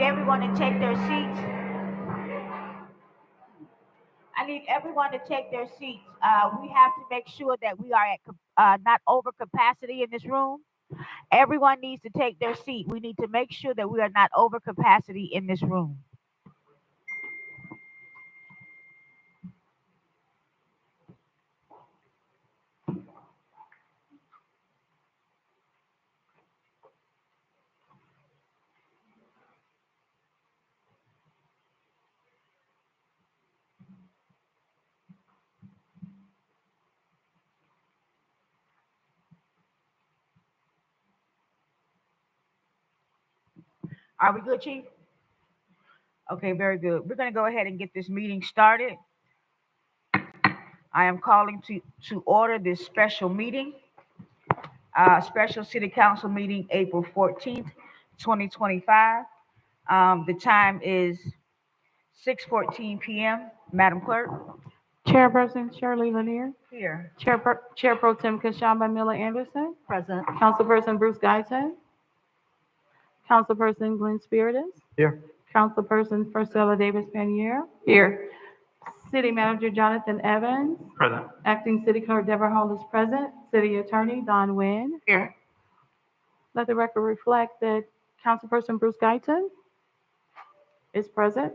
everyone to take their seats. I need everyone to take their seats. We have to make sure that we are at not over capacity in this room. Everyone needs to take their seat. We need to make sure that we are not over capacity in this room. Are we good, Chief? Okay, very good. We're going to go ahead and get this meeting started. I am calling to order this special meeting, special City Council meeting, April 14th, 2025. The time is 6:14 p.m. Madam Clerk? Chairperson Shirley Lanier. Here. Chair Pro Tem Kashama Miller Anderson. Present. Councilperson Bruce Guyton. Councilperson Glenn Spiritus. Here. Councilperson Priscilla Davis Panier. Here. City Manager Jonathan Evans. Present. Acting City Clerk Deborah Hall is present. City Attorney Don Nguyen. Here. Let the record reflect that Councilperson Bruce Guyton is present.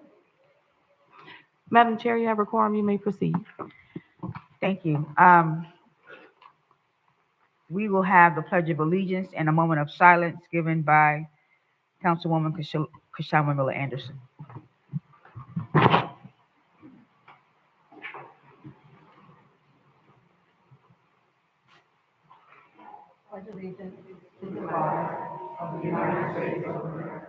Madam Chair, you have a quorum. You may proceed. Thank you. We will have the Pledge of Allegiance and a moment of silence given by Councilwoman Kashama Miller Anderson. Pledge allegiance to the flag of the United States of America.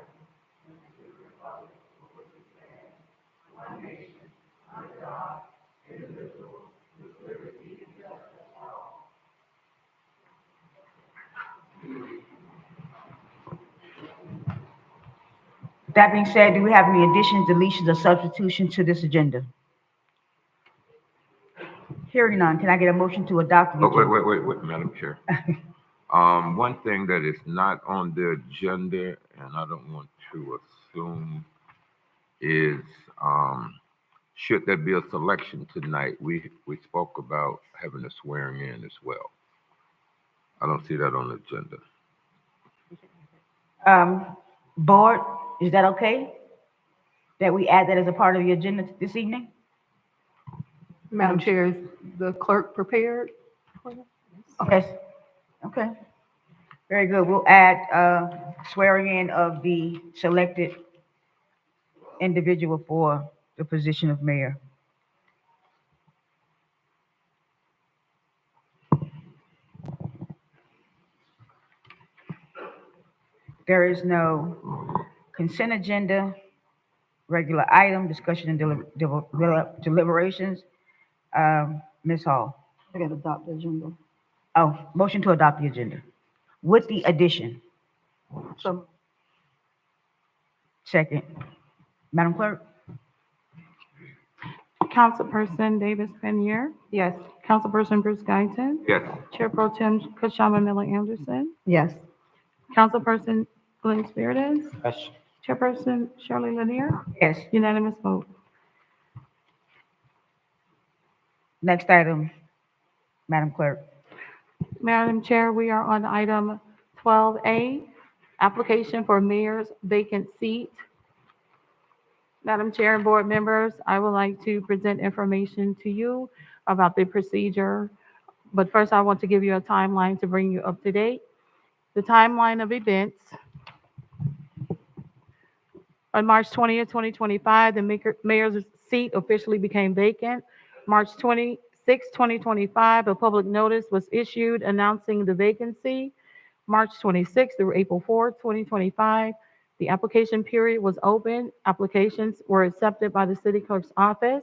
That being said, do we have any additions, deletions, or substitutions to this agenda? Hearing none, can I get a motion to adopt the Oh, agenda? wait, Madam Chair. One thing that is not on the agenda, and I don't want to assume, is should there be a selection tonight? We spoke about having a swearing in as well. I don't see that on the agenda. Board, is that okay? That we add that as a part of the agenda this evening? Madam Chair, is the clerk prepared? Okay, okay. Very good. We'll add swearing in of the selected individual for the position of mayor. There is no consent agenda, regular item, discussion and deliberations. Ms. Hall. I got to adopt the agenda. Oh, motion to adopt the agenda with the addition. So, Second. Madam Clerk? Councilperson Davis Panier. yes. Councilperson Bruce Guyton. Yes. Chair Pro Tem Kashama Miller Anderson. Yes. Councilperson Glenn Spiritus. Yes. Chairperson Shirley Lanier. Yes. Unanimous vote. Next item, Madam Clerk. Madam Chair, we are on item 12A, application for mayor's vacant seat. Madam Chair and board members, I would like to present information to you about the procedure. But first, I want to give you a timeline to bring you up to date. The timeline of events. On March 20th, 2025, the mayor's seat officially became vacant. March 26, 2025, a public notice was issued announcing the vacancy. March 26th through April 4th, 2025, the application period was open. Applications were accepted by the city clerk's office.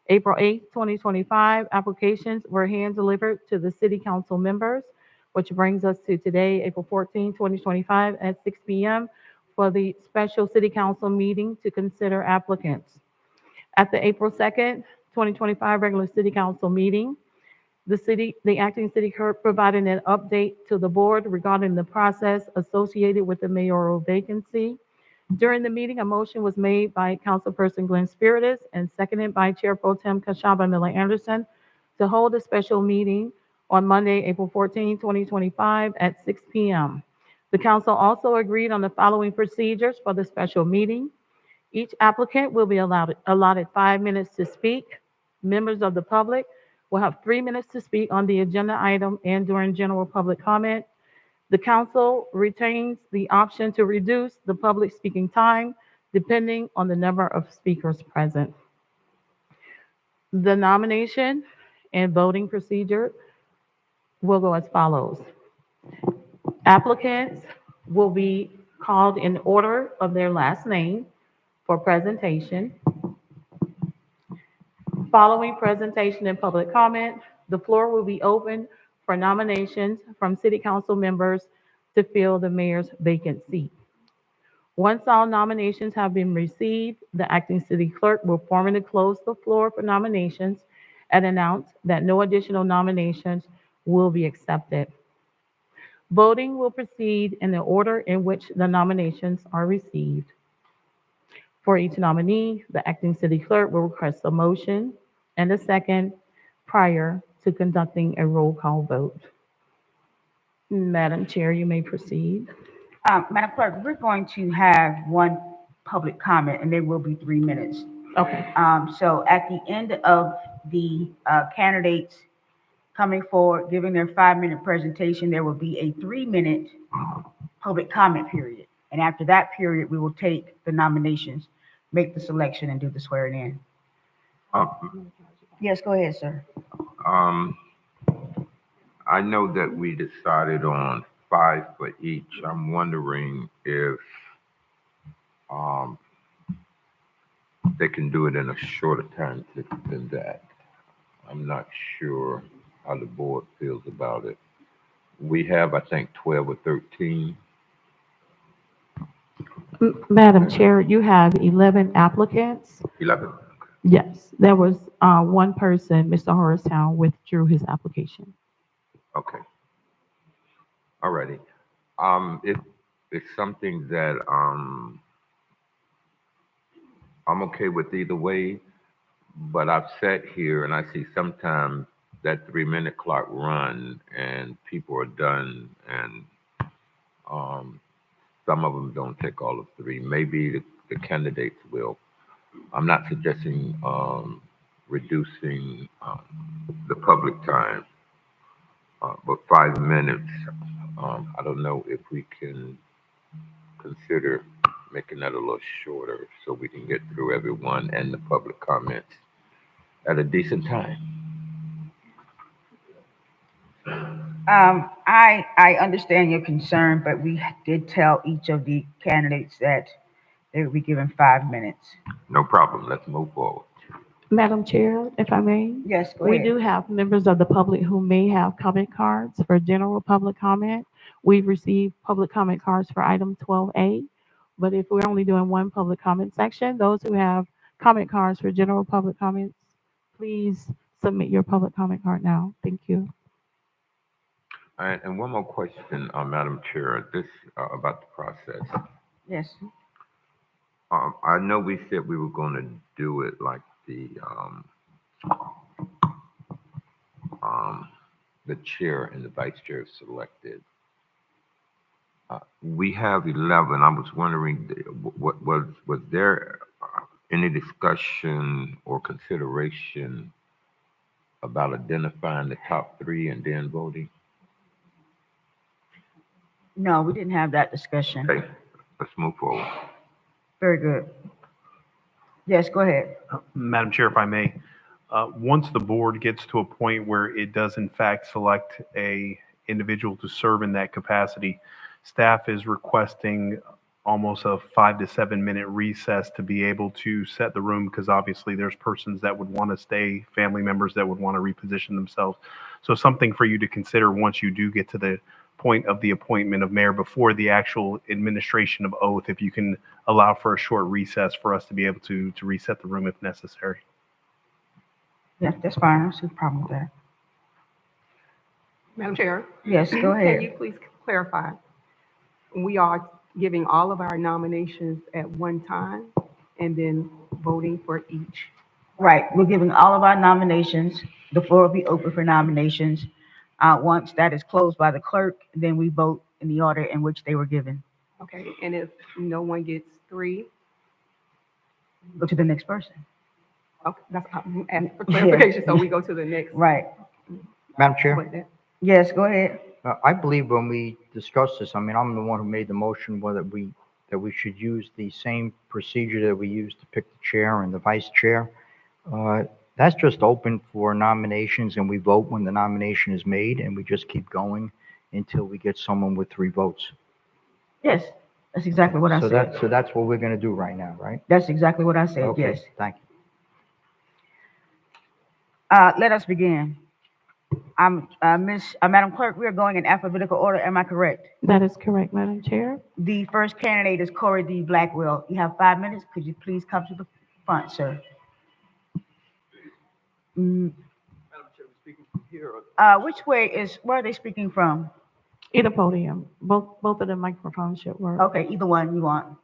April 8th, 2025, applications were hand delivered to the city council members, which brings us to today, April 14th, 2025 at 6 p.m. for the special city council meeting to consider applicants. At the April 2nd, 2025 regular city council meeting, the acting city clerk provided an update to the board regarding the process associated with the mayoral vacancy. During the meeting, a motion was made by Councilperson Glenn Spiritus and seconded by Chair Pro Tem Kashaba Miller Anderson to hold a special meeting on Monday, April 14, 2025 at 6 p.m. The council also agreed on the following procedures for the special meeting. Each applicant will be allotted 5 minutes to speak. Members of the public will have 3 minutes to speak on the agenda item and during general public comment. The council retains the option to reduce the public speaking time depending on the number of speakers present. The nomination and voting procedure will go as follows. Applicants will be called in order of their last name for presentation. Following presentation and public comment, the floor will be open for nominations from city council members to fill the mayor's vacant seat. Once all nominations have been received, the acting city clerk will formally close the floor for nominations and announce that no additional nominations will be accepted. Voting will proceed in the order in which the nominations are received. For each nominee, the acting city clerk will request a motion and a second prior to conducting a roll call vote. Madam Chair, you may proceed. Madam Clerk, we're going to have one public comment, and there will be 3 minutes. Okay. So at the end of the candidates coming forward, giving their 5-minute presentation, there will be a 3-minute public comment period. And after that period, we will take the nominations, make the selection, and do the swearing in. Yes, go ahead, sir. I know that we decided on 5 for each. I'm wondering if they can do it in a shorter time than that. I'm not sure how the board feels about it. We have, I think, 12 or 13. Madam Chair, you have 11 applicants. 11. Yes, there was one person, Mr. Horstown, withdrew his application. Okay. Alrighty. It's something that I'm okay with either way, but I've sat here and I see sometimes that 3-minute clock run and people are done, and some of them don't take all of 3. Maybe the candidates will. I'm not suggesting reducing the public time, but 5 minutes. I don't know if we can consider making that a little shorter so we can get through everyone and the public comments at a decent time. I understand your concern, but we did tell each of the candidates that they would be given 5 minutes. No problem. Let's move forward. Madam Chair, if I may? Yes, go We ahead. do have members of the public who may have comment cards for general public comment. We've received public comment cards for item 12A, but if we're only doing one public comment section, those who have comment cards for general public comments, please submit your public comment card now. Thank you. And one more question, Madam Chair, this about the process. Yes. I know we said we were going to do it like the chair and the vice chair selected. We have 11. I was wondering, what was there any discussion or consideration about identifying the top 3 and then voting? No, we didn't have that discussion. Okay, let's move forward. Very good. Yes, go ahead. Madam Chair, if I may, once the board gets to a point where it does in fact select a individual to serve in that capacity, staff is requesting almost a 5 to 7 minute recess to be able to set the room, because obviously there's persons that would want to stay, family members that would want to reposition themselves. So something for you to consider once you do get to the point of the appointment of mayor before the actual administration of oath, if you can allow for a short recess for us to be able to reset the room if necessary. Yeah, that's fine. I don't see a problem with that. Madam Chair, Yes, go can ahead. you please clarify? We are giving all of our nominations at one time and then voting for each. Right, we're giving all of our nominations. The floor will be open for nominations. Once that is closed by the clerk, then we vote in the order in which they were given. Okay, and if no one gets three, Go to the next person. okay, that's, I'm asking for clarification, so we go to the next. Right. Madam Chair, But that- Yes, go ahead. I believe when we discussed this, I mean, I'm the one who made the motion that we should use the same procedure that we use to pick the chair and the vice chair. That's just open for nominations, and we vote when the nomination is made, and we just keep going until we get someone with 3 votes. Yes, that's exactly what I So said. that's what we're gonna do right now, right? That's exactly what I said, Okay, yes. thank you. Let us begin. Madam Clerk, we are going in alphabetical order, am I correct? That is correct, Madam Chair. The first candidate is Corey D. Blackwell. You have 5 minutes. Could you please come to the front, sir? Mm, where are they speaking from? Either podium, both of the microphones should work. Okay, either one you want.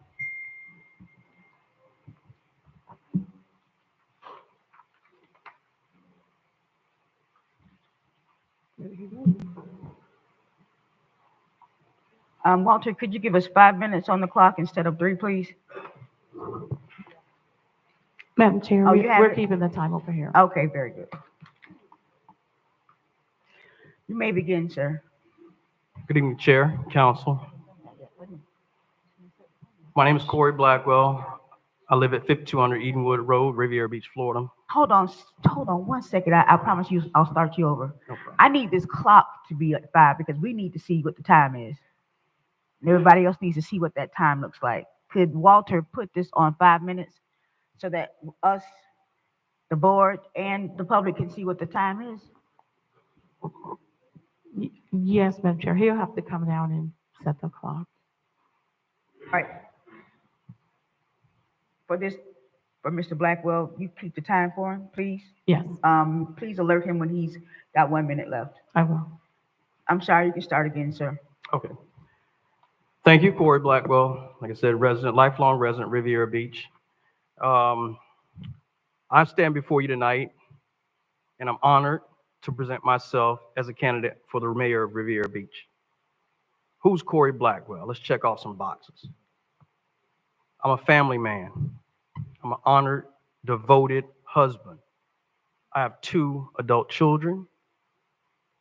Walter, could you give us 5 minutes on the clock instead of 3, please? Madam Chair, Oh, you have we're it? keeping the time over here. Okay, very good. You may begin, sir. Good evening, Chair, Council. My name is Corey Blackwell. I live at 5200 Edenwood Road, Riviera Beach, Florida. Hold on 1 second. I promise you, I'll start you over. No problem. I need this clock to be at 5 because we need to see what the time is. And everybody else needs to see what that time looks like. Could Walter put this on 5 minutes so that us, the board, and the public can see what the time is? Yes, Madam Chair, he'll have to come down and set the clock. All right. For Mr. Blackwell, you keep the time for him, please. Yes, Please alert him when he's got 1 minute left. I will. I'm sorry, you can start again, sir. Okay. Thank you, Corey Blackwell. Like I said, lifelong resident, Riviera Beach. I stand before you tonight, and I'm honored to present myself as a candidate for the mayor of Riviera Beach. Who's Corey Blackwell? Let's check off some boxes. I'm a family man. I'm an honored, devoted husband. I have 2 adult children,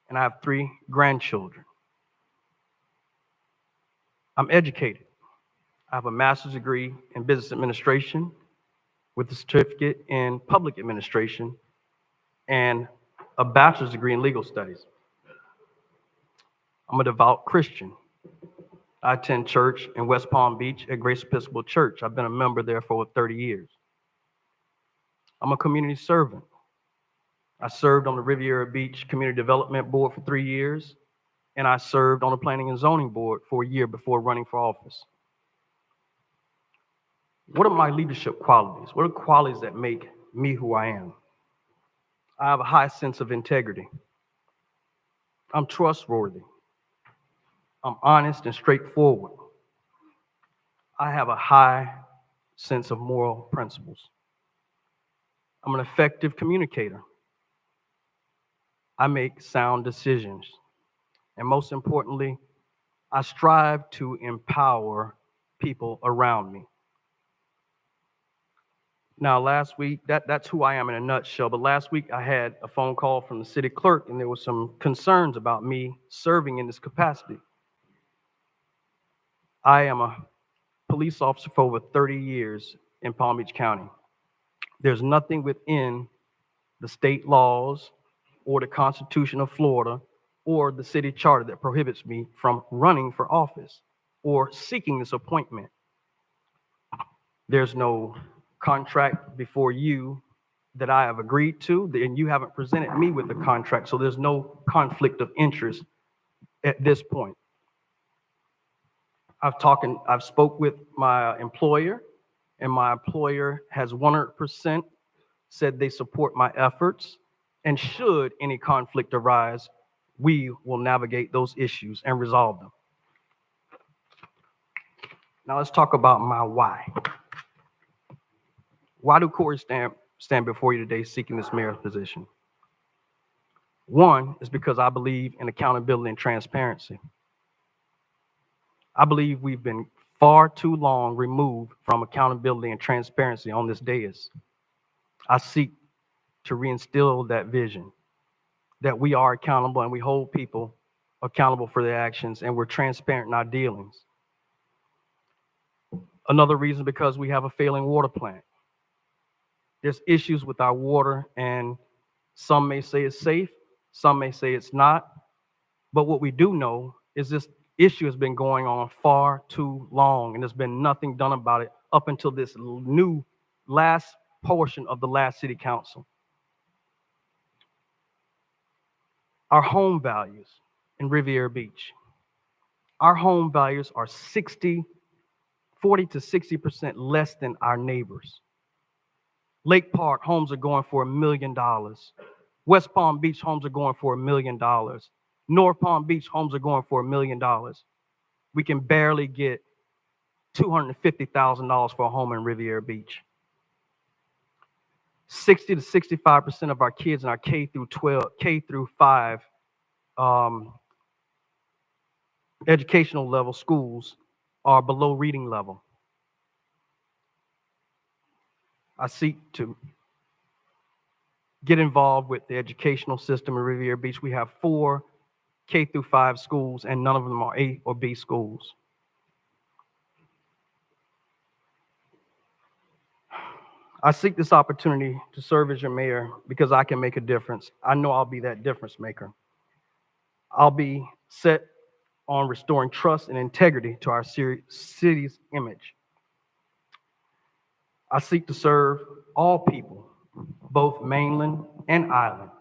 and I have 3 grandchildren. I'm educated. I have a master's degree in business administration with a certificate in public administration and a bachelor's degree in legal studies. I'm a devout Christian. I attend church in West Palm Beach at Grace Episcopal Church. I've been a member there for over 30 years. I'm a community servant. I served on the Riviera Beach Community Development Board for 3 years, and I served on the Planning and Zoning Board for a year before running for office. What are my leadership qualities? What are qualities that make me who I am? I have a high sense of integrity. I'm trustworthy. I'm honest and straightforward. I have a high sense of moral principles. I'm an effective communicator. I make sound decisions. And most importantly, I strive to empower people around me. Now, last week, that's who I am in a nutshell, but last week I had a phone call from the city clerk and there were some concerns about me serving in this capacity. I am a police officer for over 30 years in Palm Beach County. There's nothing within the state laws or the Constitution of Florida or the city charter that prohibits me from running for office or seeking this appointment. There's no contract before you that I have agreed to, and you haven't presented me with a contract, so there's no conflict of interest at this point. I've spoke with my employer, and my employer has 100% said they support my efforts, and should any conflict arise, we will navigate those issues and resolve them. Now let's talk about my why. Why do Corey stand before you today seeking this mayor's position? One is because I believe in accountability and transparency. I believe we've been far too long removed from accountability and transparency on this dais. I seek to reinstill that vision, that we are accountable and we hold people accountable for their actions and we're transparent in our dealings. Another reason, because we have a failing water plant. There's issues with our water, and some may say it's safe, some may say it's not. But what we do know is this issue has been going on far too long, and there's been nothing done about it up until this new last portion of the last city council. Our home values in Riviera Beach. Our home values are 40 to 60% less than our neighbors. Lake Park homes are going for $1 million. West Palm Beach homes are going for $1 million. North Palm Beach homes are going for $1 million. We can barely get $250,000 for a home in Riviera Beach. 60 to 65% of our kids in our K through 5 educational level schools are below reading level. I seek to get involved with the educational system in Riviera Beach. We have 4 K through 5 schools, and none of them are A or B schools. I seek this opportunity to serve as your mayor because I can make a difference. I know I'll be that difference maker. I'll be set on restoring trust and integrity to our city's image. I seek to serve all people, both mainland and island.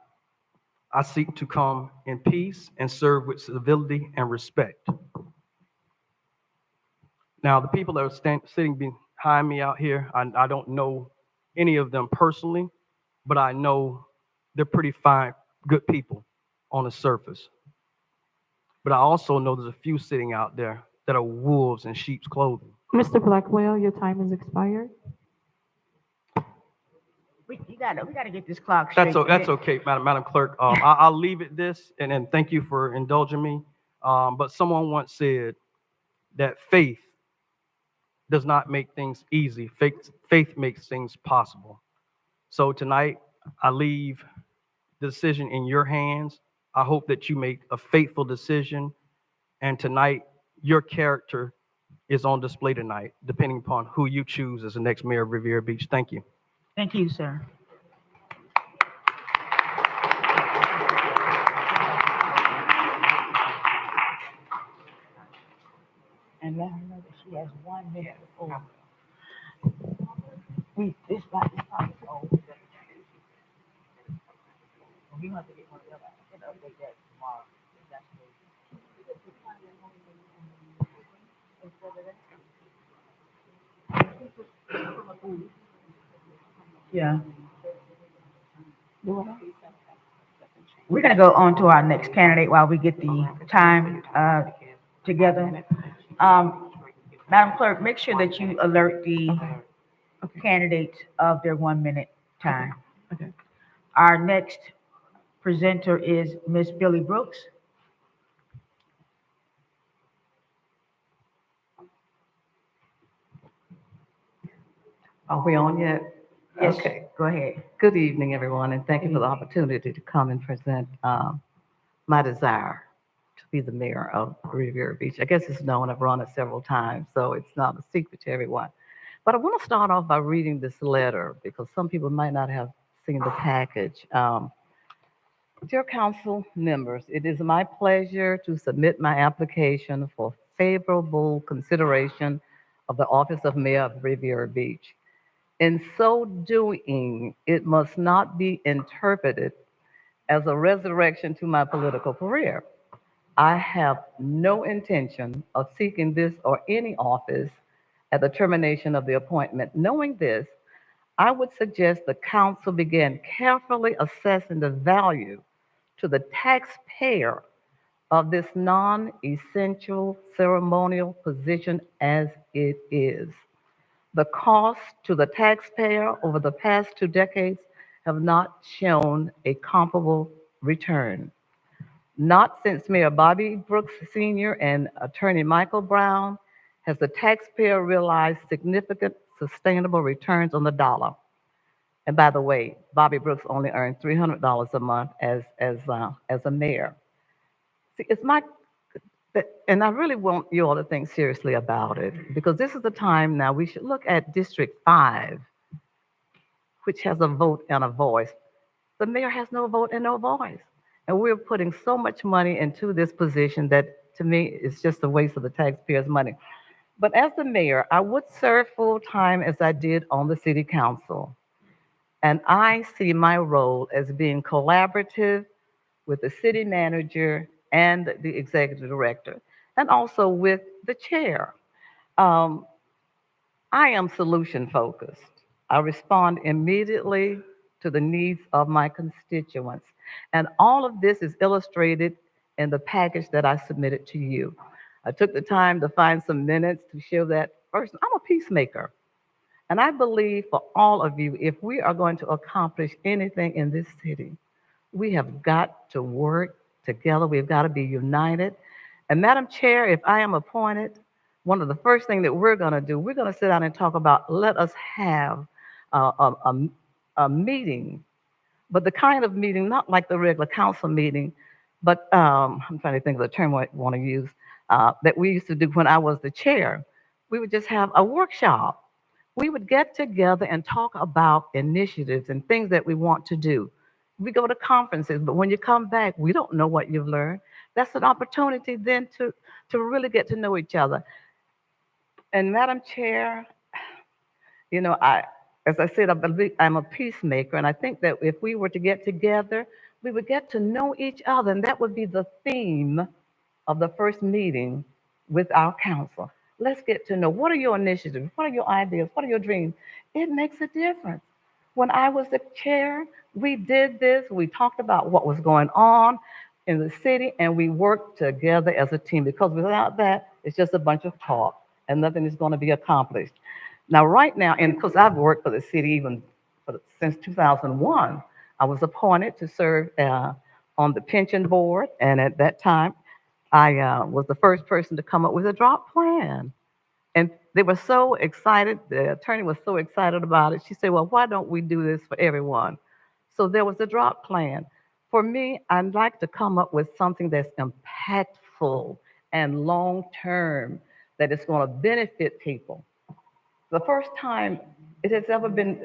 I seek to come in peace and serve with civility and respect. Now, the people that are sitting behind me out here, I don't know any of them personally, but I know they're pretty fine, good people on the surface. But I also know there's a few sitting out there that are wolves in sheep's clothing. Mr. Blackwell, your time has expired. We gotta get this clock straight. That's okay, Madam Clerk. I'll leave it this, and thank you for indulging me. But someone once said that faith does not make things easy. Faith makes things possible. So tonight, I leave the decision in your hands. I hope that you make a faithful decision. And tonight, your character is on display tonight, depending upon who you choose as the next mayor of Riviera Beach. Thank you. Thank you, sir. And let her know that she has 1 minute before. This probably old. We have to get one of them. I can update that tomorrow. That's good. Yeah. We're gonna go on to our next candidate while we get the time together. Madam Clerk, make sure that you alert the candidates of their 1 minute time. Okay. Our next presenter is Miss Billy Brooks. Are we on yet? Yes, Okay. go ahead. Good evening, everyone, and thank you for the opportunity to come and present my desire to be the mayor of Riviera Beach. I guess it's known, I've run it several times, so it's not a secret to everyone. But I want to start off by reading this letter because some people might not have seen the package. Dear council members, it is my pleasure to submit my application for favorable consideration of the office of mayor of Riviera Beach. In so doing, it must not be interpreted as a resurrection to my political career. I have no intention of seeking this or any office at the termination of the appointment. Knowing this, I would suggest the council begin carefully assessing the value to the taxpayer of this non-essential ceremonial position as it is. The cost to the taxpayer over the past 2 decades have not shown a comparable return. Not since Mayor Bobby Brooks Sr. and Attorney Michael Brown has the taxpayer realized significant sustainable returns on the dollar. And by the way, Bobby Brooks only earned $300 a month as a mayor. See, and I really want you all to think seriously about it because this is the time now we should look at District 5, which has a vote and a voice. The mayor has no vote and no voice. And we're putting so much money into this position that to me is just a waste of the taxpayers' money. But as the mayor, I would serve full time as I did on the city council. And I see my role as being collaborative with the city manager and the executive director, and also with the chair. Um, I am solution focused. I respond immediately to the needs of my constituents. And all of this is illustrated in the package that I submitted to you. I took the time to find some minutes to show that first, I'm a peacemaker. And I believe for all of you, if we are going to accomplish anything in this city, we have got to work together. We've got to be united. And Madam Chair, if I am appointed, one of the first things that we're going to do, we're going to sit down and talk about let us have a meeting, but the kind of meeting, not like the regular council meeting, but I'm trying to think of the term I want to use, that we used to do when I was the chair. We would just have a workshop. We would get together and talk about initiatives and things that we want to do. We go to conferences, but when you come back, we don't know what you've learned. That's an opportunity then to really get to know each other. And Madam Chair, you know, as I said, I believe I'm a peacemaker, and I think that if we were to get together, we would get to know each other, and that would be the theme of the first meeting with our council. Let's get to know what are your initiatives, what are your ideas, what are your dreams. It makes a difference. When I was the chair, we did this. We talked about what was going on in the city, and we worked together as a team because without that, it's just a bunch of talk and nothing is going to be accomplished. Now, right now, and because I've worked for the city even since 2001, I was appointed to serve on the pension board, and at that time, I was the first person to come up with a drop plan. And they were so excited. The attorney was so excited about it. She said, well, why don't we do this for everyone? So there was a drop plan. For me, I'd like to come up with something that's impactful and long term, that is going to benefit people. The first time it has ever been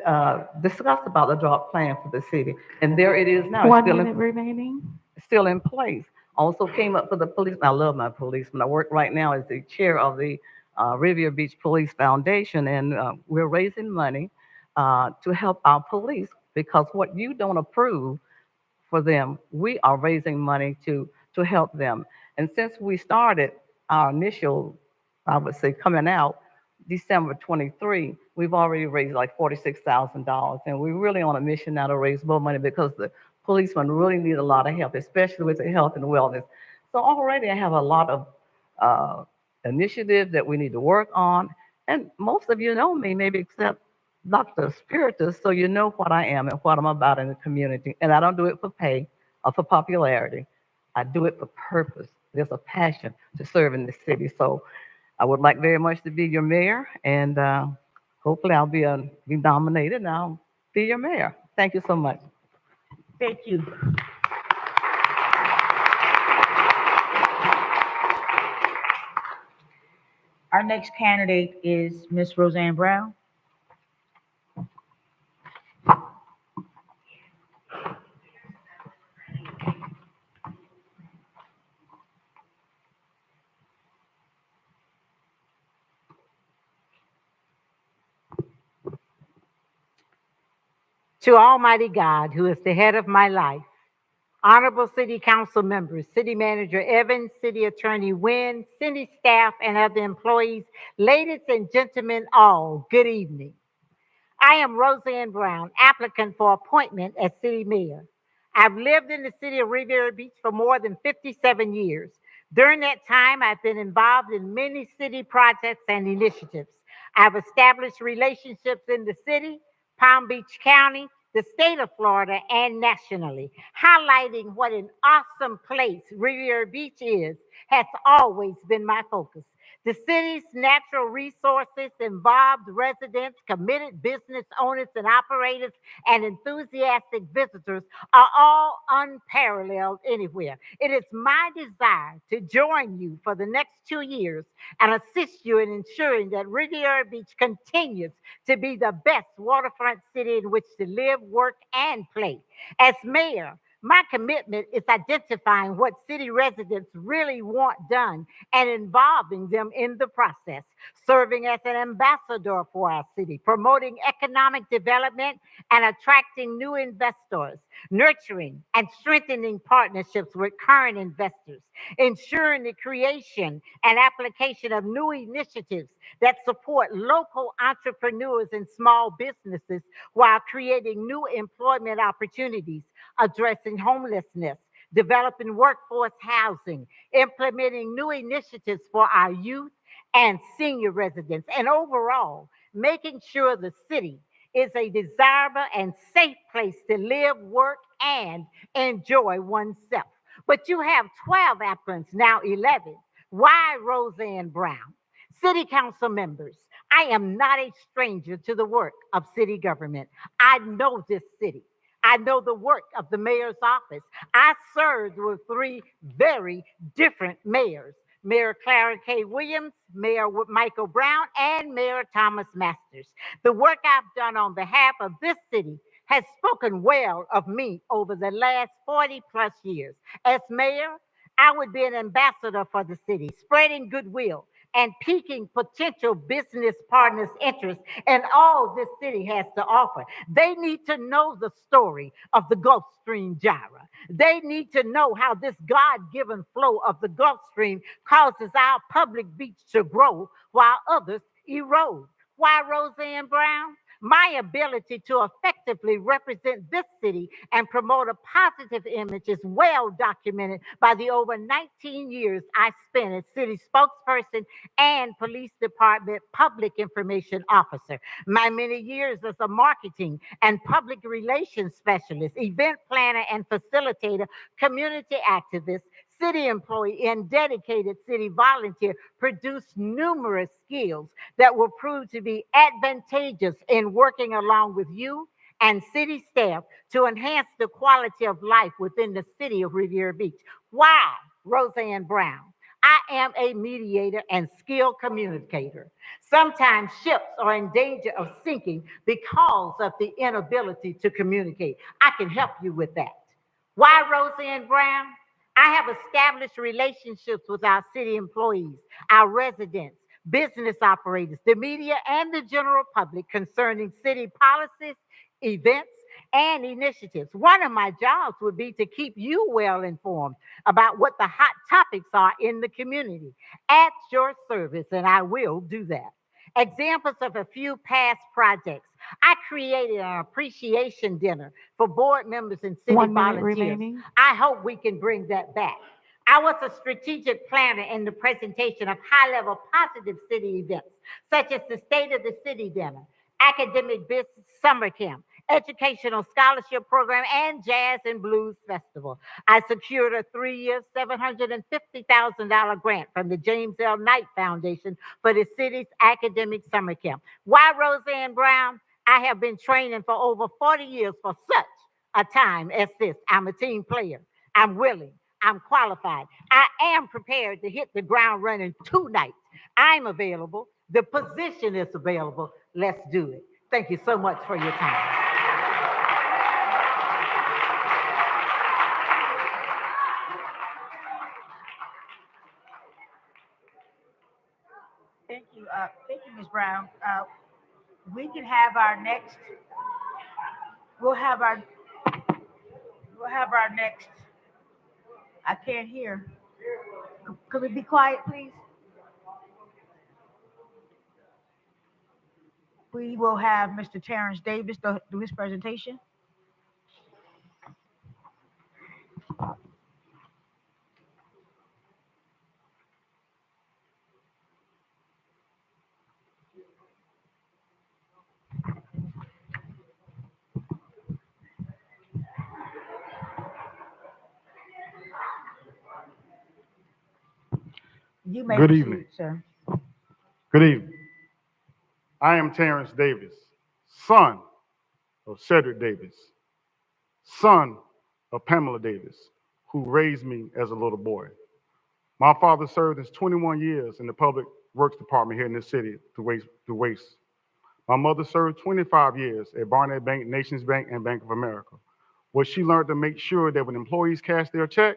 discussed about the drop plan for the city, and there it is now. It's One still minute remaining. still in place. Also came up for the police. I love my policemen. I work right now as the chair of the Riviera Beach Police Foundation, and we're raising money to help our police because what you don't approve for them, we are raising money to help them. And since we started our initial, I would say, coming out December 23, we've already raised like $46,000, and we're really on a mission now to raise more money because the policemen really need a lot of help, especially with the health and wellness. So already I have a lot of uh, initiatives that we need to work on, and most of you know me, maybe except Dr. Spiritus, so you know what I am and what I'm about in the community. And I don't do it for pay or for popularity. I do it for purpose. There's a passion to serve in the city. So I would like very much to be your mayor, and hopefully I'll be nominated and I'll be your mayor. Thank you so much. Thank you. Our next candidate is Miss Roseanne Brown. To Almighty God, who is the head of my life, honorable city council members, city manager Evans, city attorney Wynn, city staff, and other employees, ladies and gentlemen, all, good evening. I am Roseanne Brown, applicant for appointment as city mayor. I've lived in the city of Riviera Beach for more than 57 years. During that time, I've been involved in many city projects and initiatives. I've established relationships in the city, Palm Beach County, the state of Florida, and nationally, highlighting what an awesome place Riviera Beach is has always been my focus. The city's natural resources, involved residents, committed business owners and operators, and enthusiastic visitors are all unparalleled anywhere. It is my desire to join you for the next 2 years and assist you in ensuring that Riviera Beach continues to be the best waterfront city in which to live, work, and play. As mayor, my commitment is identifying what city residents really want done and involving them in the process, serving as an ambassador for our city, promoting economic development and attracting new investors, nurturing and strengthening partnerships with current investors, ensuring the creation and application of new initiatives that support local entrepreneurs and small businesses while creating new employment opportunities, addressing homelessness, developing workforce housing, implementing new initiatives for our youth and senior residents, and overall, making sure the city is a desirable and safe place to live, work, and enjoy oneself. But you have 12 applicants, now 11. Why Roseanne Brown? City council members, I am not a stranger to the work of city government. I know this city. I know the work of the mayor's office. I served with three very different mayors. Mayor Clara K. Williams, Mayor Michael Brown, and Mayor Thomas Masters. The work I've done on behalf of this city has spoken well of me over the last 40 plus years. As mayor, I would be an ambassador for the city, spreading goodwill and piquing potential business partners' interest in all this city has to offer. They need to know the story of the Gulf Stream gyre. They need to know how this God-given flow of the Gulf Stream causes our public beach to grow while others erode. Why Roseanne Brown? My ability to effectively represent this city and promote a positive image is well documented by the over 19 years I spent as city spokesperson and police department public information officer. My many years as a marketing and public relations specialist, event planner and facilitator, community activist, city employee, and dedicated city volunteer produced numerous skills that will prove to be advantageous in working along with you and city staff to enhance the quality of life within the city of Riviera Beach. Why Roseanne Brown? I am a mediator and skilled communicator. Sometimes ships are in danger of sinking because of the inability to communicate. I can help you with that. Why Roseanne Brown? I have established relationships with our city employees, our residents, business operators, the media, and the general public concerning city policies, events, and initiatives. One of my jobs would be to keep you well informed about what the hot topics are in the community at your service, and I will do that. Examples of a few past projects. I created an appreciation dinner for board members and city 1 minute volunteers. remaining. I hope we can bring that back. I was a strategic planner in the presentation of high-level positive city events, such as the State of the City Dinner, Academic Business Summer Camp, Educational Scholarship Program, and Jazz and Blues Festival. I secured a 3-year, $750,000 grant from the James L. Knight Foundation for the city's academic summer camp. Why Roseanne Brown? I have been training for over 40 years for such a time as this. I'm a team player. I'm willing. I'm qualified. I am prepared to hit the ground running tonight. I'm available. The position is available. Let's do it. Thank you so much for your time. Thank you, Ms. Brown. We can have our next, we'll have our, we'll have our next, I can't hear. Could we be quiet, please? We will have Mr. Terrence Davis do his presentation. You may Good proceed, evening. sir. Good evening. I am Terrence Davis, son of Cedric Davis, son of Pamela Davis, who raised me as a little boy. My father served as 21 years in the public works department here in this city through waste. My mother served 25 years at Barnett Bank, Nations Bank, and Bank of America, where she learned to make sure that when employees cashed their check,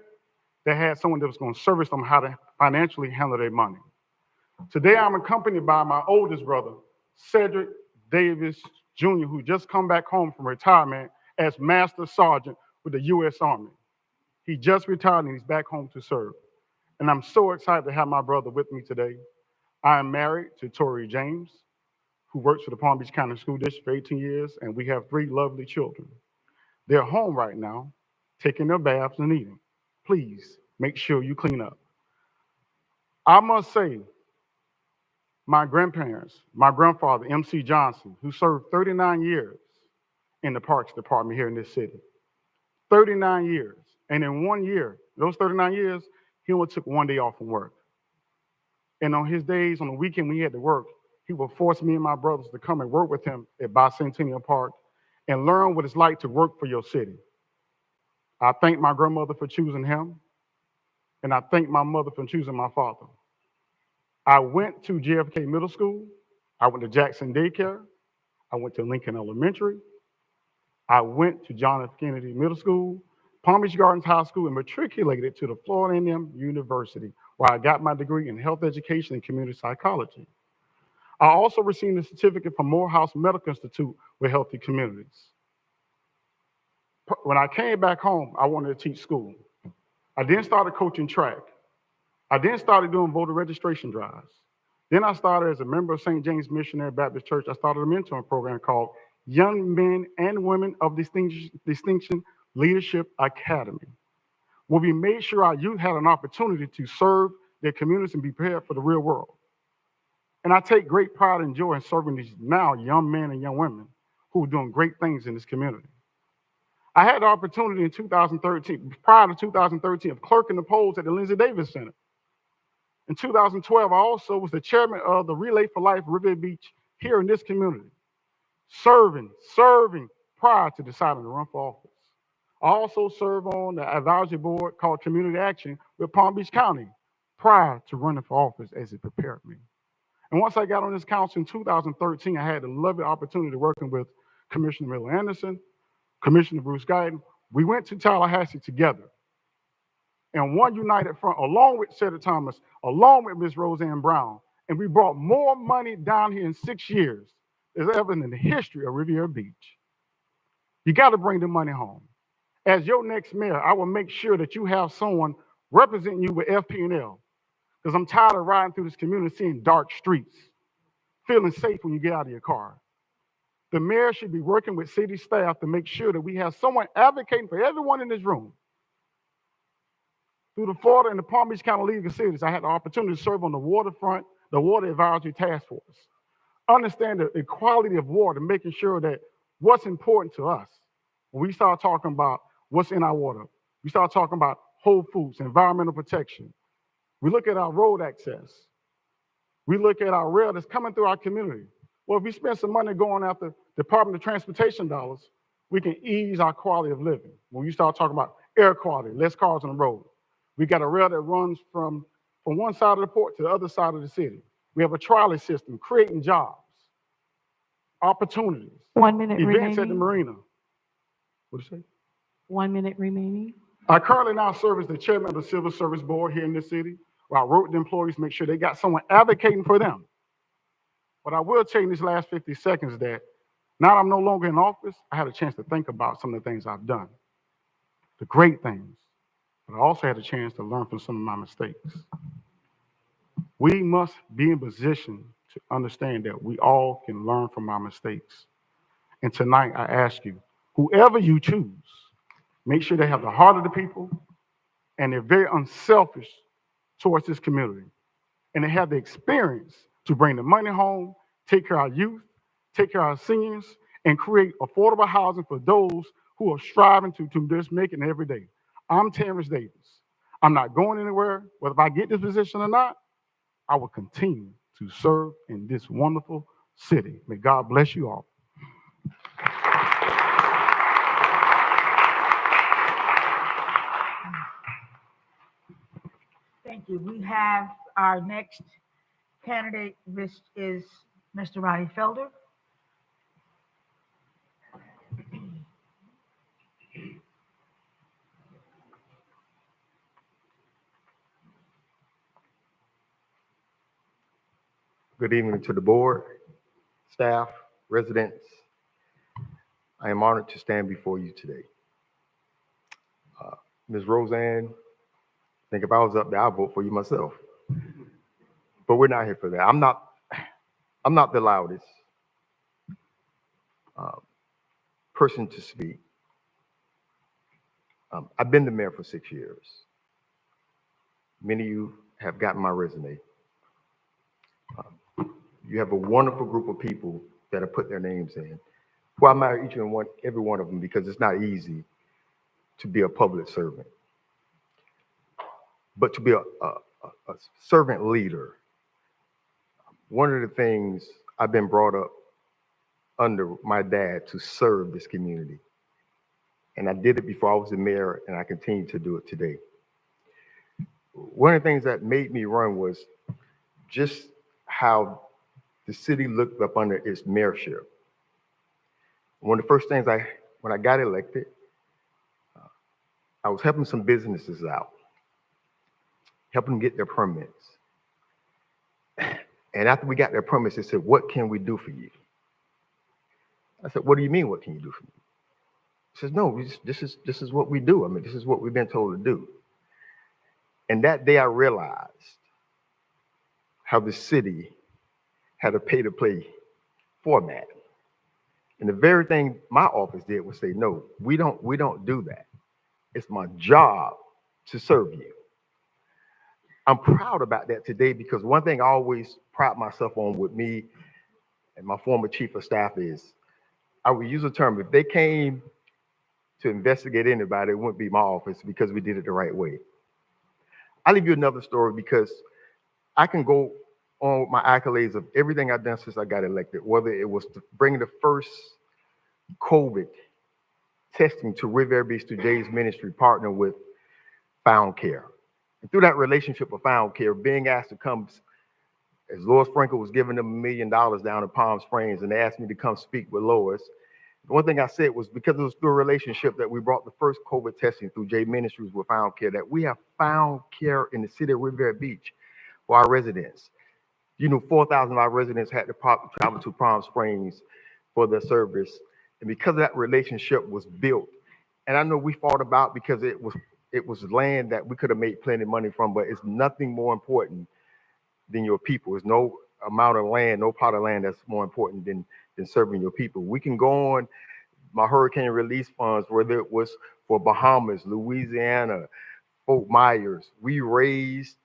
they had someone that was going to service them how to financially handle their money. Today, I'm accompanied by my oldest brother, Cedric Davis Jr., who just come back home from retirement as Master Sergeant with the U.S. Army. He just retired and he's back home to serve. And I'm so excited to have my brother with me today. I am married to Tori James, who works for the Palm Beach County School District for 18 years, and we have 3 lovely children. They're home right now, taking their baths and eating. Please make sure you clean up. I must say, my grandparents, my grandfather, M.C. Johnson, who served 39 years in the Parks Department here in this city. 39 years. And in 1 year, those 39 years, he only took 1 day off from work. And on his days, on the weekend when he had to work, he would force me and my brothers to come and work with him at Bicentennial Park and learn what it's like to work for your city. I thank my grandmother for choosing him, and I thank my mother for choosing my father. I went to JFK Middle School. I went to Jackson Daycare. I went to Lincoln Elementary. I went to John F. Kennedy Middle School, Palm Beach Gardens High School, and matriculated to the Florida A&M University, where I got my degree in health education and community psychology. I also received a certificate from Morehouse Medical Institute with Healthy Communities. When I came back home, I wanted to teach school. I then started coaching track. I then started doing voter registration drives. Then I started as a member of St. James Missionary Baptist Church. I started a mentoring program called Young Men and Women of Distinction Leadership Academy, where we made sure our youth had an opportunity to serve their communities and be prepared for the real world. And I take great pride and joy in serving these now young men and young women who are doing great things in this community. I had the opportunity in 2013, prior to 2013, of clerking the polls at the Lindsay Davis Center. In 2012, I also was the chairman of the Relay for Life Riviera Beach here in this community, serving prior to deciding to run for office. I also served on the advisory board called Community Action with Palm Beach County prior to running for office as it prepared me. And once I got on this council in 2013, I had the lovely opportunity working with Commissioner Miller Anderson, Commissioner Bruce Guyton. We went to Tallahassee together and one united front, along with Cedric Thomas, along with Ms. Roseanne Brown. And we brought more money down here in 6 years as ever in the history of Riviera Beach. You got to bring the money home. As your next mayor, I will make sure that you have someone representing you with FP&L, because I'm tired of riding through this community seeing dark streets, feeling safe when you get out of your car. The mayor should be working with city staff to make sure that we have someone advocating for everyone in this room. Through the Florida and the Palm Beach County League of Cities, I had the opportunity to serve on the waterfront, the Water Advisory Task Force. Understand the equality of water, making sure that what's important to us, when we start talking about what's in our water, we start talking about whole foods, environmental protection. We look at our road access. We look at our rail that's coming through our community. Well, if we spend some money going after Department of Transportation dollars, we can ease our quality of living. When you start talking about air quality, less cars on the road. We got a rail that runs from one side of the port to the other side of the city. We have a trolley system creating jobs, opportunities, 1 minute events at the remaining. marina. What did you say? 1 minute remaining. I currently now serve as the chairman of the Civil Service Board here in this city, where I work with the employees to make sure they got someone advocating for them. But I will tell you in these last 50 seconds that now I'm no longer in office, I had a chance to think about some of the things I've done, the great things. But I also had a chance to learn from some of my mistakes. We must be in position to understand that we all can learn from our mistakes. And tonight I ask you, whoever you choose, make sure they have the heart of the people, and they're very unselfish towards this community. And they have the experience to bring the money home, take care of our youth, take care of our seniors, and create affordable housing for those who are striving to just make it every day. I'm Terrence Davis. I'm not going anywhere. Whether if I get this position or not, I will continue to serve in this wonderful city. May God bless you all. Thank you. We have our next candidate, which is Mr. Roddy Felder. Good evening to the board, staff, residents. I am honored to stand before you today. Ms. Roseanne, I think if I was up there, I'd vote for you myself. But we're not here for that. I'm not the loudest person to speak. I've been the mayor for 6 years. Many of you have gotten my resume. You have a wonderful group of people that have put their names in. Well, I admire each and every one of them because it's not easy to be a public servant. But to be a servant leader, one of the things I've been brought up under my dad to serve this community. And I did it before I was the mayor, and I continue to do it today. One of the things that made me run was just how the city looked up under its mayorship. One of the first things when I got elected, I was helping some businesses out, helping them get their permits. And after we got their permits, they said, "What can we do for you?" I said, "What do you mean, what can you do for me?" He says, "No, this is what we do. I mean, this is what we've been told to do." And that day I realized how the city had a pay-to-play format. And the very thing my office did was say, "No, we don't do that. It's my job to serve you." I'm proud about that today because one thing I always pride myself on with me and my former chief of staff is I would use a term, if they came to investigate anybody, it wouldn't be my office because we did it the right way. I'll leave you another story because I can go on with my accolades of everything I've done since I got elected, whether it was to bring the first COVID testing to Riviera Beach through Jay's ministry, partner with Found Care. And through that relationship with Found Care, being asked to come, as Lois Frankel was giving them $1 million down in Palm Springs, and they asked me to come speak with Lois. The one thing I said was because it was through a relationship that we brought the first COVID testing through Jay Ministries with Found Care, that we have Found Care in the city of Riviera Beach for our residents. 4,000 of our residents had to travel to Palm Springs for their service. And because of that relationship was built, and I know we fought about because it was land that we could have made plenty of money from, but it's nothing more important than your people. There's no amount of land, no plot of land that's more important than serving your people. We can go on my hurricane release funds, whether it was for Bahamas, Louisiana, Fort Myers. We raised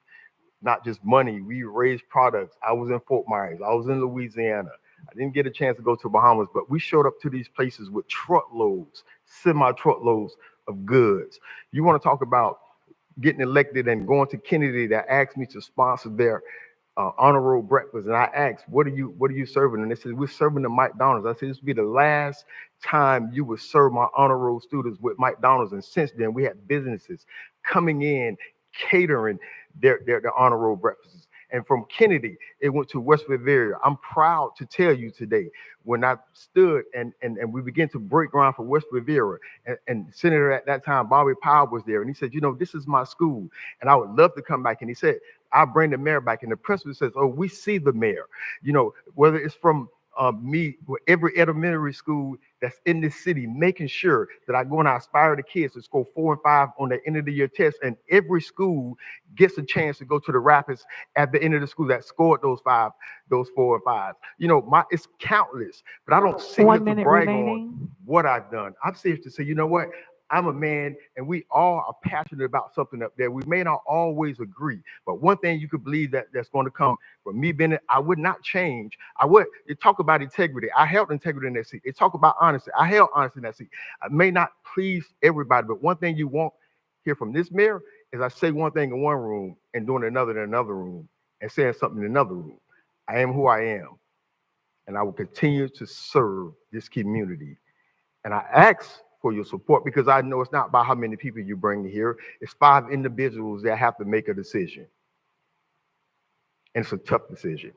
not just money, we raised products. I was in Fort Myers, I was in Louisiana. I didn't get a chance to go to Bahamas, but we showed up to these places with truckloads, semi-truckloads of goods. You want to talk about getting elected and going to Kennedy that asked me to sponsor their honor roll breakfast, and I asked, what are you serving? And they said, "We're serving the McDonald's." I said, "This will be the last time you would serve my honor roll students with McDonald's." And since then, we had businesses coming in, catering their honor roll breakfasts. And from Kennedy, it went to West Riviera. I'm proud to tell you today, when I stood and we began to break ground for West Riviera, and Senator at that time, Bobby Powell, was there, and he said, "This is my school, and I would love to come back." And he said, "I'll bring the mayor back." And the principal says, "Oh, we see the mayor." Whether it's from me, with every elementary school that's in this city, making sure that I go and I inspire the kids to score 4 and 5 on the end of the year test, and every school gets a chance to go to the Rapids at the end of the school that scored those 4 and 5. It's countless, but I don't sit here 1 to minute brag remaining. on what I've done. I'm safe to say, you know what? I'm a man, and we all are passionate about something up there. We may not always agree, but one thing you could believe that's going to come from me, Bennett, I would not change. You talk about integrity. I held integrity in that seat. They talk about honesty. I held honesty in that seat. I may not please everybody, but one thing you won't hear from this mayor is I say one thing in one room and doing another in another room and saying something in another room. I am who I am, and I will continue to serve this community. And I ask for your support because I know it's not about how many people you bring here. It's 5 individuals that have to make a decision. And it's a tough decision.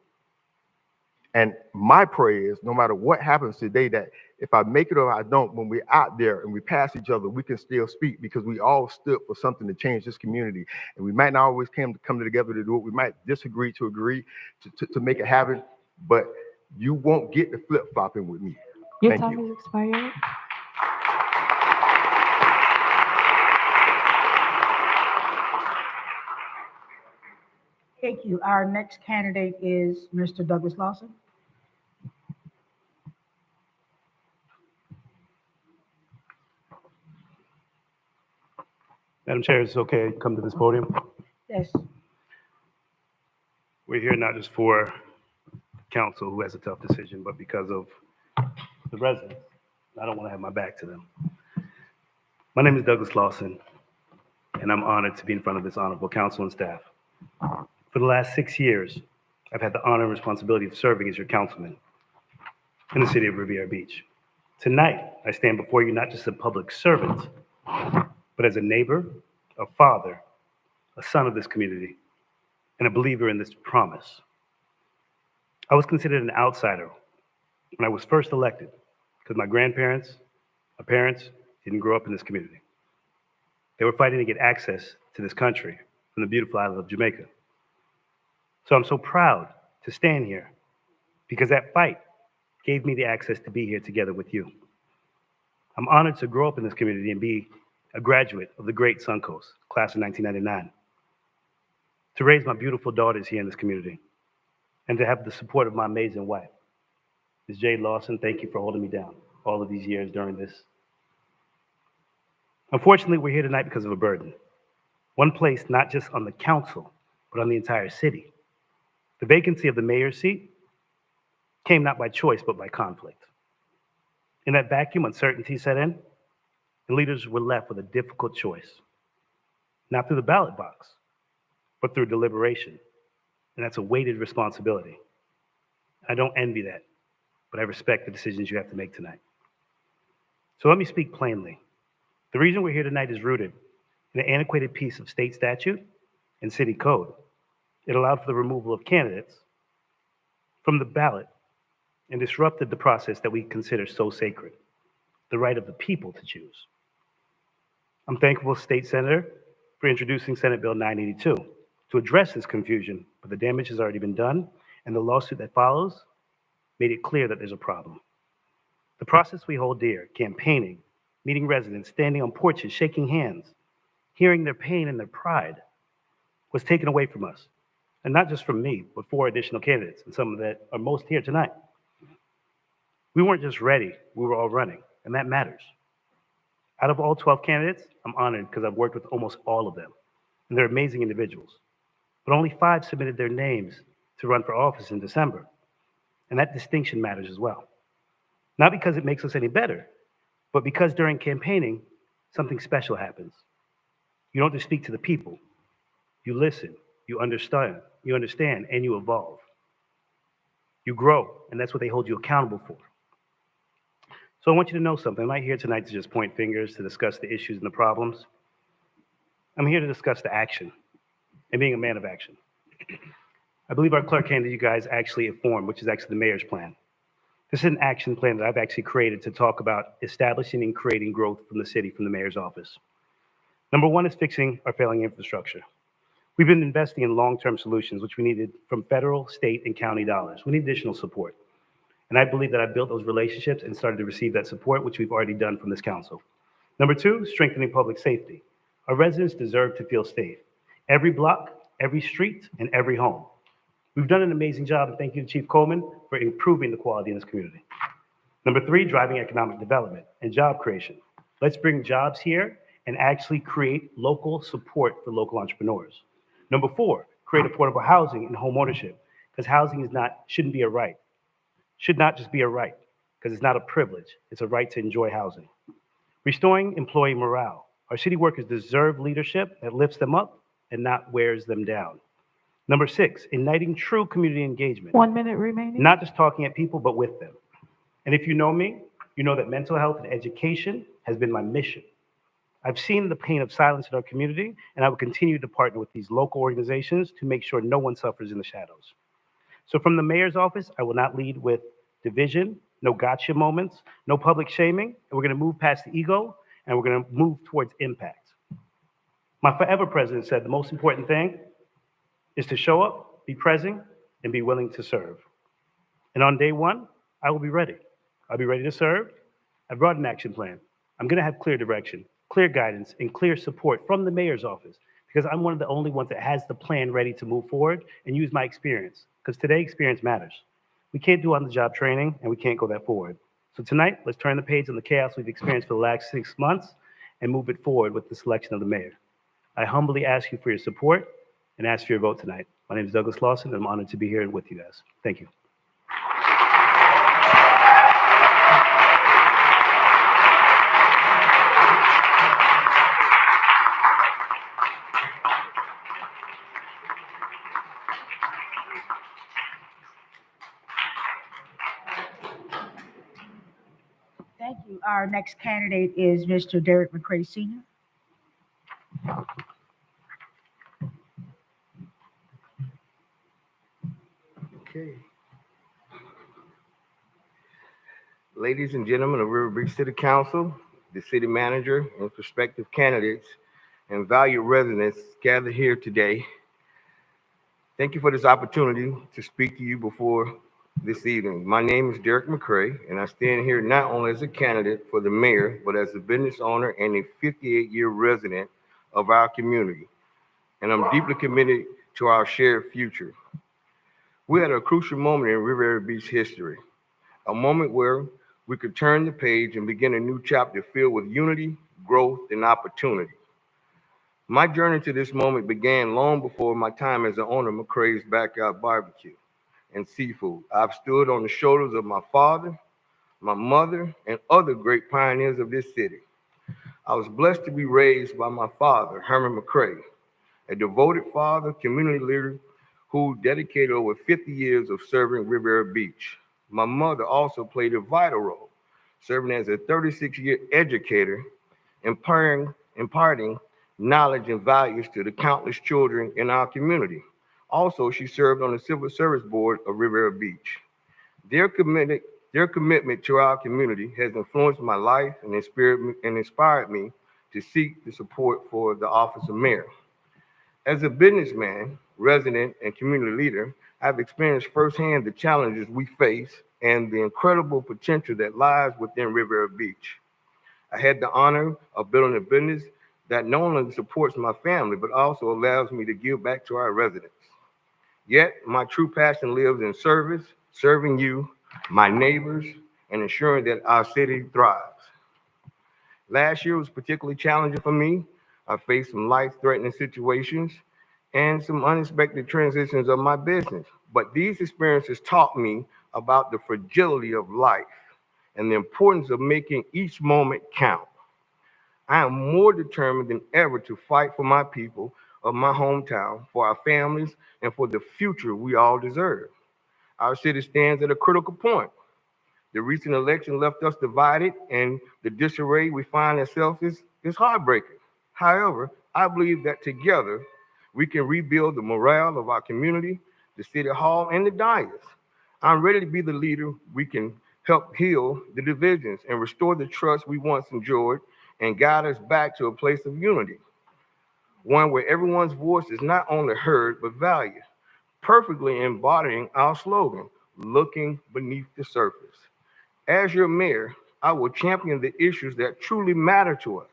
And my prayer is no matter what happens today, that if I make it or I don't, when we're out there and we pass each other, we can still speak because we all stood for something to change this community. And we might not always come together to do it. We might disagree to agree to make it happen, but you won't get the flip-flopping with me. Your Thank time you. has expired. Thank you. Our next candidate is Mr. Douglas Lawson. Madam Chair, is it okay to come to this podium? Yes. We're here not just for council who has a tough decision, but because of the residents. I don't want to have my back to them. My name is Douglas Lawson, and I'm honored to be in front of this honorable council and staff. For the last 6 years, I've had the honor and responsibility of serving as your councilman in the city of Riviera Beach. Tonight, I stand before you not just as a public servant, but as a neighbor, a father, a son of this community, and a believer in this promise. I was considered an outsider when I was first elected because my grandparents, my parents didn't grow up in this community. They were fighting to get access to this country from the beautiful island of Jamaica. So I'm so proud to stand here because that fight gave me the access to be here together with you. I'm honored to grow up in this community and be a graduate of the great Suncoast, class of 1999. To raise my beautiful daughters here in this community and to have the support of my amazing wife. Ms. Jade Lawson, thank you for holding me down all of these years during this. Unfortunately, we're here tonight because of a burden. One placed not just on the council, but on the entire city. The vacancy of the mayor's seat came not by choice, but by conflict. In that vacuum, uncertainty set in, and leaders were left with a difficult choice. Not through the ballot box, but through deliberation. And that's a weighted responsibility. I don't envy that, but I respect the decisions you have to make tonight. So let me speak plainly. The reason we're here tonight is rooted in an antiquated piece of state statute and city code. It allowed for the removal of candidates from the ballot and disrupted the process that we consider so sacred, the right of the people to choose. I'm thankful to State Senator for introducing Senate Bill 982 to address this confusion, but the damage has already been done, and the lawsuit that follows made it clear that there's a problem. The process we hold dear, campaigning, meeting residents, standing on porches, shaking hands, hearing their pain and their pride, was taken away from us. And not just from me, but 4 additional candidates, and some that are most here tonight. We weren't just ready, we were all running, and that matters. Out of all 12 candidates, I'm honored because I've worked with almost all of them, and they're amazing individuals. But only 5 submitted their names to run for office in December, and that distinction matters as well. Not because it makes us any better, but because during campaigning, something special happens. You don't just speak to the people, you listen, you understand, and you evolve. You grow, and that's what they hold you accountable for. So I want you to know something. I'm not here tonight to just point fingers, to discuss the issues and the problems. I'm here to discuss the action and being a man of action. I believe our clerk handed you guys actually a form, which is actually the mayor's plan. This is an action plan that I've actually created to talk about establishing and creating growth from the city, from the mayor's office. Number 1 is fixing our failing infrastructure. We've been investing in long-term solutions, which we needed from federal, state, and county dollars. We need additional support. And I believe that I built those relationships and started to receive that support, which we've already done from this council. Number 2, strengthening public safety. Our residents deserve to feel safe. Every block, every street, and every home. We've done an amazing job, and thank you to Chief Coleman for improving the quality in this community. Number 3, driving economic development and job creation. Let's bring jobs here and actually create local support for local entrepreneurs. Number 4, create affordable housing and home ownership, because housing shouldn't be a right. Should not just be a right, because it's not a privilege. It's a right to enjoy housing. Restoring employee morale. Our city workers deserve leadership that lifts them up and not wears them down. Number 6, igniting true community engagement. 1 minute remaining. Not just talking at people, but with them. And if you know me, you know that mental health and education has been my mission. I've seen the pain of silence in our community, and I will continue to partner with these local organizations to make sure no one suffers in the shadows. So from the mayor's office, I will not lead with division, no gotcha moments, no public shaming, and we're gonna move past the ego, and we're gonna move towards impact. My forever president said the most important thing is to show up, be present, and be willing to serve. And on day 1, I will be ready. I'll be ready to serve. I brought an action plan. I'm gonna have clear direction, clear guidance, and clear support from the mayor's office, because I'm one of the only ones that has the plan ready to move forward and use my experience, because today experience matters. We can't do on-the-job training, and we can't go that forward. So tonight, let's turn the page on the chaos we've experienced for the last 6 months and move it forward with the selection of the mayor. I humbly ask you for your support and ask for your vote tonight. My name is Douglas Lawson, and I'm honored to be here with you guys. Thank you. Thank you. Our next candidate is Mr. Derek McCray Sr. Okay. Ladies and gentlemen of River Beach City Council, the city manager, and prospective candidates and valued residents gathered here today, thank you for this opportunity to speak to you before this evening. My name is Derek McCray, and I stand here not only as a candidate for the mayor, but as a business owner and a 58-year resident of our community. And I'm deeply committed to our shared future. We're at a crucial moment in Riviera Beach history, a moment where we could turn the page and begin a new chapter filled with unity, growth, and opportunity. My journey to this moment began long before my time as the owner of McCray's Backyard Barbecue and Seafood. I've stood on the shoulders of my father, my mother, and other great pioneers of this city. I was blessed to be raised by my father, Herman McCray, a devoted father, community leader who dedicated over 50 years of serving Riviera Beach. My mother also played a vital role, serving as a 36-year educator, imparting knowledge and values to the countless children in our community. Also, she served on the Civil Service Board of Riviera Beach. Their commitment to our community has influenced my life and inspired me to seek the support for the office of mayor. As a businessman, resident, and community leader, I've experienced firsthand the challenges we face and the incredible potential that lies within Riviera Beach. I had the honor of building a business that not only supports my family, but also allows me to give back to our residents. Yet, my true passion lives in service, serving you, my neighbors, and ensuring that our city thrives. Last year was particularly challenging for me. I faced some life-threatening situations and some unexpected transitions of my business. But these experiences taught me about the fragility of life and the importance of making each moment count. I am more determined than ever to fight for my people of my hometown, for our families, and for the future we all deserve. Our city stands at a critical point. The recent election left us divided, and the disarray we find ourselves is heartbreaking. However, I believe that together we can rebuild the morale of our community, the city hall, and the dais. I'm ready to be the leader. We can help heal the divisions and restore the trust we once enjoyed and guide us back to a place of unity, one where everyone's voice is not only heard but valued, perfectly embodying our slogan, looking beneath the surface. As your mayor, I will champion the issues that truly matter to us.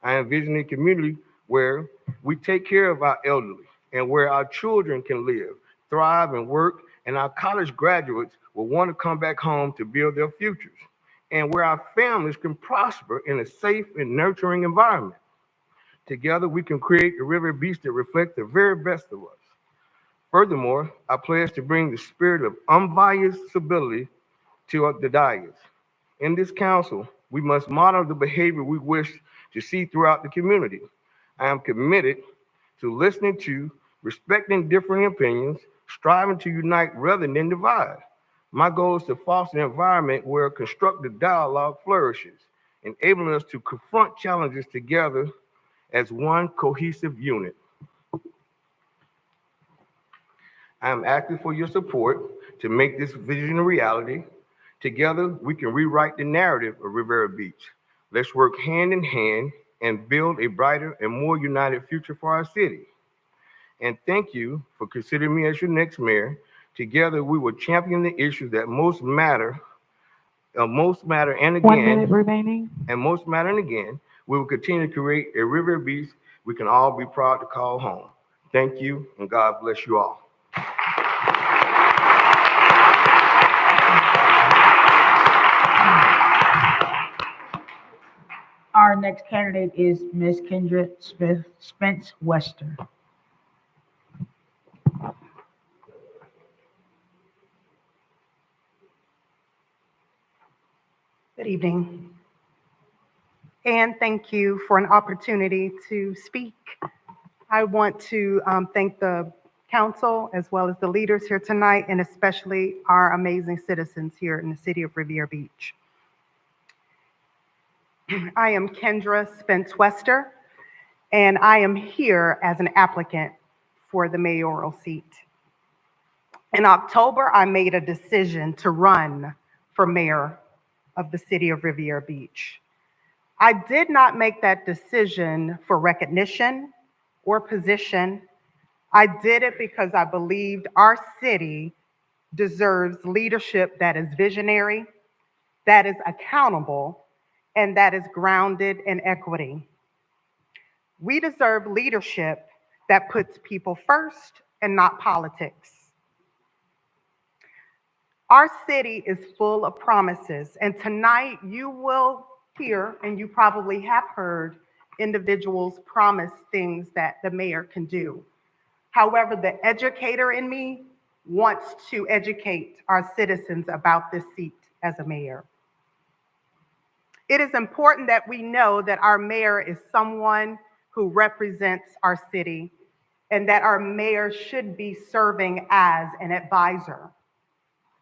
I envision a community where we take care of our elderly and where our children can live, thrive, and work, and our college graduates will want to come back home to build their futures. and where our families can prosper in a safe and nurturing environment. Together, we can create a Riviera Beach that reflects the very best of us. Furthermore, I pledge to bring the spirit of unbiased civility to the dais. In this council, we must model the behavior we wish to see throughout the community. I am committed to listening to, respecting differing opinions, striving to unite rather than divide. My goal is to foster an environment where constructive dialogue flourishes, enabling us to confront challenges together as one cohesive unit. I am asking for your support to make this vision a reality. Together, we can rewrite the narrative of Riviera Beach. Let's work hand in hand and build a brighter and more united future for our city. And thank you for considering me as your next mayor. Together, we will champion the issues that most matter and 1 minute again, remaining. we will continue to create a Riviera Beach we can all be proud to call home. Thank you, and God bless you all. Our next candidate is Ms. Kendra Spence Wester. Good evening. And thank you for an opportunity to speak. I want to thank the council as well as the leaders here tonight, and especially our amazing citizens here in the city of Riviera Beach. I am Kendra Spence Wester, and I am here as an applicant for the mayoral seat. In October, I made a decision to run for mayor of the city of Riviera Beach. I did not make that decision for recognition or position. I did it because I believed our city deserves leadership that is visionary, that is accountable, and that is grounded in equity. We deserve leadership that puts people first and not politics. Our city is full of promises, and tonight you will hear, and you probably have heard, individuals promise things that the mayor can do. However, the educator in me wants to educate our citizens about this seat as a mayor. It is important that we know that our mayor is someone who represents our city and that our mayor should be serving as an advisor.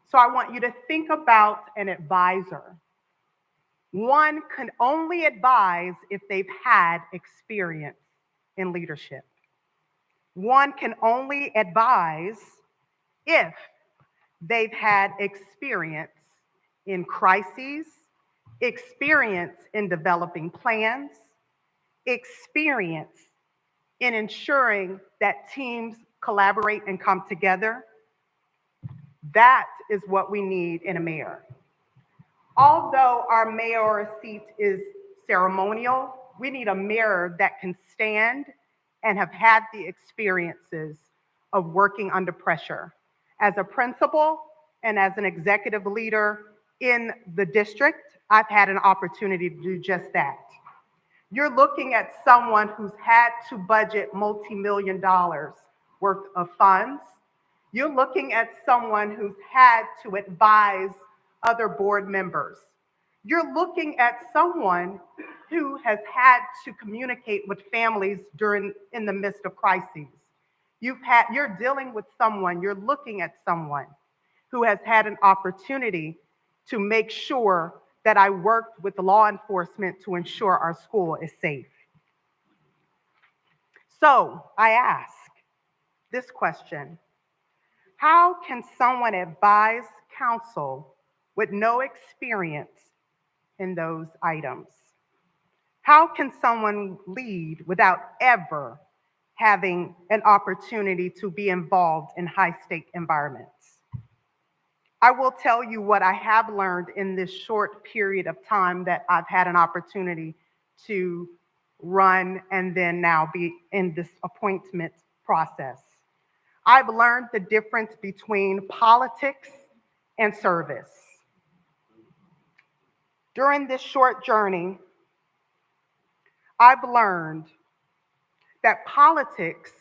So I want you to think about an advisor. One can only advise if they've had experience in leadership. One can only advise if they've had experience in crises, experience in developing plans, experience in ensuring that teams collaborate and come together. That is what we need in a mayor. Although our mayoral seat is ceremonial, we need a mayor that can stand and have had the experiences of working under pressure. As a principal and as an executive leader in the district, I've had an opportunity to do just that. You're looking at someone who's had to budget multi-million dollars worth of funds. You're looking at someone who's had to advise other board members. You're looking at someone who has had to communicate with families in the midst of crises. You're dealing with someone, you're looking at someone who has had an opportunity to make sure that I worked with law enforcement to ensure our school is safe. So I ask this question: how can someone advise council with no experience in those items? How can someone lead without ever having an opportunity to be involved in high-stake environments? I will tell you what I have learned in this short period of time that I've had an opportunity to run and then now be in this appointment process. I've learned the difference between politics and service. During this short journey, I've learned that politics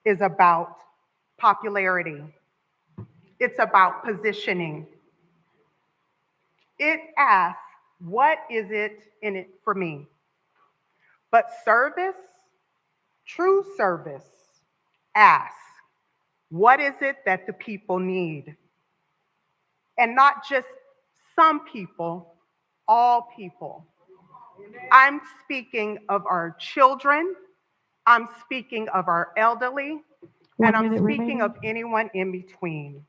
is about popularity. It's about positioning. It asks, what is it in it for me? But service, true service, asks, what is it that the people need? And not just some people, all people. I'm speaking of our children, I'm speaking of our elderly, and I'm speaking of anyone in between.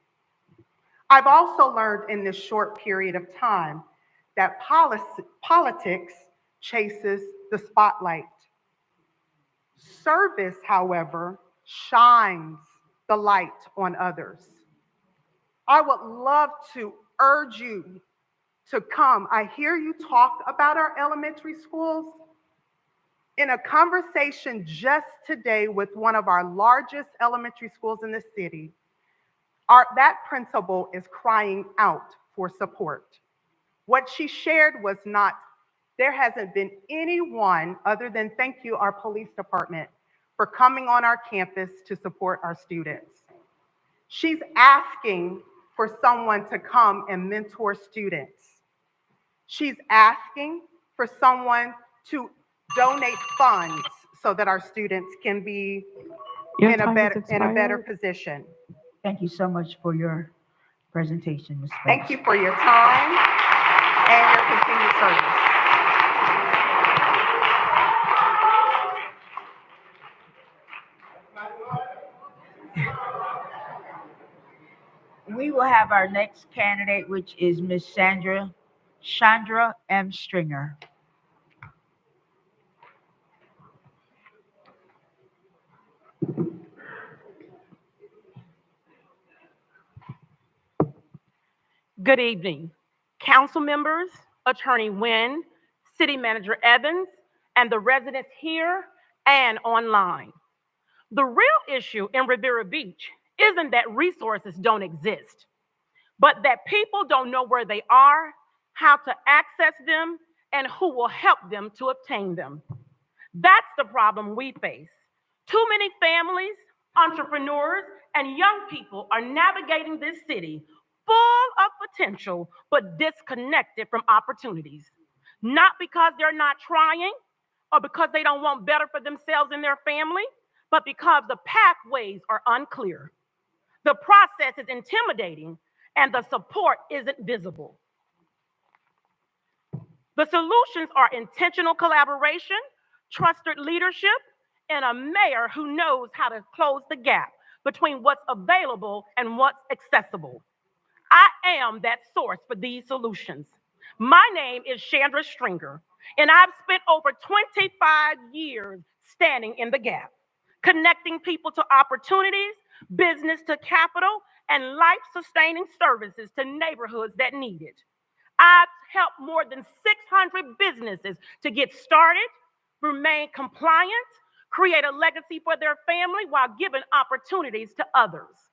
I've also learned in this short period of time that politics chases the spotlight. Service, however, shines the light on others. I would love to urge you to come. I hear you talk about our elementary schools. In a conversation just today with one of our largest elementary schools in the city, that principal is crying out for support. What she shared was not, there hasn't been anyone other than thank you, our police department, for coming on our campus to support our students. She's asking for someone to come and mentor students. She's asking for someone to donate funds so that our students can be in a better position. Thank you so much for your presentation, Ms. Thank you for your time and your continued service. We will have our next candidate, which is Ms. Chandra M. Stringer. Good evening, council members, Attorney Nguyen, City Manager Evans, and the residents here and online. The real issue in Riviera Beach isn't that resources don't exist, but that people don't know where they are, how to access them, and who will help them to obtain them. That's the problem we face. Too many families, entrepreneurs, and young people are navigating this city full of potential, but disconnected from opportunities. Not because they're not trying or because they don't want better for themselves and their family, but because the pathways are unclear. The process is intimidating and the support isn't visible. The solutions are intentional collaboration, trusted leadership, and a mayor who knows how to close the gap between what's available and what's accessible. I am that source for these solutions. My name is Chandra Stringer, and I've spent over 25 years standing in the gap, connecting people to opportunities, business to capital, and life-sustaining services to neighborhoods that need it. I've helped more than 600 businesses to get started, remain compliant, create a legacy for their family while giving opportunities to others.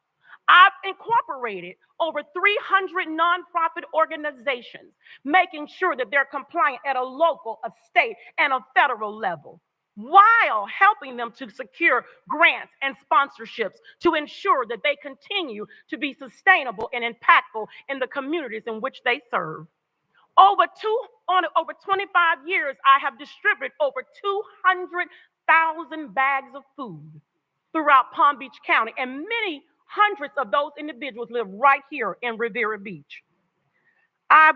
I've incorporated over 300 nonprofit organizations, making sure that they're compliant at a local, a state, and a federal level, while helping them to secure grants and sponsorships to ensure that they continue to be sustainable and impactful in the communities in which they serve. Over 25 years, I have distributed over 200,000 bags of food throughout Palm Beach County, and many hundreds of those individuals live right here in Riviera Beach. I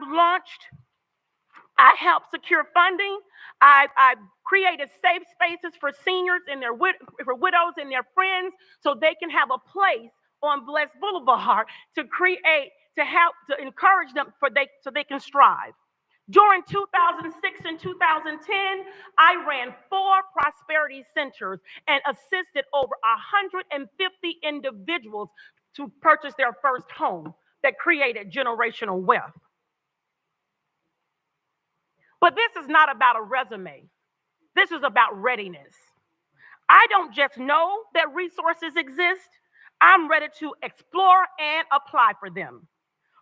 helped secure funding. I've created safe spaces for seniors and for widows and their friends so they can have a place on Blessed Boulevard to encourage them so they can strive. During 2006 and 2010, I ran 4 prosperity centers and assisted over 150 individuals to purchase their first home that created generational wealth. But this is not about a resume. This is about readiness. I don't just know that resources exist. I'm ready to explore and apply for them.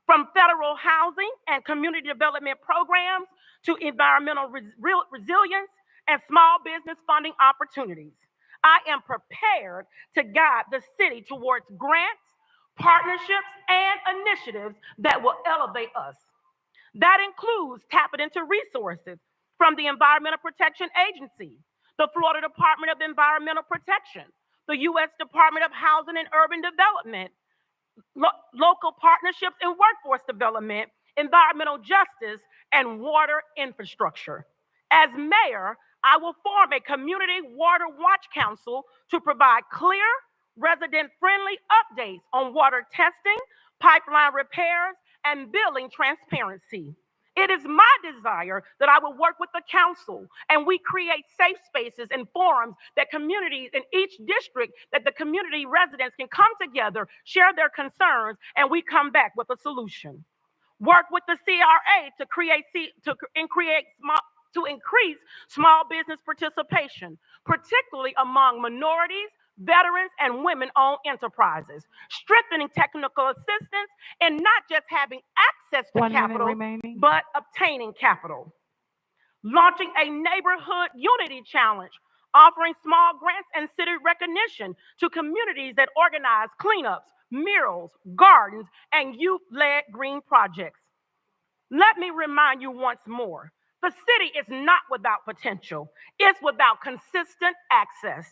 from federal housing and community development programs to environmental resilience and small business funding opportunities. I am prepared to guide the city towards grants, partnerships, and initiatives that will elevate us. That includes tapping into resources from the Environmental Protection Agency, the Florida Department of Environmental Protection, the U.S. Department of Housing and Urban Development, local partnerships in workforce development, environmental justice, and water infrastructure. As mayor, I will form a community water watch council to provide clear, resident-friendly updates on water testing, pipeline repairs, and billing transparency. It is my desire that I will work with the council and we create safe spaces and forums that communities in each district, that the community residents can come together, share their concerns, and we come back with a solution. Work with the CRA to increase small business participation, particularly among minorities, veterans, and women-owned enterprises, strengthening technical assistance and not just having access to 1 minute capital, remaining. but obtaining capital. Launching a neighborhood unity challenge, offering small grants and city recognition to communities that organize cleanups, murals, gardens, and youth-led green projects. Let me remind you once more, the city is not without potential. It's without consistent access.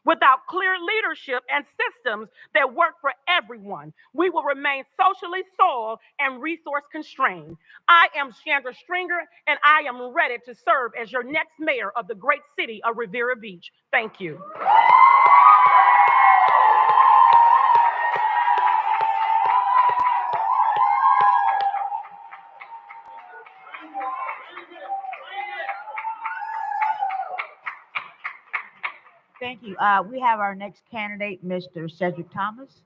Without clear leadership and systems that work for everyone, we will remain socially soiled and resource constrained. I am Chandra Stringer, and I am ready to serve as your next mayor of the great city of Riviera Beach. Thank you. Thank you. We have our next candidate, Mr. Cedric Thomas.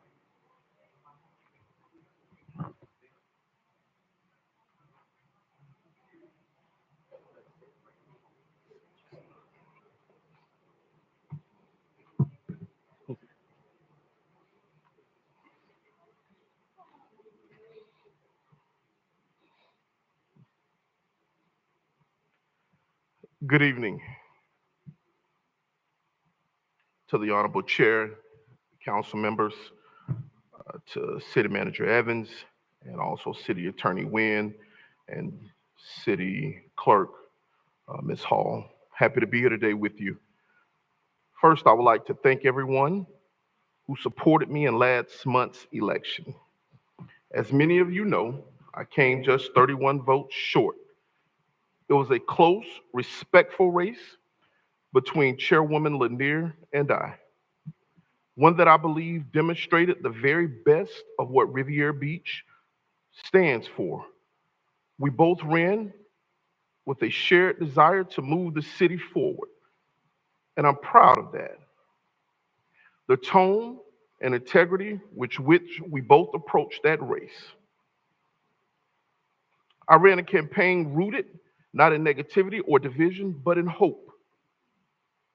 Good evening to the Honorable Chair, council members, to City Manager Evans, and also City Attorney Wynn and City Clerk, Ms. Hall. Happy to be here today with you. First, I would like to thank everyone who supported me in last month's election. As many of you know, I came just 31 votes short. It was a close, respectful race between Chairwoman Lanier and I. One that I believe demonstrated the very best of what Riviera Beach stands for. We both ran with a shared desire to move the city forward, and I'm proud of that. The tone and integrity with which we both approached that race. I ran a campaign rooted not in negativity or division, but in hope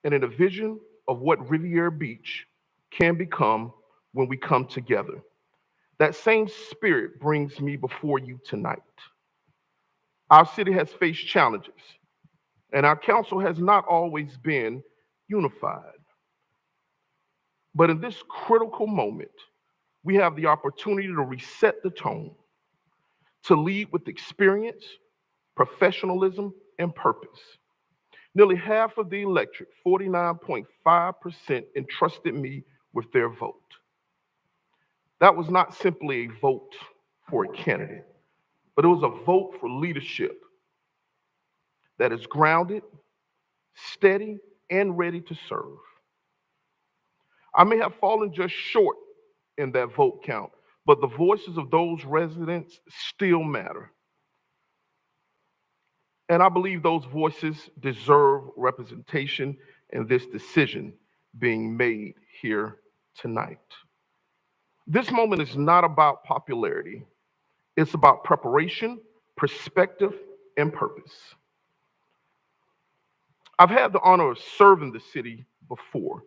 and in a vision of what Riviera Beach can become when we come together. That same spirit brings me before you tonight. Our city has faced challenges, and our council has not always been unified. But in this critical moment, we have the opportunity to reset the tone, to lead with experience, professionalism, and purpose. Nearly half of the electorate, 49.5%, entrusted me with their vote. That was not simply a vote for a candidate, but it was a vote for leadership that is grounded, steady, and ready to serve. I may have fallen just short in that vote count, but the voices of those residents still matter. And I believe those voices deserve representation in this decision being made here tonight. This moment is not about popularity. It's about preparation, perspective, and purpose. I've had the honor of serving the city before,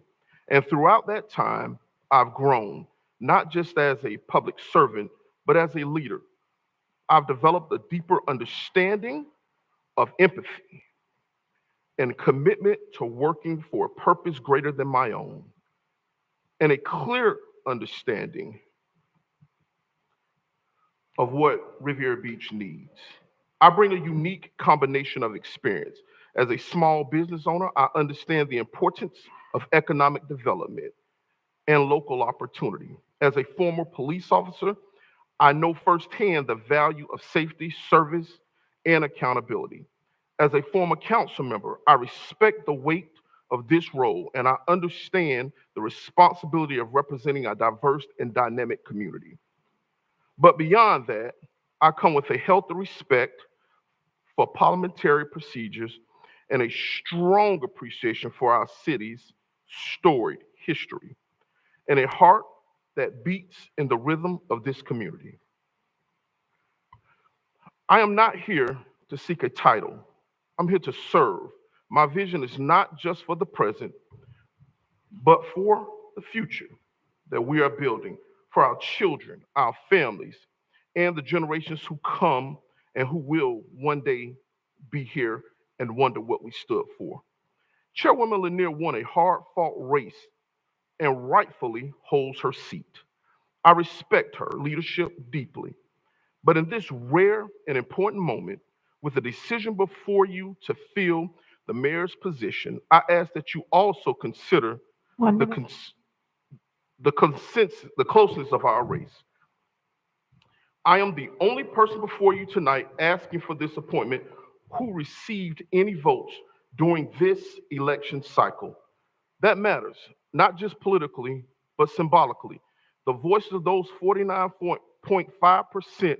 and throughout that time, I've grown, not just as a public servant, but as a leader I've developed a deeper understanding of empathy and commitment to working for a purpose greater than my own, and a clear understanding of what Riviera Beach needs. I bring a unique combination of experience. As a small business owner, I understand the importance of economic development and local opportunity. As a former police officer, I know firsthand the value of safety, service, and accountability. As a former council member, I respect the weight of this role and I understand the responsibility of representing a diverse and dynamic community. But beyond that, I come with a healthy respect for parliamentary procedures and a strong appreciation for our city's storied history and a heart that beats in the rhythm of this community. I am not here to seek a title. I'm here to serve. My vision is not just for the present, but for the future that we are building for our children, our families, and the generations who come and who will one day be here and wonder what we stood for. Chairwoman Lanier won a hard-fought race and rightfully holds her seat. I respect her leadership deeply. But in this rare and important moment, with the decision before you to fill the mayor's position, I ask that you also consider One the, minute. the consensus, the closeness of our race. I am the only person before you tonight asking for this appointment who received any votes during this election cycle. That matters, not just politically, but symbolically. The voices of those 49.5%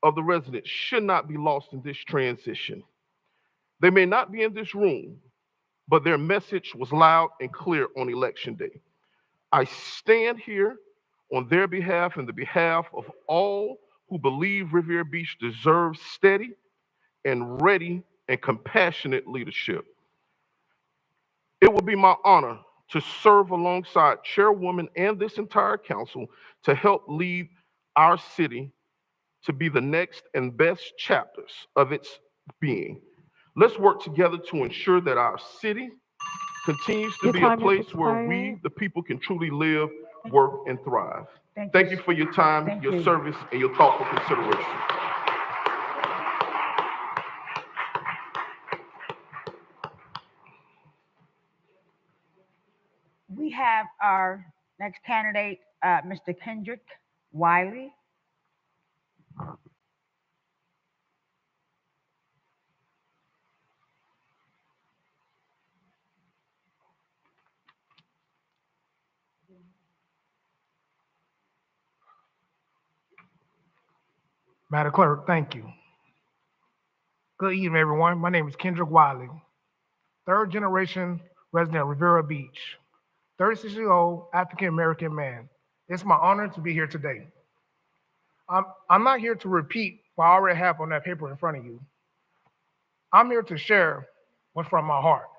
of the residents should not be lost in this transition. They may not be in this room, but their message was loud and clear on election day. I stand here on their behalf and the behalf of all who believe Riviera Beach deserves steady and ready and compassionate leadership. It will be my honor to serve alongside Chairwoman and this entire council to help lead our city to be the next and best chapters of its being. Let's work together to ensure that our city continues to Your be a time is place where expired. we, the people, can truly live, work, and thrive. Thank Thank you. you for your time, Thank your you. service, and your thoughtful consideration. We have our next candidate, Mr. Kendrick Wiley. Madam Clerk, thank you. Good evening, everyone. My name is Kendrick Wiley, third generation resident of Riviera Beach, 36-year-old African-American man. It's my honor to be here today. I'm not here to repeat what I already have on that paper in front of you. I'm here to share what's from my heart,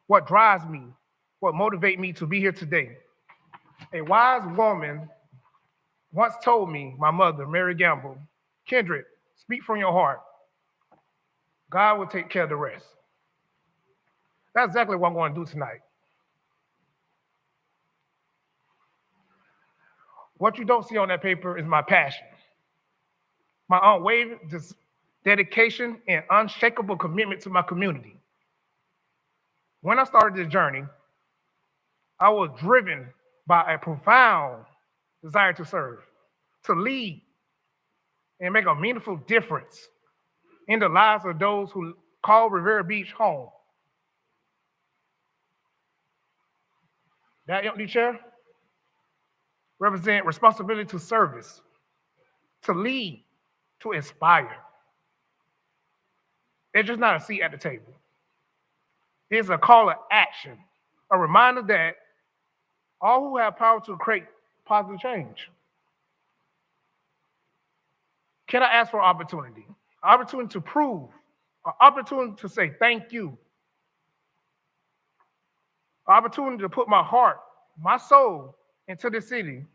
what drives me, what motivates me to be here today. A wise woman once told me, my mother, Mary Gamble, Kendrick, speak from your heart. God will take care of the rest. That's exactly what I'm going to do tonight. What you don't see on that paper is my passion, my unwavering dedication and unshakable commitment to my community. When I started this journey, I was driven by a profound desire to serve, to lead, and make a meaningful difference in the lives of those who call Riviera Beach home. That empty chair represents responsibility to service, to lead, to inspire. It's just not a seat at the table. It's a call to action, a reminder that all who have power to create positive change. Can I ask for opportunity? Opportunity to prove, an opportunity to say thank you, opportunity to put my heart, my soul into this city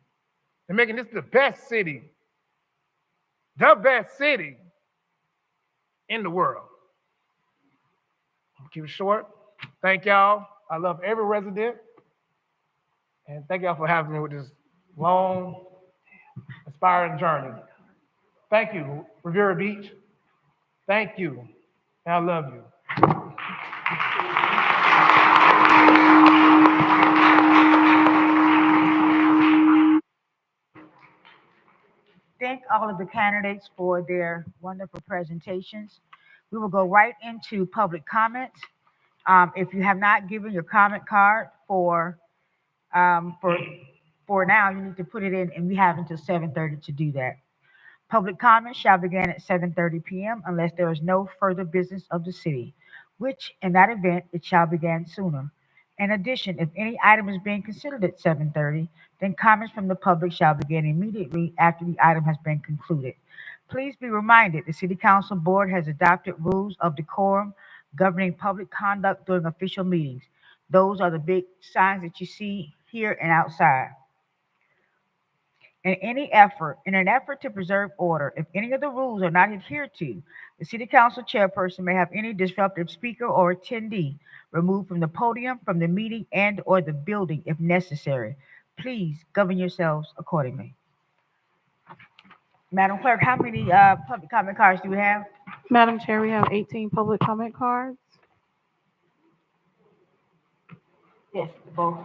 and making this the best city the best city in the world. Keep it short. Thank y'all. I love every resident. And thank y'all for having me with this long, inspiring journey. Thank you, Riviera Beach. Thank you. And I love you. Thank all of the candidates for their wonderful presentations. We will go right into public comments. If you have not given your comment card um, for for now, you need to put it in, and we have until 7:30 to do that. Public comment shall begin at 7:30 p.m. unless there is no further business of the city, which in that event it shall begin sooner. In addition, if any item is being considered at 7:30, then comments from the public shall begin immediately after the item has been concluded. Please be reminded the City Council Board has adopted rules of decorum governing public conduct during official meetings. Those are the big signs that you see here and outside. In an effort to preserve order, if any of the rules are not adhered to, the city council chairperson may have any disruptive speaker or attendee removed from the podium, from the meeting, and or the building if necessary. Please govern yourselves accordingly. Madam Clerk, how many public comment cards do we have? Madam Chair, we have 18 public comment cards. Yes, both.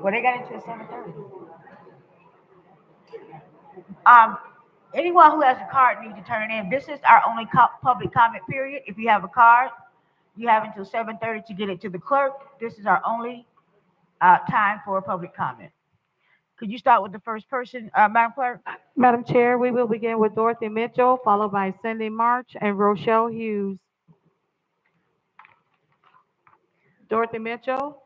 Well, they got into 7:30. Um, Anyone who has a card needs to turn it in. This is our only public comment period. If you have a card, you have until 7:30 to get it to the clerk. This is our only time for a public comment. Could you start with the first person, Madam Clerk? Madam Chair, we will begin with Dorothy Mitchell, followed by Cindy March and Rochelle Hughes. Dorothy Mitchell.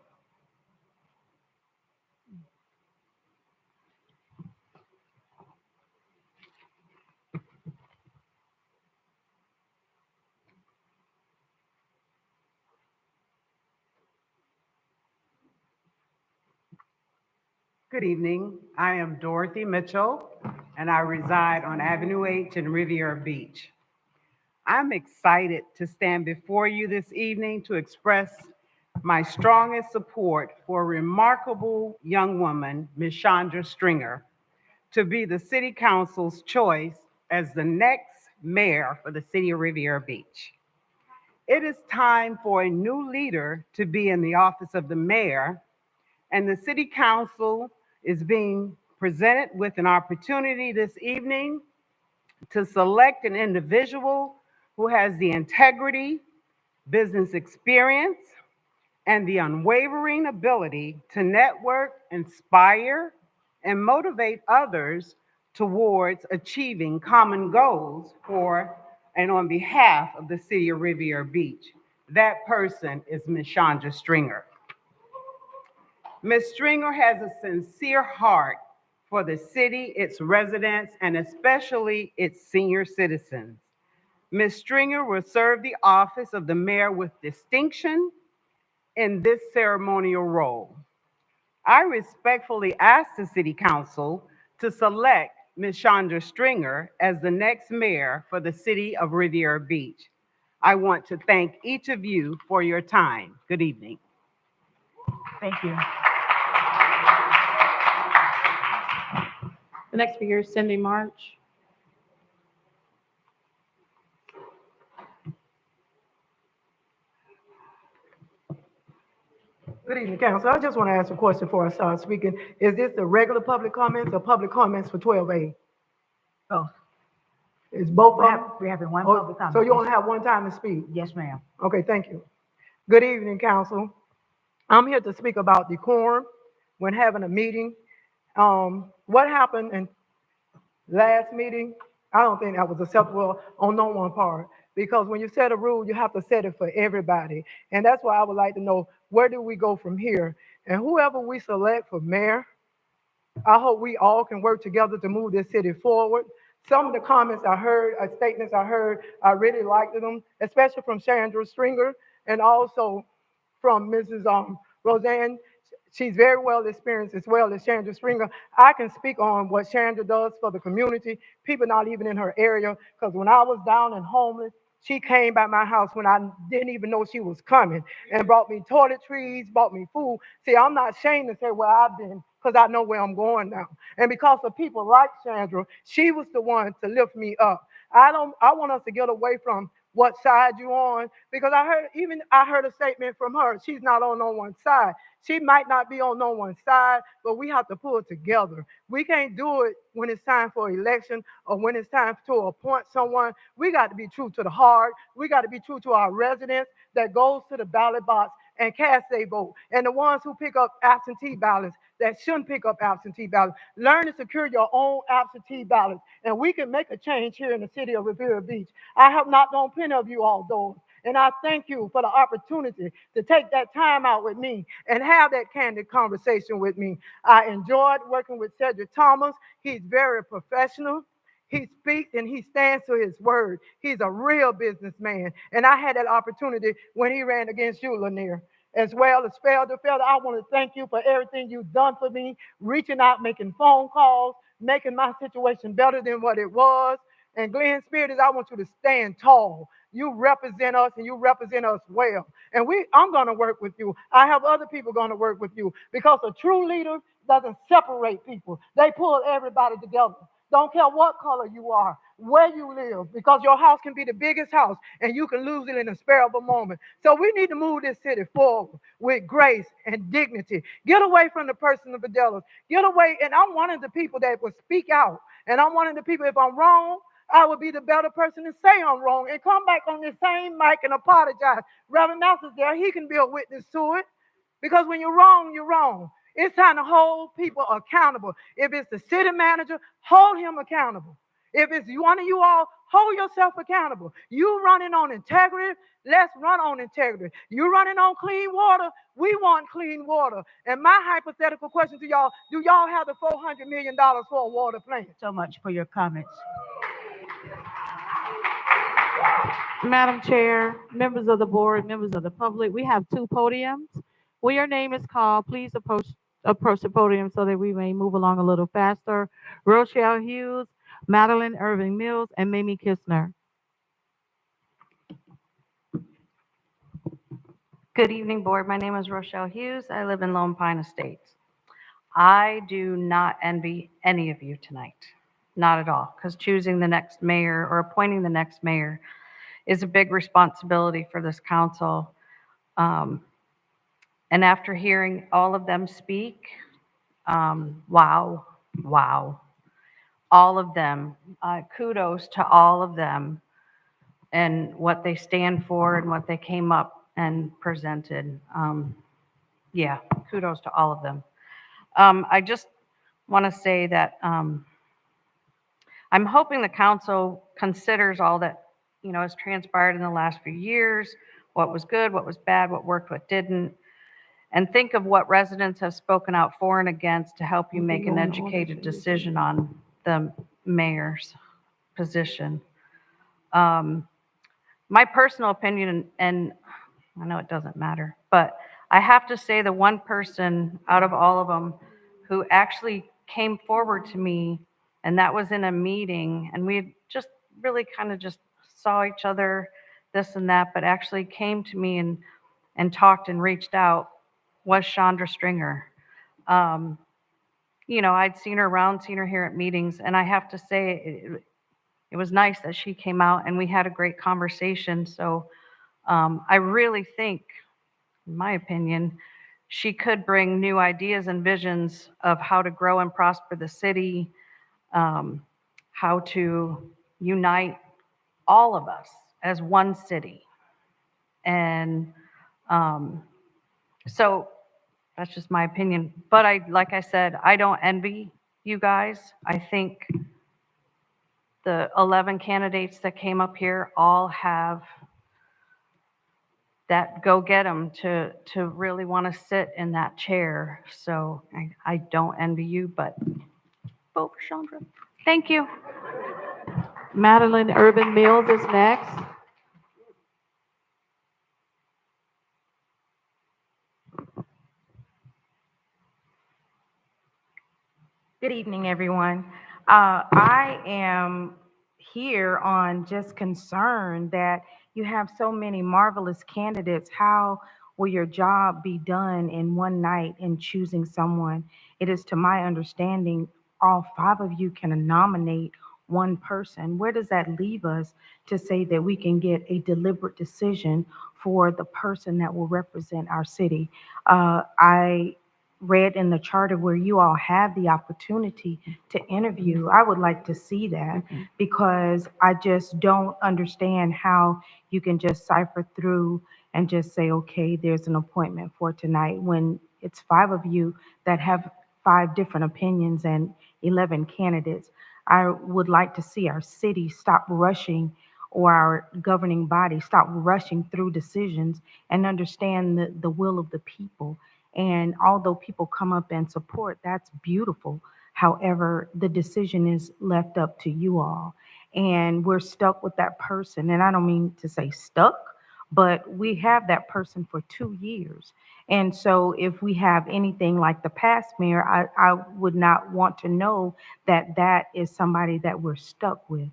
Good evening. I am Dorothy Mitchell, and I reside on Avenue H in Riviera Beach. I'm excited to stand before you this evening to express my strongest support for a remarkable young woman, Ms. Chandra Stringer, to be the City Council's choice as the next mayor for the city of Riviera Beach. It is time for a new leader to be in the office of the mayor, and the City Council is being presented with an opportunity this evening to select an individual who has the integrity, business experience, and the unwavering ability to network, inspire, and motivate others towards achieving common goals for and on behalf of the city of Riviera Beach. That person is Ms. Chandra Stringer. Ms. Stringer has a sincere heart for the city, its residents, and especially its senior citizens. Ms. Stringer will serve the office of the mayor with distinction in this ceremonial role. I respectfully ask the City Council to select Ms. Chandra Stringer as the next mayor for the city of Riviera Beach. I want to thank each of you for your time. Good evening. Thank you. The next speaker is Cindy March. Good evening, council. I just want to ask a question before I start speaking. Is this the regular public comments or public comments for 12A? Oh, It's both of them? we're having one Oh, public comment. so you only have one time to speak? Yes, ma'am. Okay, thank you. Good evening, council. I'm here to speak about decorum when having a meeting. What happened in last meeting, I don't think that was acceptable on no one part. Because when you set a rule, you have to set it for everybody. And that's why I would like to know, where do we go from here? And whoever we select for mayor, I hope we all can work together to move this city forward. Some of the comments I heard, statements I heard, I really liked them, especially from Chandra Stringer and also from Mrs. Roseanne. She's very well experienced as well as Chandra Stringer. I can speak on what Chandra does for the community, people not even in her area, because when I was down and homeless, she came by my house when I didn't even know she was coming and brought me toiletries, bought me food. See, I'm not ashamed to say where I've been because I know where I'm going now. And because of people like Chandra, she was the one to lift me up. I want us to get away from what side you on because I heard a statement from her. She's not on no one side. She might not be on no one side, but we have to pull it together. We can't do it when it's time for election or when it's time to appoint someone. We got to be true to the heart. We got to be true to our residents that goes to the ballot box and cast their vote. And the ones who pick up absentee ballots that shouldn't pick up absentee ballots. Learn to secure your own absentee ballots. And we can make a change here in the city of Revere Beach. I have knocked on plenty of you all doors. And I thank you for the opportunity to take that time out with me and have that candid conversation with me. I enjoyed working with Cedric Thomas. He's very professional. He speaks and he stands to his word. He's a real businessman. And I had that opportunity when he ran against you, Lanier. As well as Felder. Felder, I want to thank you for everything you've done for me, reaching out, making phone calls, making my situation better than what it was. And Glenn Spears, I want you to stand tall. You represent us and you represent us well. And I'm going to work with you. I have other people going to work with you because a true leader doesn't separate people. They pull everybody together. Don't care what color you are, where you live, because your house can be the biggest house and you can lose it in a spare of a moment. So we need to move this city forward with grace and dignity. Get away from the personal fidelity. Get away. And I'm one of the people that will speak out. And I'm one of the people, if I'm wrong, I would be the better person to say I'm wrong and come back on this same mic and apologize. Reverend Masters there, he can be a witness to it. Because when you're wrong, you're wrong. It's time to hold people accountable. If it's the city manager, hold him accountable. If it's one of you all, hold yourself accountable. You running on integrity, let's run on integrity. You running on clean water, we want clean water. And my hypothetical question to y'all, do y'all have the $400 million for a water plant? So much for your comments. Madam Chair, members of the board, members of the public, we have two podiums. When your name is called, please approach the podium so that we may move along a little faster. Rochelle Hughes, Madeline Irving Mills, and Mamie Kistner. Good evening, board. My name is Rochelle Hughes. I live in Lone Pine Estates. I do not envy any of you tonight, not at all, because choosing the next mayor or appointing the next mayor is a big responsibility for this council. And after hearing all of them speak, wow, all of them, kudos to all of them and what they stand for and what they came up and presented. Yeah, kudos to all of them. I just want to say that I'm hoping the council considers all that, has transpired in the last few years, what was good, what was bad, what worked, what didn't, and think of what residents have spoken out for and against to help you make an educated decision on the mayor's position. My personal opinion, and I know it doesn't matter, but I have to say the one person out of all of them who actually came forward to me, and that was in a meeting, and we just really kind of just saw each other, this and that, but actually came to me and talked and reached out, was Chandra Stringer. I'd seen her around, seen her here at meetings, and I have to say it was nice that she came out and we had a great conversation. So I really think, in my opinion, she could bring new ideas and visions of how to grow and prosper the city, how to unite all of us as one city. And so that's just my opinion. But like I said, I don't envy you guys. I think the 11 candidates that came up here all have that go get them to really want to sit in that chair. So I don't envy you, but vote for Chandra. Thank you. Madeline Irving Mills is next. Good evening, everyone. I am here on just concern that you have so many marvelous candidates. How will your job be done in one night in choosing someone? It is to my understanding, all five of you can nominate one person. Where does that leave us to say that we can get a deliberate decision for the person that will represent our city? I read in the charter where you all have the opportunity to interview. I would like to see that because I just don't understand how you can just cipher through and just say, okay, there's an appointment for tonight when it's five of you that have five different opinions and 11 candidates. I would like to see our city stop rushing or our governing body stop rushing through decisions and understand the will of the people. And although people come up and support, that's beautiful. However, the decision is left up to you all. And we're stuck with that person. And I don't mean to say stuck, but we have that person for 2 years. And so if we have anything like the past mayor, I would not want to know that that is somebody that we're stuck with.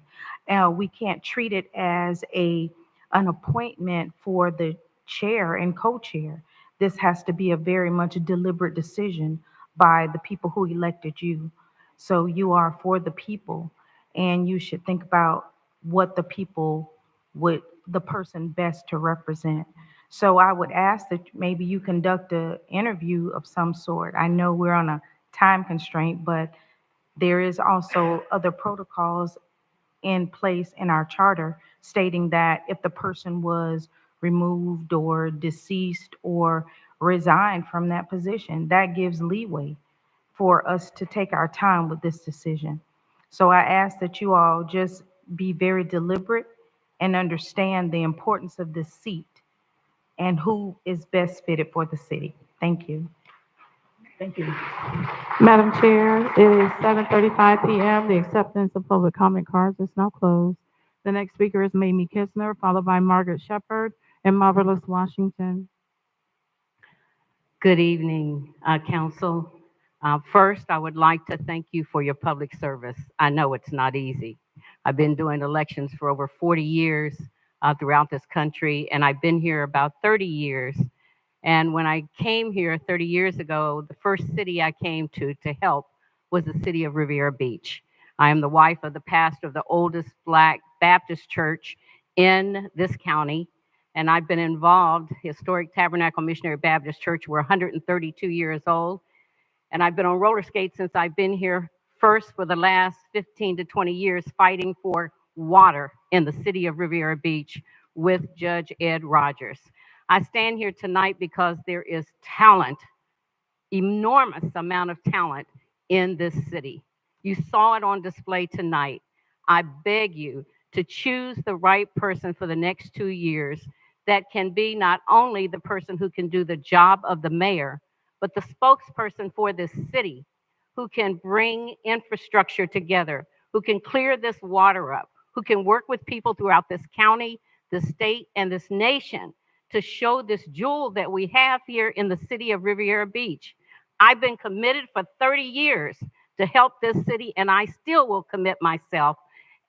We can't treat it as an appointment for the chair and co-chair. This has to be a very much deliberate decision by the people who elected you. So you are for the people, and you should think about what the people would, the person best to represent. So I would ask that maybe you conduct an interview of some sort. I know we're on a time constraint, but there is also other protocols in place in our charter stating that if the person was removed or deceased or resigned from that position, that gives leeway for us to take our time with this decision. So I ask that you all just be very deliberate and understand the importance of this seat and who is best fitted for the city. Thank you. Thank you. Madam Chair, it is 7:35 PM. The acceptance of public comment cards is now closed. The next speaker is Mamie Kistner, followed by Margaret Shepherd and Marvelous Washington. Good evening, Council. First, I would like to thank you for your public service. I know it's not easy. I've been doing elections for over 40 years throughout this country, and I've been here about 30 years. And when I came here 30 years ago, the first city I came to help was the city of Riviera Beach. I am the wife of the pastor of the oldest Black Baptist church in this county, and I've been involved, Historic Tabernacle Missionary Baptist Church, we're 132 years old, and I've been on roller skates since I've been here, first for the last 15 to 20 years, fighting for water in the city of Riviera Beach with Judge Ed Rogers. I stand here tonight because there is talent, enormous amount of talent in this city. You saw it on display tonight. I beg you to choose the right person for the next 2 years that can be not only the person who can do the job of the mayor, but the spokesperson for this city, who can bring infrastructure together, who can clear this water up, who can work with people throughout this county, the state, and this nation to show this jewel that we have here in the city of Riviera Beach. I've been committed for 30 years to help this city, and I still will commit myself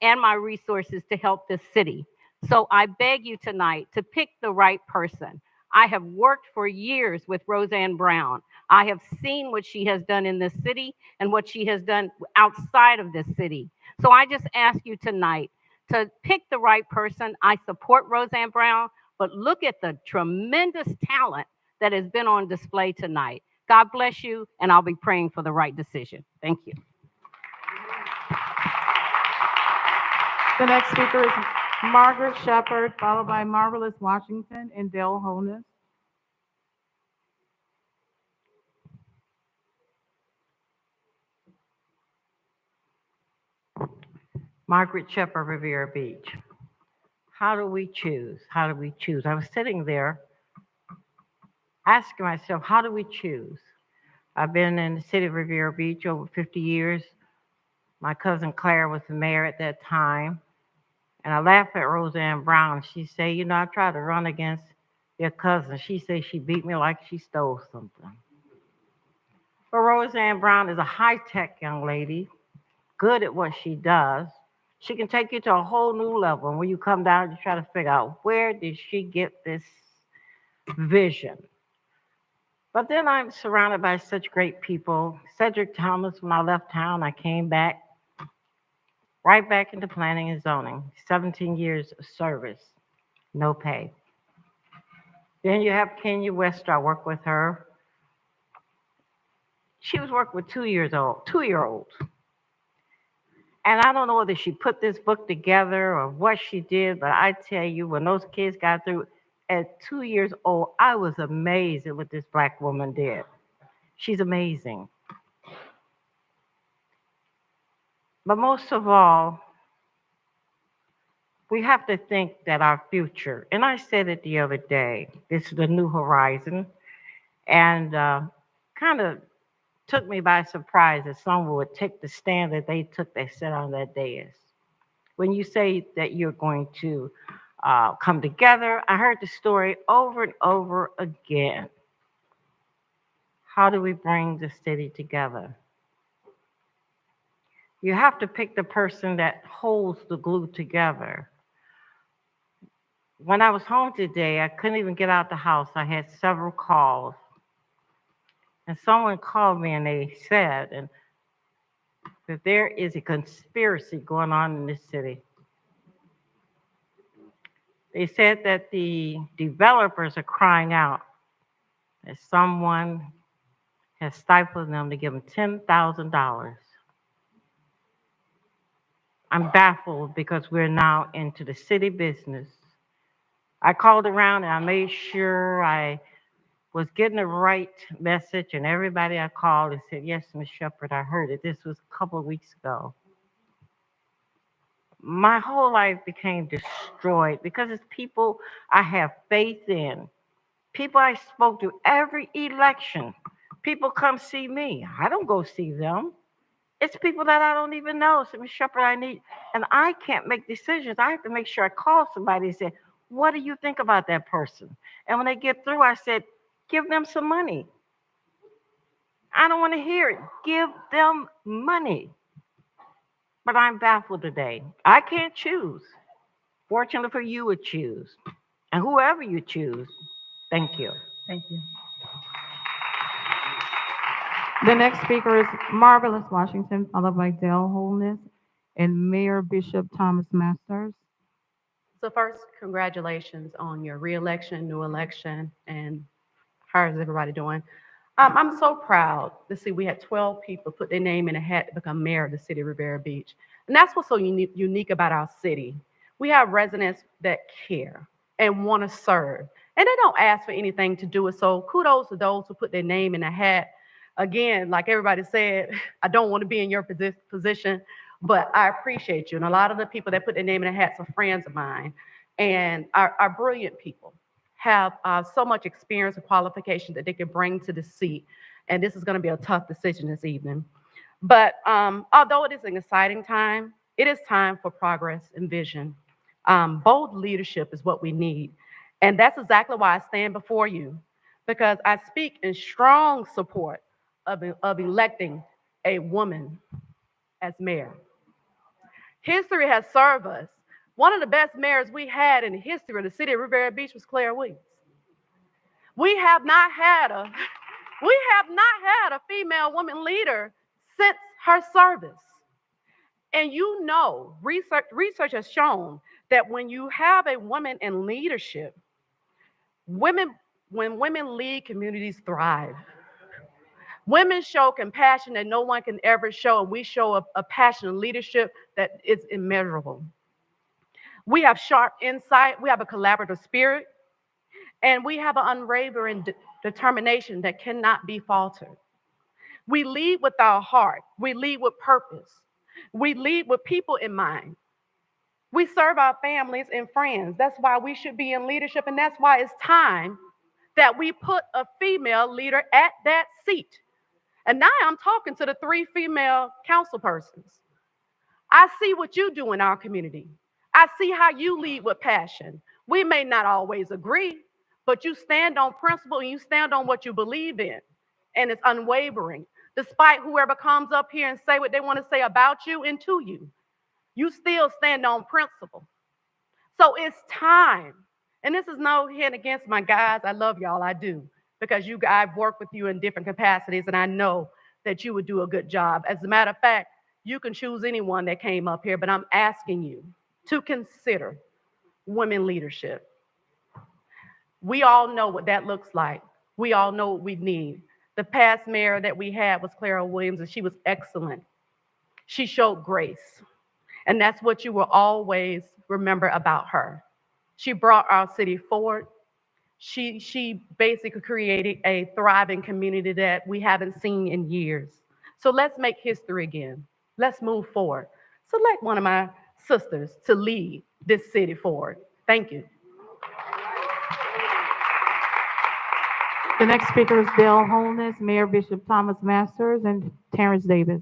and my resources to help this city. So I beg you tonight to pick the right person. I have worked for years with Roseanne Brown. I have seen what she has done in this city and what she has done outside of this city. So I just ask you tonight to pick the right person. I support Roseanne Brown, but look at the tremendous talent that has been on display tonight. God bless you, and I'll be praying for the right decision. Thank you. The next speaker is Margaret Shepherd, followed by Marvelous Washington and Dale Holness. Margaret Shepherd, Riviera Beach. How do we choose? How do we choose? I was sitting there asking myself, how do we choose? I've been in the city of Riviera Beach over 50 years. My cousin Claire was the mayor at that time. And I laughed at Roseanne Brown. She said, you know, I tried to run against your cousin. She said she beat me like she stole something. But Roseanne Brown is a high-tech young lady, good at what she does. She can take you to a whole new level. And when you come down, you try to figure out where did she get this vision. But then I'm surrounded by such great people. Cedric Thomas, when I left town, I came back, right back into planning and zoning. 17 years of service, no pay. Then you have Kenya Wester. I work with her. She was working with 2-year-olds. And I don't know whether she put this book together or what she did, but I tell you, when those kids got through at 2 years old, I was amazed at what this Black woman did. She's amazing. But most of all, we have to think that our future, and I said it the other day, this is the new horizon, and kind of took me by surprise that someone would take the stand that they took, they sat on that dais. When you say that you're going to come together, I heard the story over and over again. How do we bring the city together? You have to pick the person that holds the glue together. When I was home today, I couldn't even get out the house. I had several calls. And someone called me and they said that there is a conspiracy going on in this city. They said that the developers are crying out that someone has stifled them to give them $10,000. I'm baffled because we're now into the city business. I called around and I made sure I was getting the right message, and everybody I called and said, yes, Ms. Shepherd, I heard it. This was a couple of weeks ago. My whole life became destroyed because it's people I have faith in, people I spoke to every election. People come see me. I don't go see them. It's people that I don't even know. So, Ms. Shepherd, I need, and I can't make decisions. I have to make sure I call somebody and say, what do you think about that person? And when they get through, I said, give them some money. I don't want to hear it. Give them money. But I'm baffled today. I can't choose. Fortunately for you, would choose. And whoever you choose, thank you. Thank you. The next speaker is Marvelous Washington, followed by Dale Holness and Mayor Bishop Thomas Masters. So first, congratulations on your reelection, new election, and how is everybody doing? I'm so proud to see we had 12 people put their name in a hat to become mayor of the city of Rivera Beach. And that's what's so unique about our city. We have residents that care and want to serve, and they don't ask for anything to do it. So kudos to those who put their name in a hat. Again, like everybody said, I don't want to be in your position, but I appreciate you. And a lot of the people that put their name in a hat are friends of mine and are brilliant people, have so much experience and qualification that they can bring to the seat. And this is going to be a tough decision this evening. But although it is an exciting time, it is time for progress and vision. Bold leadership is what we need. And that's exactly why I stand before you, because I speak in strong support of electing a woman as mayor. History has served us. One of the best mayors we had in the history of the city of Rivera Beach was Claire Williams. We have not had a female woman leader since her service. And you know, research has shown that when you have a woman in leadership, when women lead, communities thrive. Women show compassion that no one can ever show, and we show a passion and leadership that is immeasurable. We have sharp insight, we have a collaborative spirit, and we have an unwavering determination that cannot be faltered. We lead with our heart, we lead with purpose, we lead with people in mind. We serve our families and friends. That's why we should be in leadership, and that's why it's time that we put a female leader at that seat. And now I'm talking to the 3 female council persons. I see what you do in our community. I see how you lead with passion. We may not always agree, but you stand on principle and you stand on what you believe in, and it's unwavering. Despite whoever comes up here and say what they want to say about you and to you, you still stand on principle. So it's time. And this is no hit against my guys. I love y'all. I do. Because I've worked with you in different capacities, and I know that you would do a good job. As a matter of fact, you can choose anyone that came up here, but I'm asking you to consider women leadership. We all know what that looks like. We all know what we need. The past mayor that we had was Clara Williams, and she was excellent. She showed grace. And that's what you will always remember about her. She brought our city forward. She basically created a thriving community that we haven't seen in years. So let's make history again. Let's move forward. Select one of my sisters to lead this city forward. Thank you. The next speaker is Dale Holness, Mayor Bishop Thomas Masters, and Terrence Davis.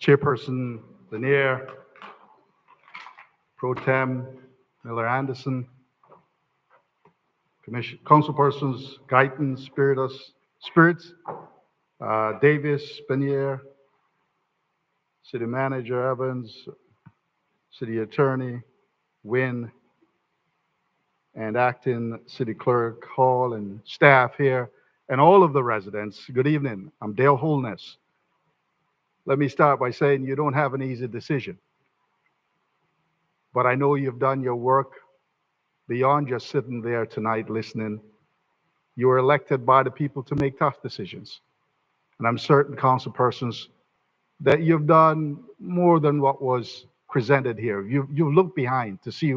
Chairperson Lanier, Pro Tem Miller Anderson, Councilpersons Guyton, Spirits, Davis, Benier, City Manager Evans, City Attorney Wynn, and Acting City Clerk Hall and staff here, and all of the residents. Good evening. I'm Dale Holness. Let me start by saying you don't have an easy decision, but I know you've done your work beyond just sitting there tonight listening. You were elected by the people to make tough decisions. And I'm certain, councilpersons, that you've done more than what was presented here. You looked behind to see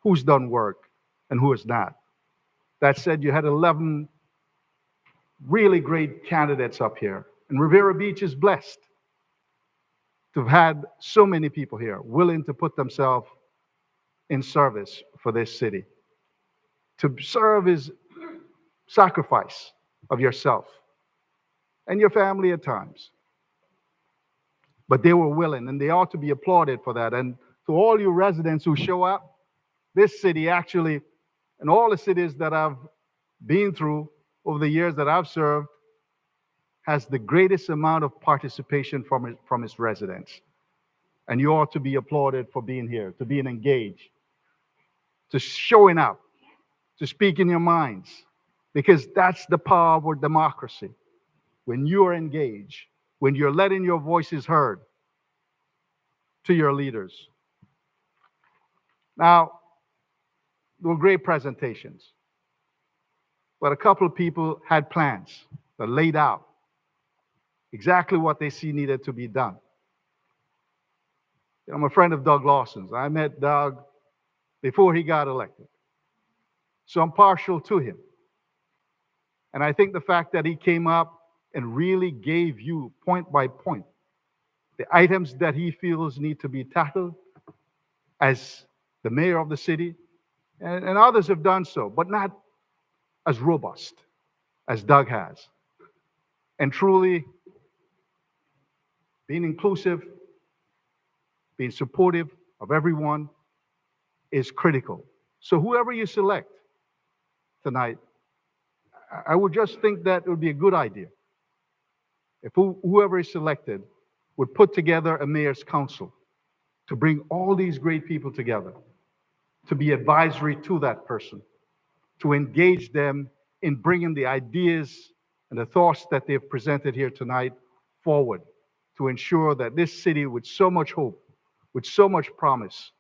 who's done work and who has not. That said, you had 11 really great candidates up here. And Riviera Beach is blessed to have had so many people here willing to put themselves in service for this city. To serve is sacrifice of yourself and your family at times. But they were willing, and they ought to be applauded for that. And to all you residents who show up, this city actually, and all the cities that I've been through over the years that I've served, has the greatest amount of participation from its residents. And you ought to be applauded for being here, to being engaged, to showing up, to speak in your minds, because that's the power of our democracy. When you are engaged, when you're letting your voices heard to your leaders. Now, there were great presentations, but a couple of people had plans that laid out exactly what they see needed to be done. I'm a friend of Doug Lawson's. I met Doug before he got elected. So I'm partial to him. And I think the fact that he came up and really gave you point by point the items that he feels need to be tackled as the mayor of the city, and others have done so, but not as robust as Doug has. And truly, being inclusive, being supportive of everyone is critical. So whoever you select tonight, I would just think that it would be a good idea if whoever is selected would put together a mayor's council to bring all these great people together, to be advisory to that person, to engage them in bringing the ideas and the thoughts that they've presented here tonight forward, to ensure that this city with so much hope, with so much promise,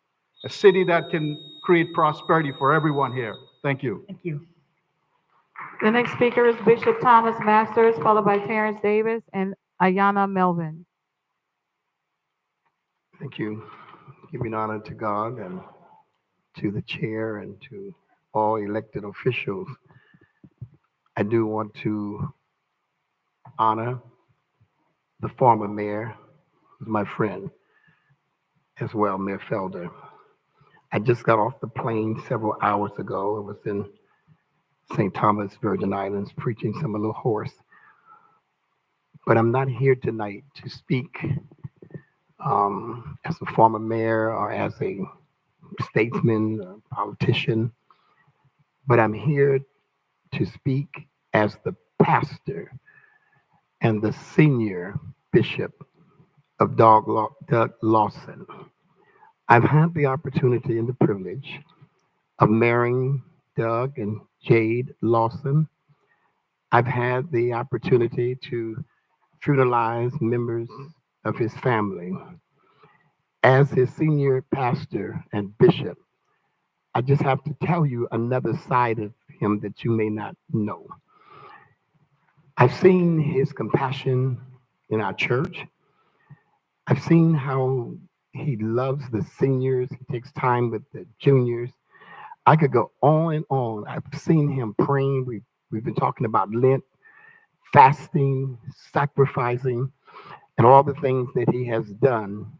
a city that can create prosperity for everyone here. Thank you. Thank you. The next speaker is Bishop Thomas Masters, followed by Terrence Davis and Ayana Melvin. Thank you. Giving honor to God and to the chair and to all elected officials. I do want to honor the former mayor, who's my friend as well, Mayor Felder. I just got off the plane several hours ago. I was in St. Thomas, Virgin Islands, preaching, so I'm a little hoarse. But I'm not here tonight to speak as a former mayor or as a statesman, or politician, but I'm here to speak as the pastor and the senior bishop of Doug Lawson. I've had the opportunity and the privilege of marrying Doug and Jade Lawson. I've had the opportunity to funeralize members of his family. As his senior pastor and bishop, I just have to tell you another side of him that you may not know. I've seen his compassion in our church. I've seen how he loves the seniors. He takes time with the juniors. I could go on and on. I've seen him praying. We've been talking about Lent, fasting, sacrificing, and all the things that he has done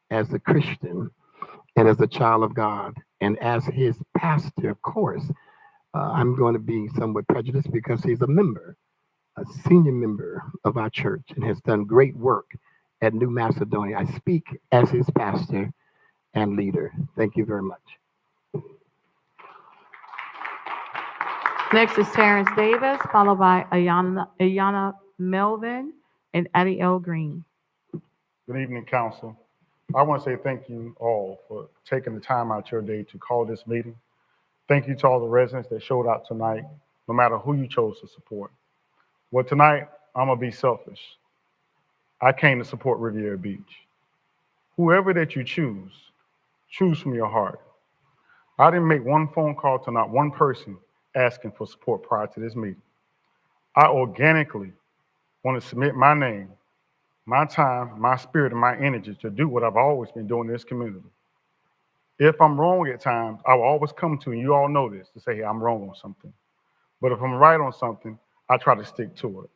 as a Christian and as a child of God. And as his pastor, of course, I'm going to be somewhat prejudiced because he's a senior member of our church, and has done great work at New Macedonia. I speak as his pastor and leader. Thank you very much. Next is Terrence Davis, followed by Ayana Melvin and Addie L. Green. Good evening, council. I want to say thank you all for taking the time out your day to call this meeting. Thank you to all the residents that showed up tonight, no matter who you chose to support. Well, tonight, I'm going to be selfish. I came to support Riviera Beach. Whoever that you choose from your heart. I didn't make one phone call to not one person asking for support prior to this meeting. I organically want to submit my name, my time, my spirit, and my energy to do what I've always been doing in this community. If I'm wrong at times, I will always come to, and you all know this, to say, hey, I'm wrong on something. But if I'm right on something, I try to stick to it.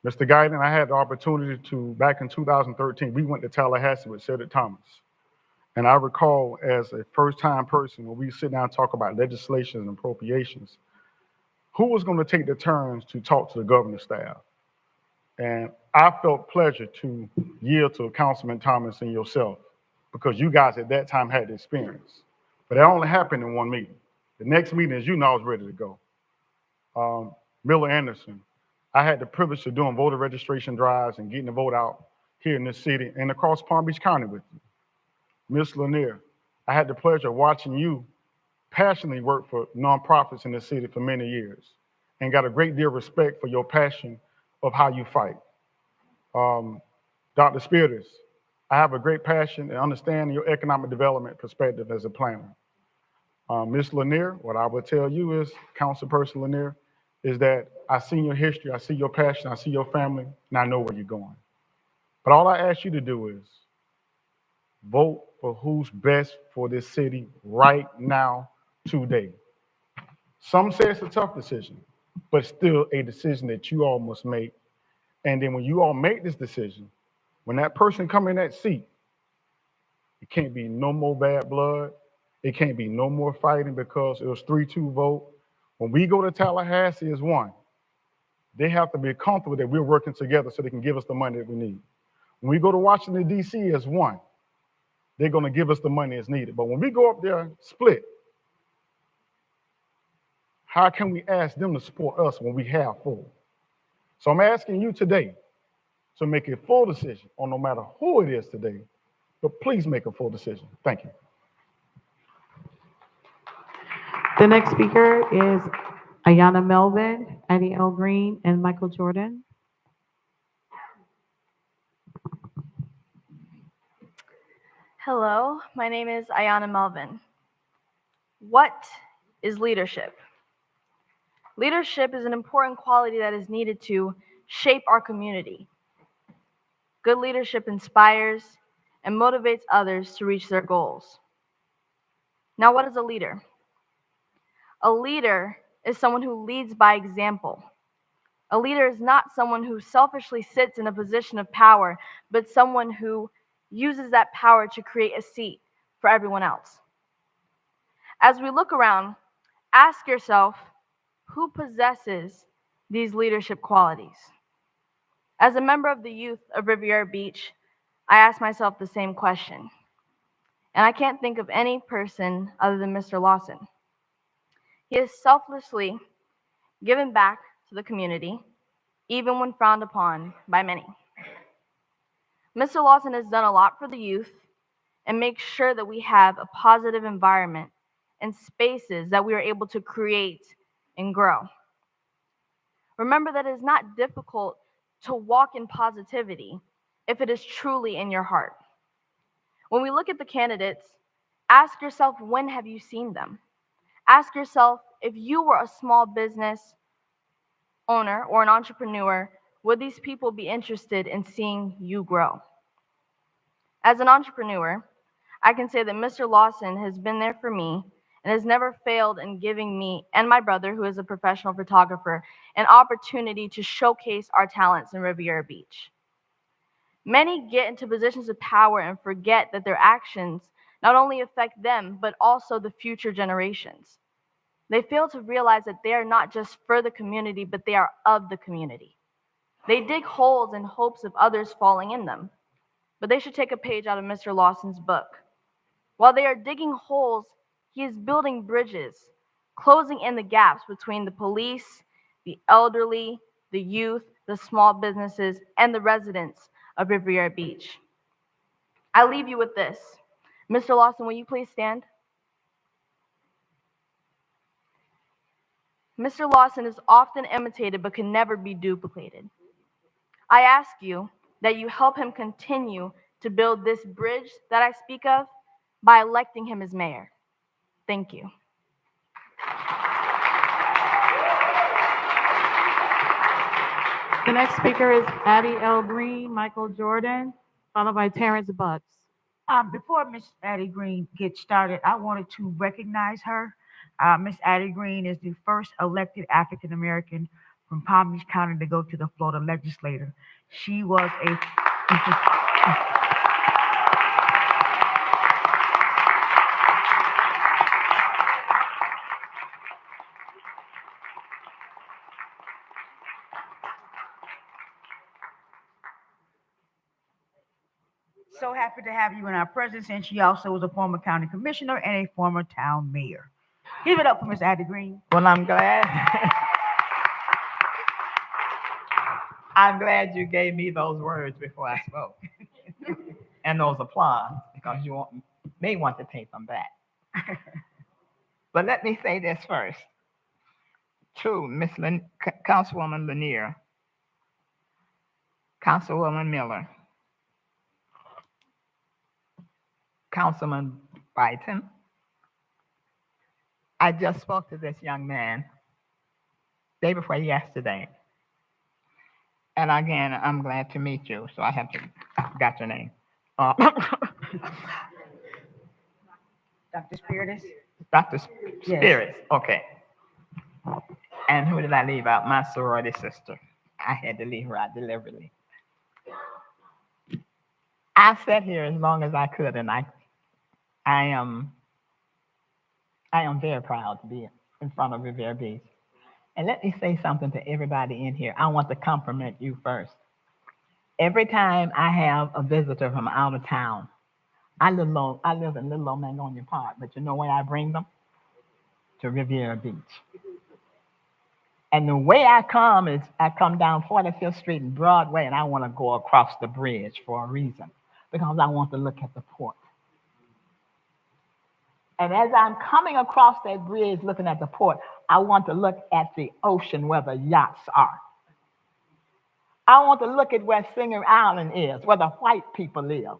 Mr. Guyton, I had the opportunity to, back in 2013, we went to Tallahassee with Cedric Thomas. And I recall as a first-time person, when we sit down and talk about legislation and appropriations, who was going to take the turns to talk to the governor's staff? And I felt pleasure to yield to Councilman Thomas and yourself, because you guys at that time had the experience. But that only happened in one meeting. The next meeting, as you know, I was ready to go. Miller Anderson, I had the privilege of doing voter registration drives and getting the vote out here in this city and across Palm Beach County with you. Ms. Lanier, I had the pleasure of watching you passionately work for nonprofits in the city for many years, and got a great deal of respect for your passion of how you fight. Dr. Spears, I have a great passion and understand your economic development perspective as a planner. Ms. Lanier, what I would tell you is, Councilperson Lanier, is that I see your history, I see your passion, I see your family, and I know where you're going. But all I ask you to do is vote for who's best for this city right now, today. Some say it's a tough decision, but still a decision that you all must make. And then when you all make this decision, when that person come in that seat, it can't be no more bad blood. It can't be no more fighting, because it was 3-2 vote. When we go to Tallahassee as one, they have to be comfortable that we're working together so they can give us the money that we need. When we go to Washington, D.C. as one, they're going to give us the money that's needed. But when we go up there split, how can we ask them to support us when we have full? So I'm asking you today to make a full decision on no matter who it is today, but please make a full decision. Thank you. The next speaker is Ayana Melvin, Addie L. Green, and Michael Jordan. Hello, my name is Ayana Melvin. What is leadership? Leadership is an important quality that is needed to shape our community. Good leadership inspires and motivates others to reach their goals. Now, what is a leader? A leader is someone who leads by example. A leader is not someone who selfishly sits in a position of power, but someone who uses that power to create a seat for everyone else. As we look around, ask yourself, who possesses these leadership qualities? As a member of the youth of Riviera Beach, I ask myself the same question. And I can't think of any person other than Mr. Lawson. He has selflessly given back to the community. even when frowned upon by many. Mr. Lawson has done a lot for the youth and makes sure that we have a positive environment and spaces that we are able to create and grow. Remember that it is not difficult to walk in positivity if it is truly in your heart. When we look at the candidates, ask yourself, when have you seen them? Ask yourself, if you were a small business owner or an entrepreneur, would these people be interested in seeing you grow? As an entrepreneur, I can say that Mr. Lawson has been there for me and has never failed in giving me and my brother, who is a professional photographer, an opportunity to showcase our talents in Riviera Beach. Many get into positions of power and forget that their actions not only affect them, but also the future generations. They fail to realize that they are not just for the community, but they are of the community. They dig holes in hopes of others falling in them, but they should take a page out of Mr. Lawson's book. While they are digging holes, he is building bridges, closing in the gaps between the police, the elderly, the youth, the small businesses, and the residents of Riviera Beach. I leave you with this. Mr. Lawson, will you please stand? Mr. Lawson is often imitated but can never be duplicated. I ask you that you help him continue to build this bridge that I speak of by electing him as mayor. Thank you. The next speaker is Addie L. Green, Michael Jordan, followed by Terrence Butts. Before Miss Addie Green gets started, I wanted to recognize her. Miss Addie Green is the first elected African American from Palm Beach County to go to the Florida legislature. She was a so happy to have you in our presence, and she also was a former county commissioner and a former town mayor. Give it up for Miss Addie Green. Well, I'm glad. I'm glad you gave me those words before I spoke and those applause because may want to take them back. But let me say this first. To Miss Councilwoman Lanier, Councilwoman Miller, Councilman Biden, I just spoke to this young man day before yesterday. And again, I'm glad to meet you. So I have to got your name. Dr. Spiritus? Dr. Yes. Spirits. Okay. And who did I leave out? My sorority sister. I had to leave her out deliberately. I sat here as long as I could, and I am very proud to be in front of Riviera Beach. And let me say something to everybody in here. I want to compliment you first. Every time I have a visitor from out of town, I live in Little Old Magnolia Park, but you know where I bring them? To Riviera Beach. And the way I come is I come down 45th Street and Broadway, and I want to go across the bridge for a reason, because I want to look at the port. And as I'm coming across that bridge looking at the port, I want to look at the ocean where the yachts are. I want to look at where Singer Island is, where the white people live.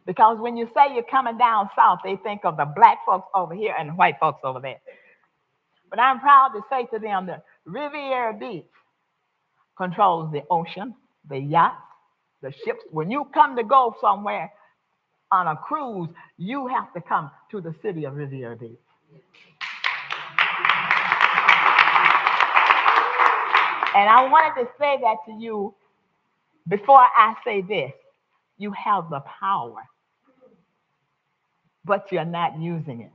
Because when you say you're coming down south, they think of the black folks over here and the white folks over there. But I'm proud to say to them that Riviera Beach controls the ocean, the yachts, the ships. When you come to go somewhere on a cruise, you have to come to the city of Riviera Beach. And I wanted to say that to you before I say this. You have the power, but you're not using it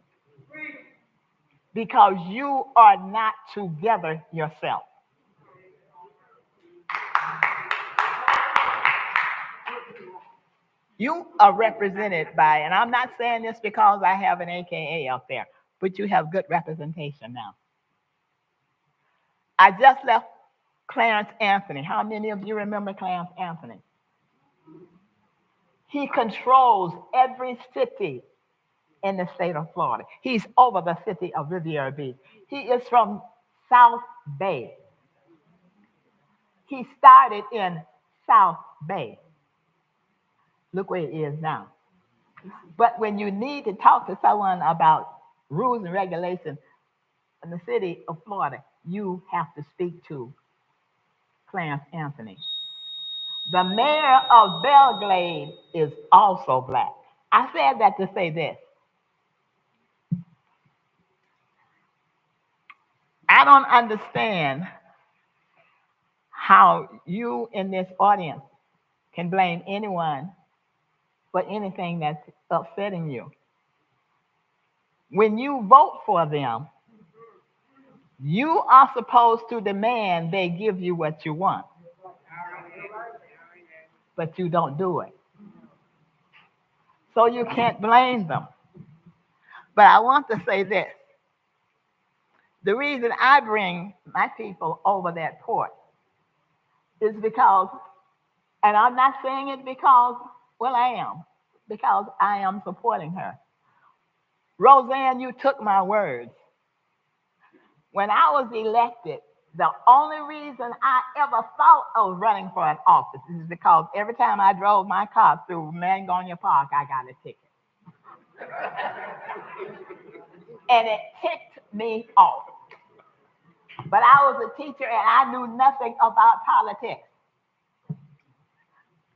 because you are not together yourself. You are represented by, and I'm not saying this because I have an AKA out there, but you have good representation now. I just left Clarence Anthony. How many of you remember Clarence Anthony? He controls every city in the state of Florida. He's over the city of Riviera Beach. He is from South Bay. He started in South Bay. Look where he is now. But when you need to talk to someone about rules and regulations in the city of Florida, you have to speak to Clarence Anthony. The mayor of Belgrade is also black. I said that to say this. I don't understand how you in this audience can blame anyone for anything that's upsetting you. When you vote for them, you are supposed to demand they give you what you want, but you don't do it. So you can't blame them. But I want to say this. The reason I bring my people over that port is because, and I'm not saying it because, well, I am, because I am supporting her. Roseanne, you took my words. When I was elected, the only reason I ever thought of running for an office is because every time I drove my car through Mangonia Park, I got a ticket. And it ticked me off. But I was a teacher and I knew nothing about politics.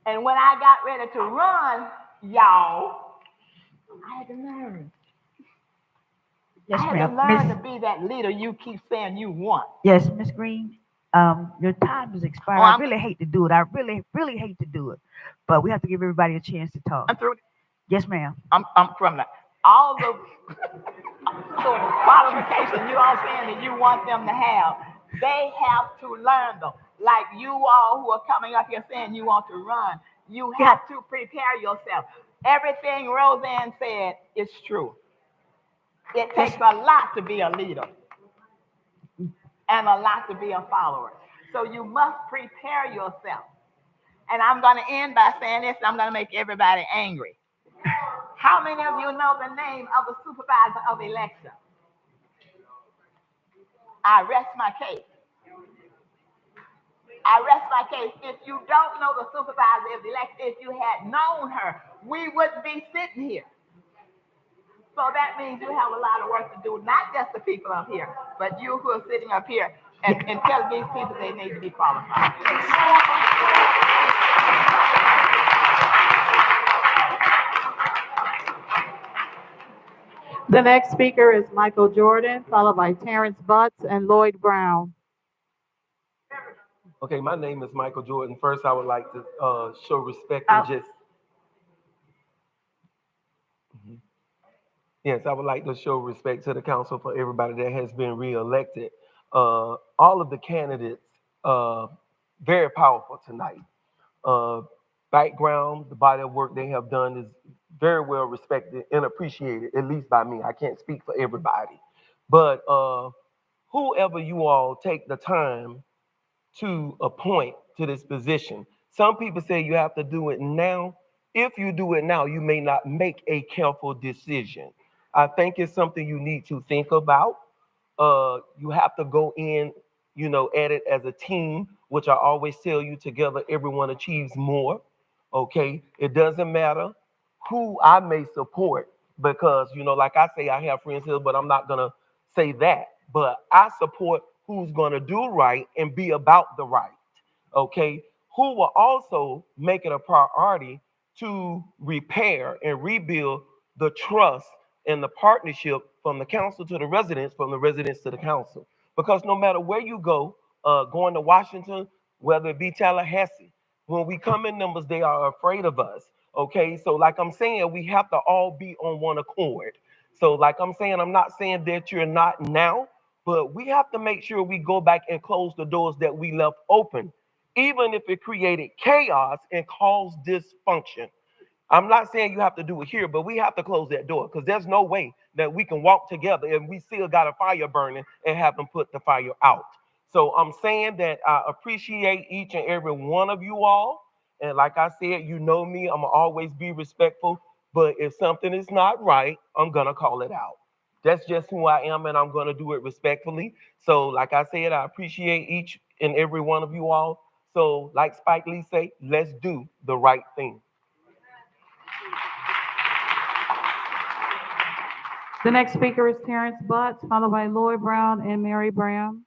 And when I got ready to run, y'all, I had to learn. Yes, I had to ma'am. learn Miss, to be that leader you keep saying you want. yes, Miss Green. Your time is expired. Oh, I really hate to do it. I really, really hate to do it. But we have to give everybody a chance to talk. I'm through. Yes, ma'am. I'm from that. All the sort of qualifications you all saying that you want them to have, they have to learn them. Like you all who are coming up here saying you want to run, you have to prepare yourself. Everything Roseanne said is true. It takes a lot to be a leader and a lot to be a follower. So you must prepare yourself. And I'm going to end by saying this, and I'm going to make everybody angry. How many of you know the name of the supervisor of election? I rest my case. I rest my case. If you don't know the supervisor of the election, if you had known her, we wouldn't be sitting here. So that means you have a lot of work to do, not just the people up here, but you who are sitting up here and tell these people they need to be qualified. The next speaker is Michael Jordan, followed by Terrence Butts and Lloyd Brown. Okay, my name is Michael Jordan. First, I would like to show respect and just. Yes, I would like to show respect to the council for everybody that has been reelected. All of the candidates, very powerful tonight. Background, the body of work they have done is very well respected and appreciated, at least by me. I can't speak for everybody. But whoever you all take the time to appoint to this position. Some people say you have to do it now. If you do it now, you may not make a careful decision. I think it's something you need to think about. You have to go in, at it as a team, which I always tell you, together everyone achieves more. Okay, it doesn't matter who I may support because, like I say, I have friends here, but I'm not gonna say that. But I support who's gonna do right and be about the right. Okay, who will also make it a priority to repair and rebuild the trust and the partnership from the council to the residents, from the residents to the council. Because no matter where you go, going to Washington, whether it be Tallahassee, when we come in numbers, they are afraid of us. Okay, so like I'm saying, we have to all be on one accord. So like I'm saying, I'm not saying that you're not now, but we have to make sure we go back and close the doors that we left open, even if it created chaos and caused dysfunction. I'm not saying you have to do it here, but we have to close that door because there's no way that we can walk together and we still got a fire burning and have them put the fire out. So I'm saying that I appreciate each and every one of you all. And like I said, you know me, I'm gonna always be respectful. But if something is not right, I'm gonna call it out. That's just who I am, and I'm gonna do it respectfully. So, like I said, I appreciate each and every one of you all. So, like Spike Lee say, let's do the right thing. The next speaker is Terrence Butts, followed by Lloyd Brown and Mary Brown.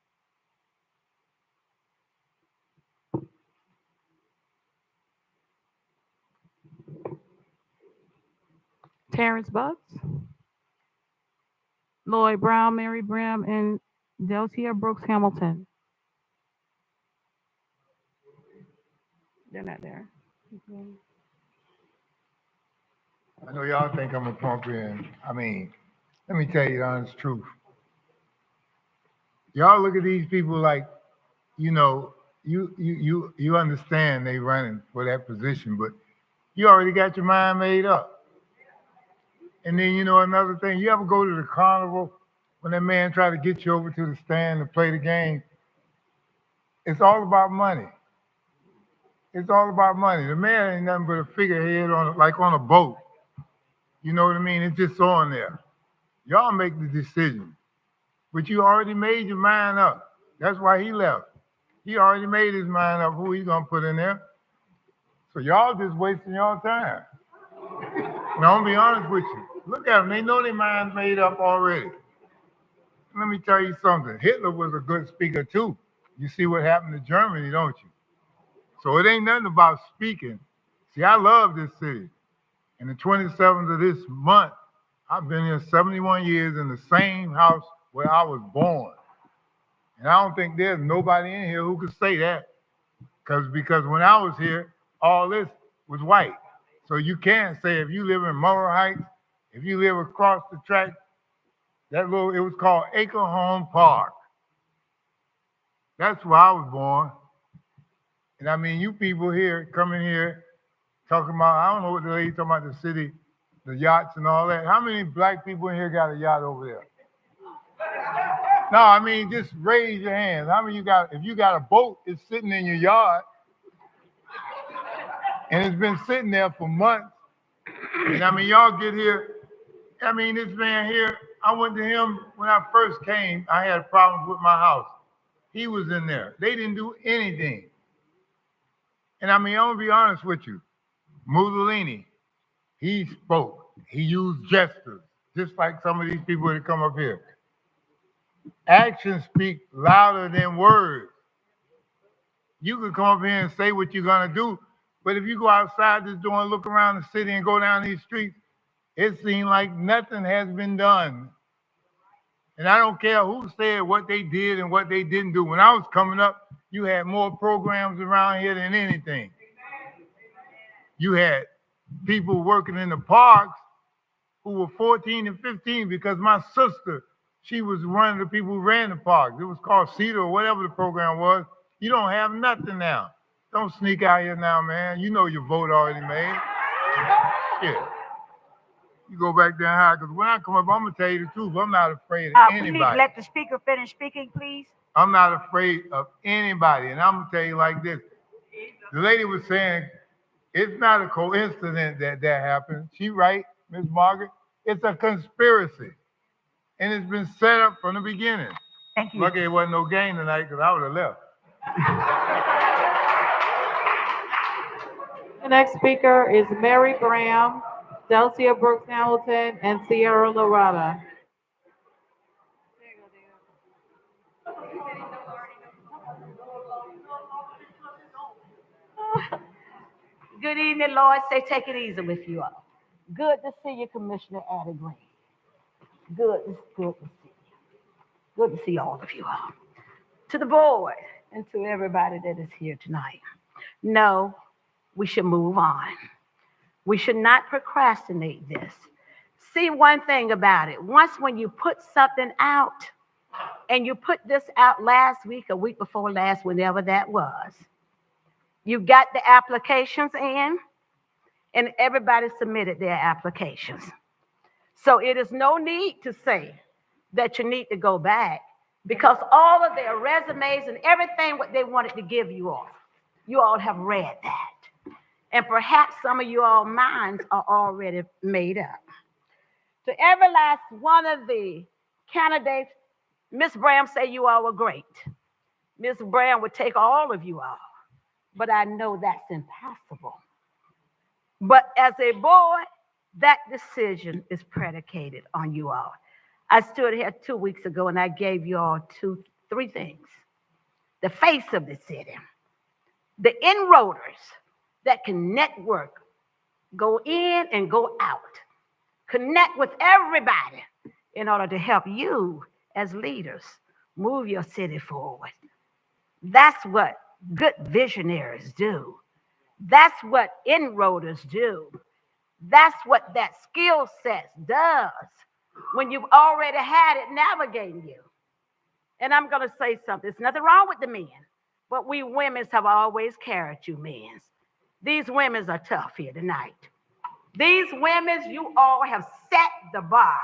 Terrence Butts, Lloyd Brown, Mary Brown, and Delcia Brooks Hamilton. They're not there. I know y'all think I'm a pump in. Let me tell you the honest truth. Y'all look at these people like, you understand they running for that position, but you already got your mind made up. And then another thing, you ever go to the carnival when that man try to get you over to the stand to play the game? It's all about money. It's all about money. The man ain't nothing but a figurehead on a boat. You know what I mean? It's just on there. Y'all make the decision. But you already made your mind up. That's why he left. He already made his mind up who he's gonna put in there. So y'all just wasting y'all time. Now, I'm gonna be honest with you. Look at them. They know their mind's made up already. Let me tell you something. Hitler was a good speaker too. You see what happened to Germany, don't you? So it ain't nothing about speaking. See, I love this city. And the 27th of this month, I've been here 71 years in the same house where I was born. And I don't think there's nobody in here who could say that. Because when I was here, all this was white. So you can't say if you live in Morrow Heights, if you live across the track, it was called Acre Home Park. That's where I was born. And I mean, you people here, coming here, talking about, I don't know what the lady talking about the city, the yachts and all that. How many black people in here got a yacht over there? No, I mean, just raise your hands. How many if you got a boat, it's sitting in your yard, and it's been sitting there for months. And I mean, y'all get here. I mean, this man here, I went to him when I first came. I had problems with my house. He was in there. They didn't do anything. And I mean, I'm gonna be honest with you. Mussolini, he spoke. He used gestures, just like some of these people that come up here. Actions speak louder than words. You can come up here and say what you're gonna do, but if you go outside this door and look around the city and go down these streets, it seems like nothing has been done. And I don't care who said what they did and what they didn't do. When I was coming up, you had more programs around here than anything. You had people working in the parks who were 14 and 15 because my sister, she was one of the people who ran the parks. It was called CETA or whatever the program was. You don't have nothing now. Don't sneak out here now, man. You know your vote already made. Yeah. You go back there high, because when I come up, I'm going to tell you the truth. I'm not afraid of We need to anybody. let the speaker finish speaking, please. I'm not afraid of anybody. And I'm going to tell you like this. The lady was saying, it's not a coincidence that happened. She right, Miss Margaret. It's a conspiracy. And it's been set up from the beginning. Thank you. Lucky it wasn't no game tonight, because I would have left. The next speaker is Mary Brown, Delcia Brooks Hamilton, and Sierra Loretta. Good evening, Lord. Say, take it easy with you all. Good to see you, Commissioner Addie Green. Good to see you. Good to see all of you all. To the board and to everybody that is here tonight. No, we should move on. We should not procrastinate this. See one thing about it. Once when you put something out, and you put this out last week, a week before last, whenever that was, you got the applications in, and everybody submitted their applications. So it is no need to say that you need to go back. because all of their resumes and everything what they wanted to give you all have read that. And perhaps some of you all minds are already made up. To every last one of the candidates, Miss Brown say you all were great. Miss Brown would take all of you all, but I know that's impossible. But as a boy, that decision is predicated on you all. I stood here 2 weeks ago and I gave you all three things. The face of the city, the enrollers that can network, go in and go out, connect with everybody in order to help you as leaders move your city forward. That's what good visionaries do. That's what enrollers do. That's what that skill set does when you've already had it navigating you. And I'm going to say something. There's nothing wrong with the men, but we women have always carried you men. These women are tough here tonight. These women, you all have set the bar.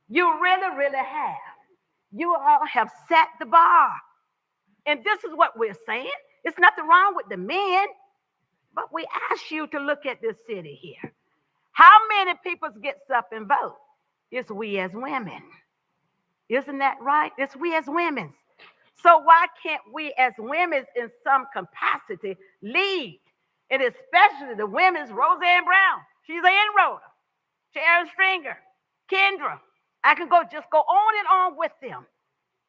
You really, really have. You all have set the bar. And this is what we're saying. It's nothing wrong with the men, but we ask you to look at this city here. How many people gets up and vote? It's we as women. Isn't that right? It's we as women. So why can't we as women in some capacity lead? And especially the women's Roseanne Brown. She's an enroller. Sharon Stringer, Kendra. I can just go on and on with them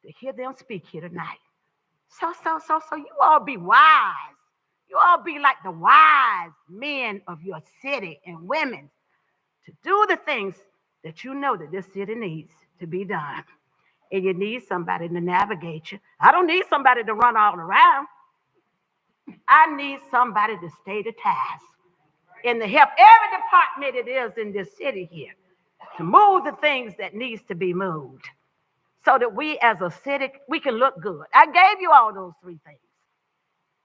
to hear them speak here tonight. So you all be wise. You all be like the wise men of your city and women to do the things that you know that this city needs to be done. And you need somebody to navigate you. I don't need somebody to run all around. I need somebody to stay the task and to help every department it is in this city here to move the things that needs to be moved so that we as a city, we can look good. I gave you all those three things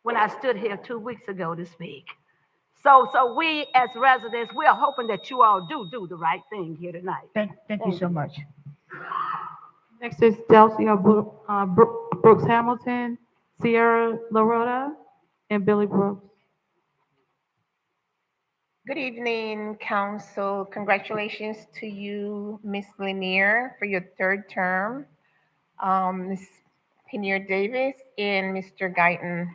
when I stood here 2 weeks ago to speak. So we as residents, we are hoping that you all do the right thing here tonight. Thank you so much. Next is Delcia Brooks Hamilton, Sierra Loretta, and Billy Brooks. Good evening, Council. Congratulations to you, Miss Lanier, for your third term, Ms. Pinier Davis, and Mr. Guyton.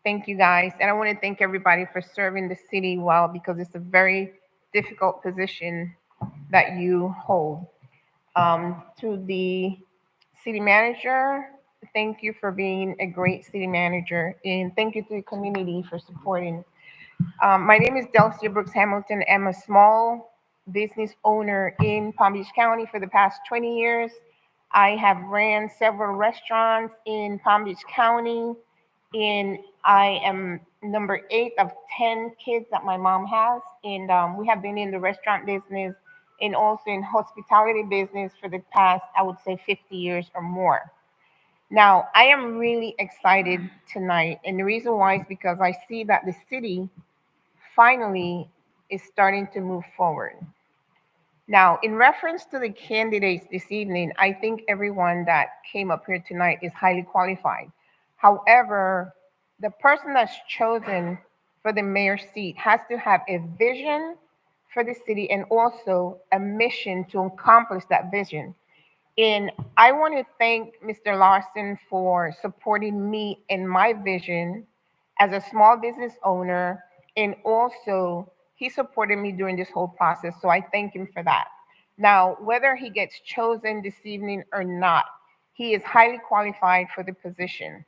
Thank you, guys. And I want to thank everybody for serving the city well because it's a very difficult position that you hold. To the city manager, thank you for being a great city manager, and thank you to the community for supporting. My name is Delcia Brooks Hamilton. I'm a small business owner in Palm Beach County for the past 20 years. I have ran several restaurants in Palm Beach County, and I am number 8 of 10 kids that my mom has. And we have been in the restaurant business and also in hospitality business for the past, I would say, 50 years or more. Now, I am really excited tonight, and the reason why is because I see that the city finally is starting to move forward. Now, in reference to the candidates this evening, I think everyone that came up here tonight is highly qualified. However, the person that's chosen for the mayor seat has to have a vision for the city and also a mission to accomplish that vision. And I want to thank Mr. Larson for supporting me in my vision as a small business owner. And also, he supported me during this whole process. So I thank him for that. Now, whether he gets chosen this evening or not, he is highly qualified for the position.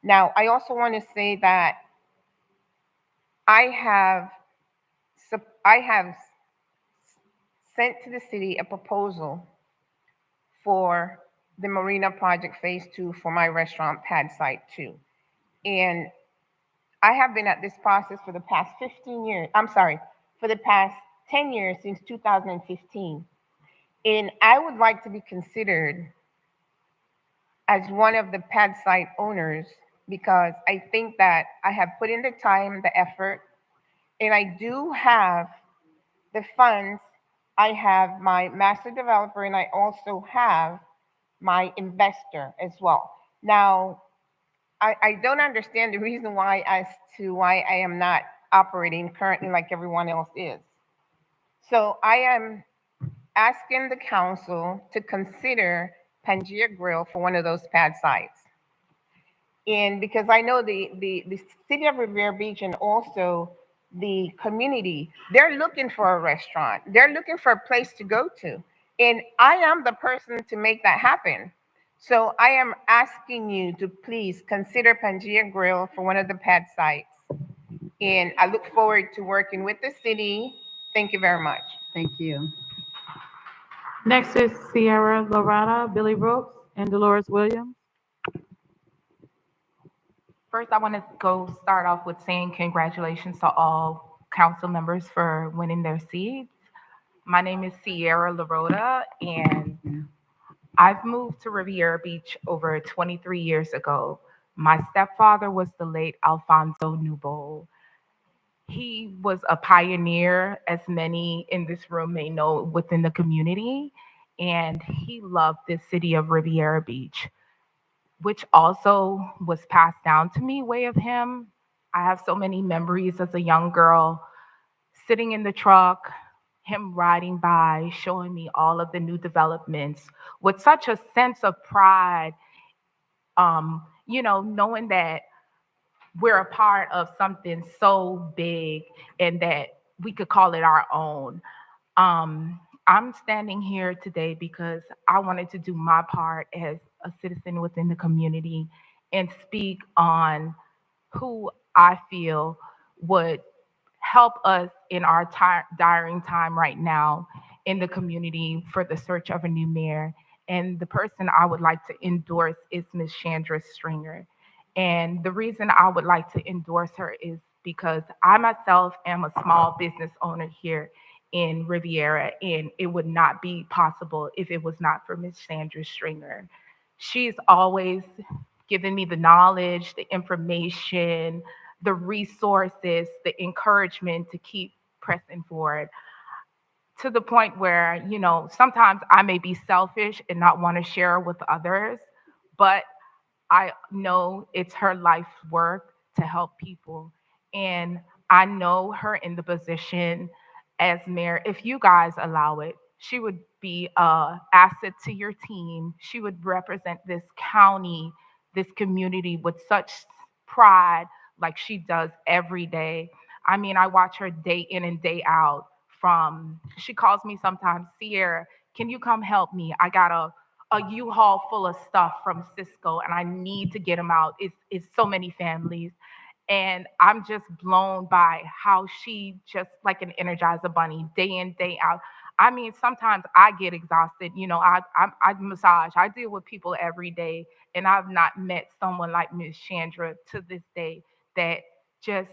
Now, I also want to say that I have sent to the city a proposal for the Marina Project Phase 2 for my restaurant pad site 2. And I have been at this process for the past 15 years. I'm sorry, for the past 10 years since 2015. And I would like to be considered as one of the pad site owners because I think that I have put in the time, the effort, and I do have the funds. I have my master developer, and I also have my investor as well. Now, I don't understand the reason why as to why I am not operating currently like everyone else is. So I am asking the council to consider Pangea Grill for one of those pad sites. And because I know the city of Revere Beach and also the community, they're looking for a restaurant. They're looking for a place to go to. And I am the person to make that happen. So I am asking you to please consider Pangea Grill for one of the pad sites. And I look forward to working with the city. Thank you very much. Thank you. Next is Sierra Loretta, Billy Brooks, and Dolores Williams. First, I want to go start off with saying congratulations to all council members for winning their seats. My name is Sierra Larota, and I've moved to Riviera Beach over 23 years ago. My stepfather was the late Alfonso Newbold. He was a pioneer, as many in this room may know, within the community, and he loved the city of Riviera Beach, which also was passed down to me way of him. I have so many memories as a young girl sitting in the truck, him riding by, showing me all of the new developments with such a sense of pride, knowing that we're a part of something so big and that we could call it our own. I'm standing here today because I wanted to do my part as a citizen within the community and speak on who I feel would help us in our diring time right now in the community for the search of a new mayor. And the person I would like to endorse is Ms. Chandra Stringer. And the reason I would like to endorse her is because I myself am a small business owner here in Riviera, and it would not be possible if it was not for Ms. Sandra Stringer. She's always given me the knowledge, the information, the resources, the encouragement to keep pressing forward to the point where, sometimes I may be selfish and not want to share with others, but I know it's her life's work to help people. And I know her in the position as mayor. If you guys allow it, she would be a asset to your team. She would represent this county, this community with such pride like she does every day. I mean, I watch her day in and day out she calls me sometimes, Sierra, can you come help me? I got a U-Haul full of stuff from Cisco and I need to get them out. It's so many families. And I'm just blown by how she just like an energizer bunny day in, day out. I mean, sometimes I get exhausted. I massage, I deal with people every day, and I've not met someone like Miss Chandra to this day that just,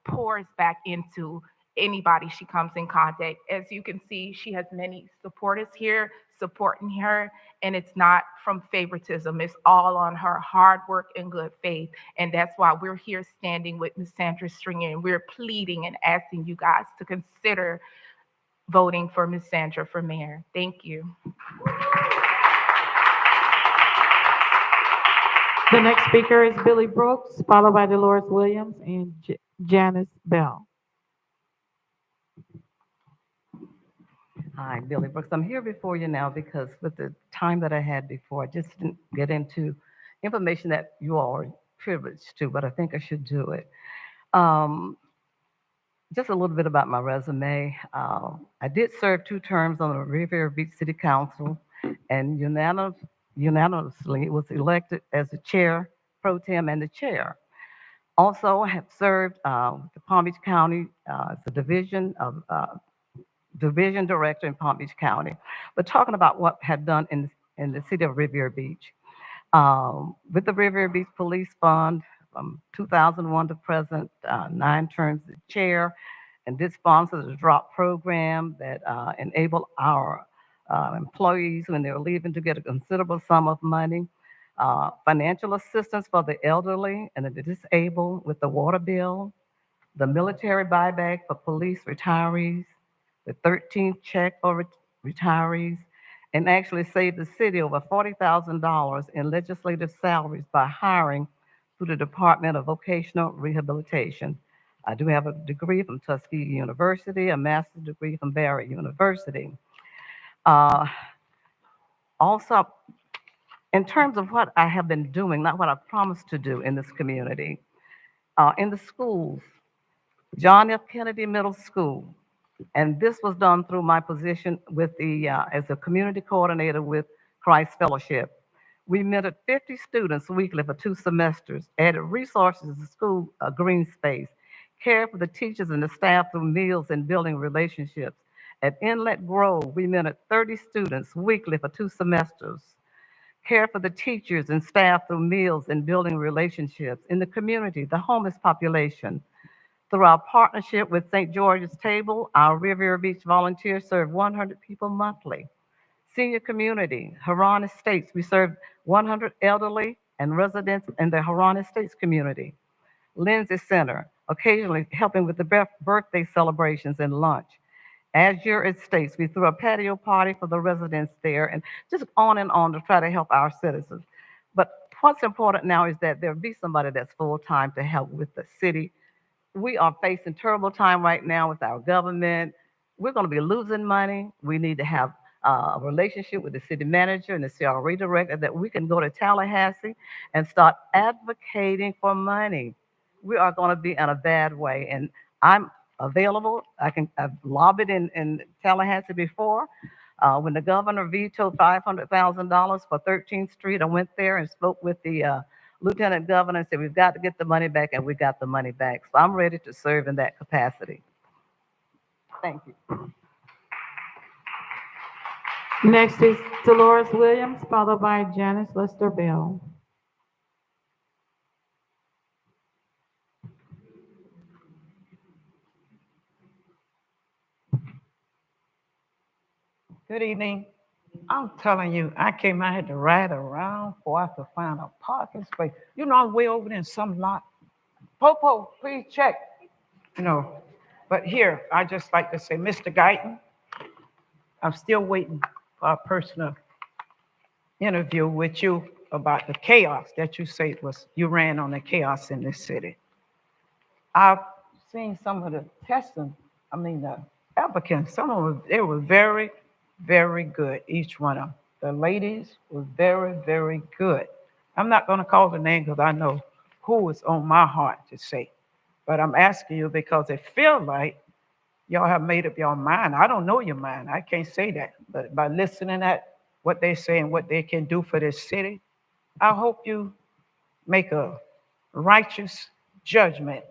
pours back into anybody she comes in contact. As you can see, she has many supporters here supporting her, and it's not from favoritism. It's all on her hard work and good faith. And that's why we're here standing with Ms. Sandra Stringer, and we're pleading and asking you guys to consider voting for Ms. Sandra for mayor. Thank you. The next speaker is Billy Brooks, followed by Dolores Williams and Janice Bell. Hi, Billy Brooks. I'm here before you now because with the time that I had before, I just didn't get into information that you all are privileged to, but I think I should do it. Just a little bit about my resume. I did serve 2 terms on the Riviera Beach City Council and unanimously was elected as the chair, pro tem, and the chair. Also, I have served the Palm Beach County as the division director in Palm Beach County. But talking about what I had done in the city of Riviera Beach. With the Riviera Beach Police Fund from 2001 to present, 9 terms as chair, and did sponsor the DROP program that enabled our employees when they were leaving to get a considerable sum of money. Financial assistance for the elderly and the disabled with the water bill, the military buyback for police retirees, the 13th check for retirees, and actually saved the city over $40,000 in legislative salaries by hiring through the Department of Vocational Rehabilitation. I do have a degree from Tuskegee University, a master's degree from Barrett University. Uh, Also, in terms of what I have been doing, not what I promised to do in this community, in the schools, John F. Kennedy Middle School, and this was done through my position with as a community coordinator with Christ Fellowship. We mentored 50 students weekly for 2 semesters, added resources to school green space, cared for the teachers and the staff through meals and building relationships. At Inlet Grove, we mentored 30 students weekly for 2 semesters, care for the teachers and staff through meals and building relationships in the community, the homeless population. Through our partnership with St. George's Table, our Riviera Beach volunteers serve 100 people monthly. Senior community, Huron Estates, we serve 100 elderly and residents in the Huron Estates community. Lindsay Center, occasionally helping with the birthday celebrations and lunch. Azure Estates, we threw a patio party for the residents there, and just on and on to try to help our citizens. But what's important now is that there be somebody that's full-time to help with the city. We are facing terrible time right now with our government. We're going to be losing money. We need to have a relationship with the city manager and the CRE director that we can go to Tallahassee and start advocating for money. We are going to be in a bad way, and I'm available. I've lobbied in Tallahassee before. When the governor vetoed $500,000 for 13th Street, I went there and spoke with the lieutenant governor and said, we've got to get the money back, and we got the money back. So I'm ready to serve in that capacity. Thank you. Next is Dolores Williams, followed by Janice Lester Bell. Good evening. I'm telling you, I came out here to ride around before I could find a parking space. You know, I'm way over there in some lot. Popo, please check. You know, but here, I just like to say, Mr. Guyton, I'm still waiting for a personal interview with you about the chaos that you say you ran on the chaos in this city. I've seen some of the testing, the applicants, some of them, they were very, very good, each one of them. The ladies were very, very good. I'm not going to call the name because I know who is on my heart to say. But I'm asking you because it feels like y'all have made up your mind. I don't know your mind. I can't say that. But by listening at what they say and what they can do for this city, I hope you make a righteous judgment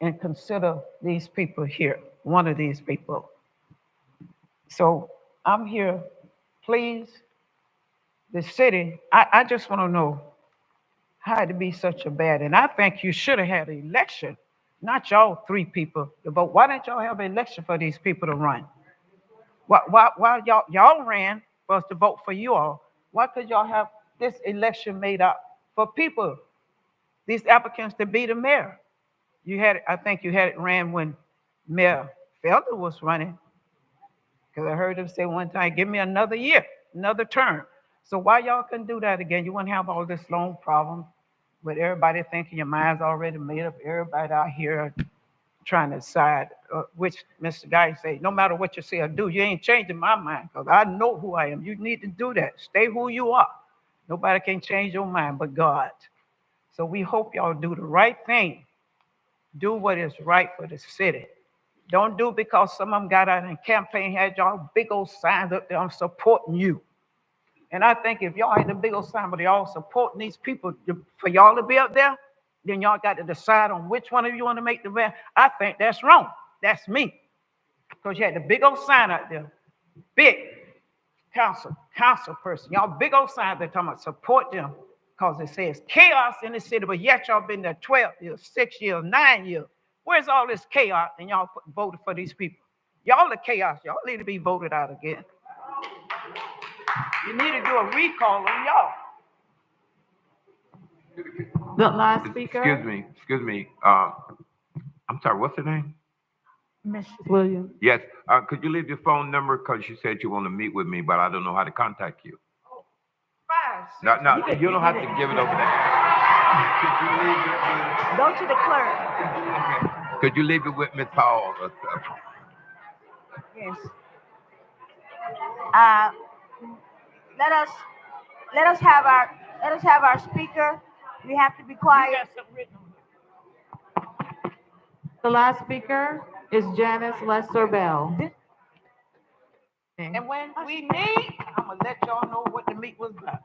and consider these people here, one of these people. So I'm here, please, the city, I just want to know how to be such a bad, and I think you should have had an election, not y'all 3 people to vote. Why didn't y'all have an election for these people to run? Why y'all ran for us to vote for you all? Why could y'all have this election made up for people, these applicants to be the mayor? I think you had it ran when Mayor Felder was running, because I heard him say one time, give me another year, another term. So why y'all couldn't do that again? You wouldn't have all this long problem with everybody thinking your mind's already made up, everybody out here trying to decide which Mr. Guy say, no matter what you say or do, you ain't changing my mind, because I know who I am. You need to do that. Stay who you are. Nobody can change your mind but God. So we hope y'all do the right thing. Do what is right for the city. Don't do because some of them got out and campaign, had y'all big old signs up there, I'm supporting you. And I think if y'all had the big old sign, but y'all supporting these people for y'all to be up there, then y'all got to decide on which one of you want to make the mayor. I think that's wrong. That's me. Because you had the big old sign out there, big council person. Y'all big old sign there talking about support them because it says chaos in the city, but yet y'all been there 12 years, 6 years, 9 years. Where's all this chaos? And y'all voted for these people. Y'all the chaos. Y'all need to be voted out again. You need to do a recall on y'all. The last speaker. Excuse me. I'm sorry, what's her name? Miss Williams. Yes, could you leave your phone number? Because you said you want to meet with me, but I don't know how to contact you. No, no, you don't have to give it over there. Could you leave it with, Go to the clerk. okay. Could you leave it with Ms. Hall? Yes. Uh, let us have our speaker. We have to be quiet. The last speaker is Janice Lester Bell. And when we meet, I'm gonna let y'all know what the meet was about.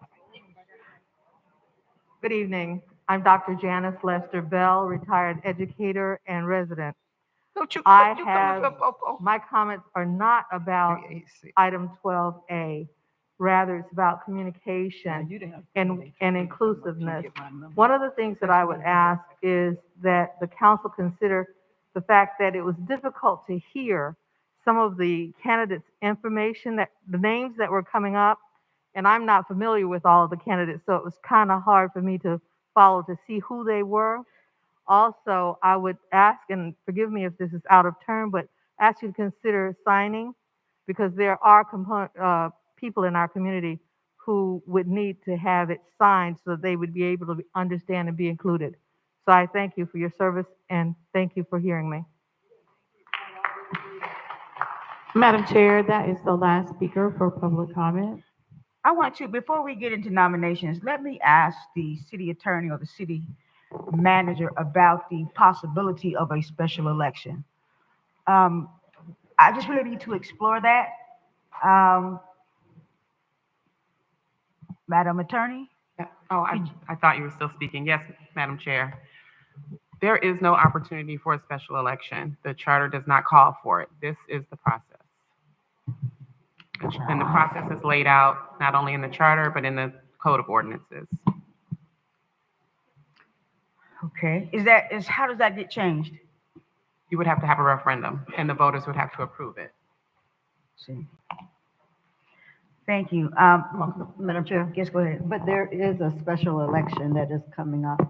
Good evening. I'm Dr. Janice Lester Bell, retired educator and resident. My comments are not about item 12A. Rather, it's about communication and inclusiveness. One of the things that I would ask is that the council consider the fact that it was difficult to hear some of the candidates' information, that the names that were coming up, and I'm not familiar with all of the candidates, so it was kind of hard for me to follow to see who they were. Also, I would ask, and forgive me if this is out of turn, but ask you to consider signing, because there are people in our community who would need to have it signed so that they would be able to understand and be included. So I thank you for your service and thank you for hearing me. Madam Chair, that is the last speaker for public comment. I want to, before we get into nominations, let me ask the city attorney or the city manager about the possibility of a special election. I just really need to explore that. Madam Attorney? Oh, I thought you were still speaking. Yes, Madam Chair. There is no opportunity for a special election. The charter does not call for it. This is the process. And the process is laid out not only in the charter, but in the code of ordinances. Okay. How does that get changed? You would have to have a referendum and the voters would have to approve it. See. Thank you. Madam Chair? Yes, go ahead. But there is a special election that is coming up.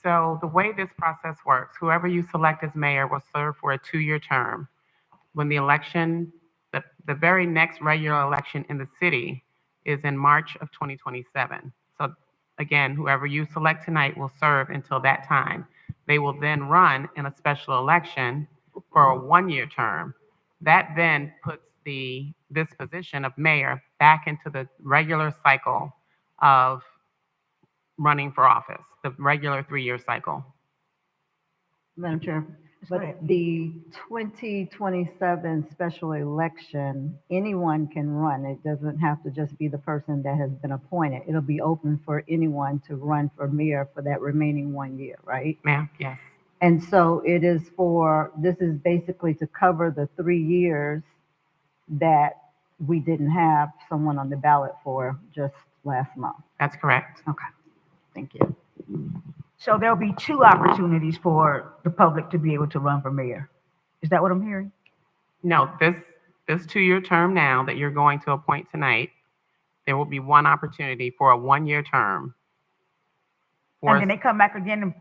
So the way this process works, whoever you select as mayor will serve for a 2-year term. When the election, the very next regular election in the city is in March of 2027. So again, whoever you select tonight will serve until that time. They will then run in a special election for a 1-year term. That then puts this position of mayor back into the regular cycle of running for office, the regular 3-year cycle. Madam Chair, but the 2027 special election, anyone can run. It doesn't have to just be the person that has been appointed. It'll be open for anyone to run for mayor for that remaining 1 year, right? Ma'am, yes. And so this is basically to cover the 3 years that we didn't have someone on the ballot for just last month. That's correct. Okay, thank you. So there'll be 2 opportunities for the public to be able to run for mayor. Is that what I'm hearing? No, this 2-year term now that you're going to appoint tonight, there will be 1 opportunity for a 1-year term. And then they come back again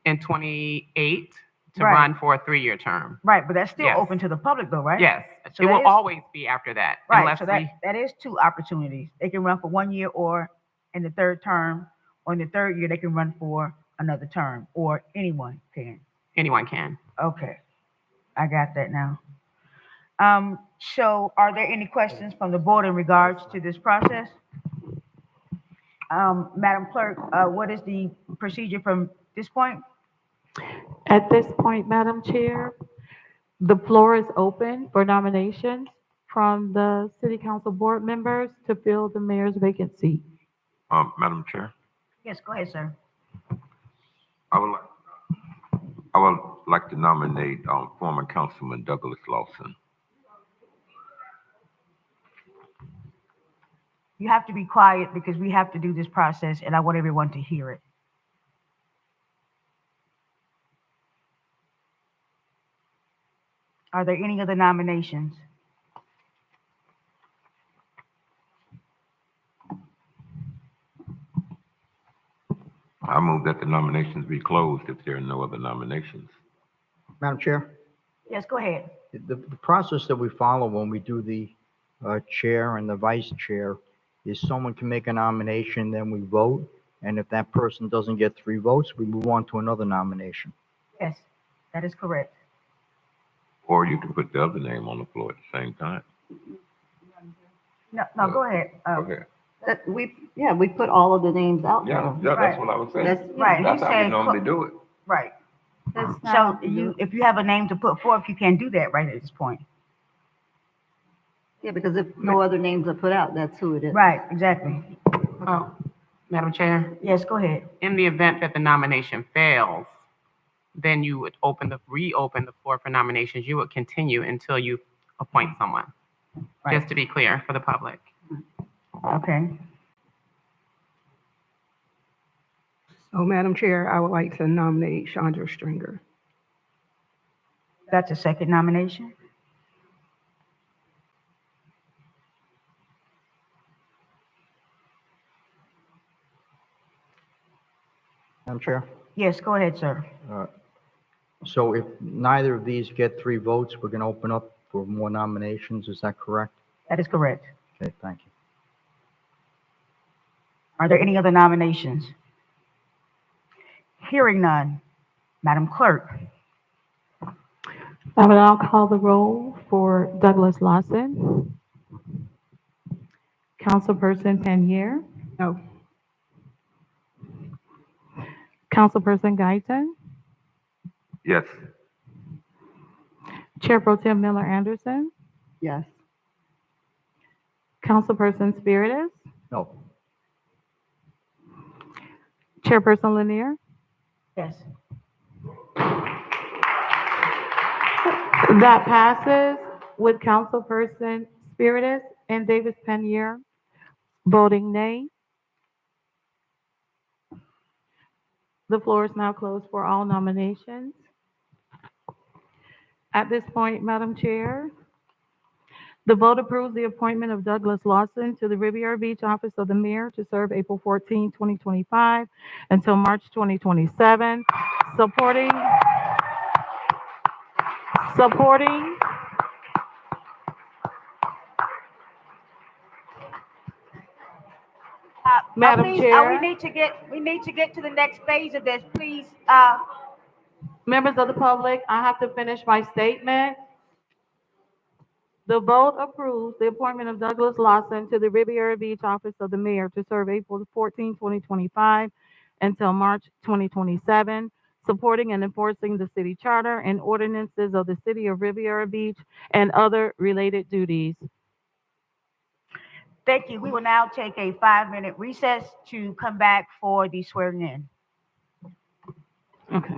in 28 to Right. run for a 3-year term. Right, but that's still Yes. open to the public though, right? Yes, So it that will is- always be after that. Right, unless so we- that is 2 opportunities. They can run for 1 year, or in the 3rd term, or in the 3rd year, they can run for another term, or anyone can. Anyone can. Okay, I got that now. So are there any questions from the board in regards to this process? Madam Clerk, what is the procedure from this point? At this point, Madam Chair, the floor is open for nominations from the city council board members to fill the mayor's vacant seat. Madam Chair, Yes, go ahead, sir. I would like to nominate former Councilman Douglas Lawson. You have to be quiet because we have to do this process and I want everyone to hear it. Are there any other nominations? I move that the nominations be closed if there are no other nominations. Madam Chair, Yes, go ahead. The process that we follow when we do the chair and the vice chair is someone can make a nomination, then we vote, and if that person doesn't get 3 votes, we move on to another nomination. Yes, that is correct. Or you can put the other name on the floor at the same time. No, go ahead. Okay. We put all of the names out there. Yeah, that's what I was saying. Right. That's He's how we saying normally do it. Right. That's So not, if you have a name to put forth, you can't do that right at this point. yeah, because if no other names are put out, that's who it is. Right, exactly. Oh, Madam Chair, Yes, go ahead. in the event that the nomination fails, then you would reopen the floor for nominations. You would continue until you appoint someone. Right. Just to be clear for the public. Okay. So, Madam Chair, I would like to nominate Chandra Stringer. That's a second nomination. Madam Chair? Yes, go ahead, sir. So if neither of these get 3 votes, we're going to open up for more nominations. Is that correct? That is correct. Okay, thank you. Are there any other nominations? Hearing none. Madam Clerk. I will now call the roll for Douglas Lawson. Councilperson Panier. No. Councilperson Guyton. Yes. Chair Pro Tem Miller Anderson. Yes. Councilperson Spiritus. No. Chairperson Lanier. Yes. That passes with Councilperson Spiritus and Davis Panier voting nay. The floor is now closed for all nominations. At this point, Madam Chair, the vote approves the appointment of Douglas Lawson to the Riviera Beach Office of the Mayor to serve April 14, 2025 until March 2027. Supporting Madam Please, Chair. we need to get to the next phase of this, please. Members of the public, I have to finish my statement. The vote approves the appointment of Douglas Lawson to the Riviera Beach Office of the Mayor to serve April 14, 2025 until March 2027, supporting and enforcing the city charter and ordinances of the city of Riviera Beach and other related duties. Thank you. We will now take a 5-minute recess to come back for the swearing in. Okay.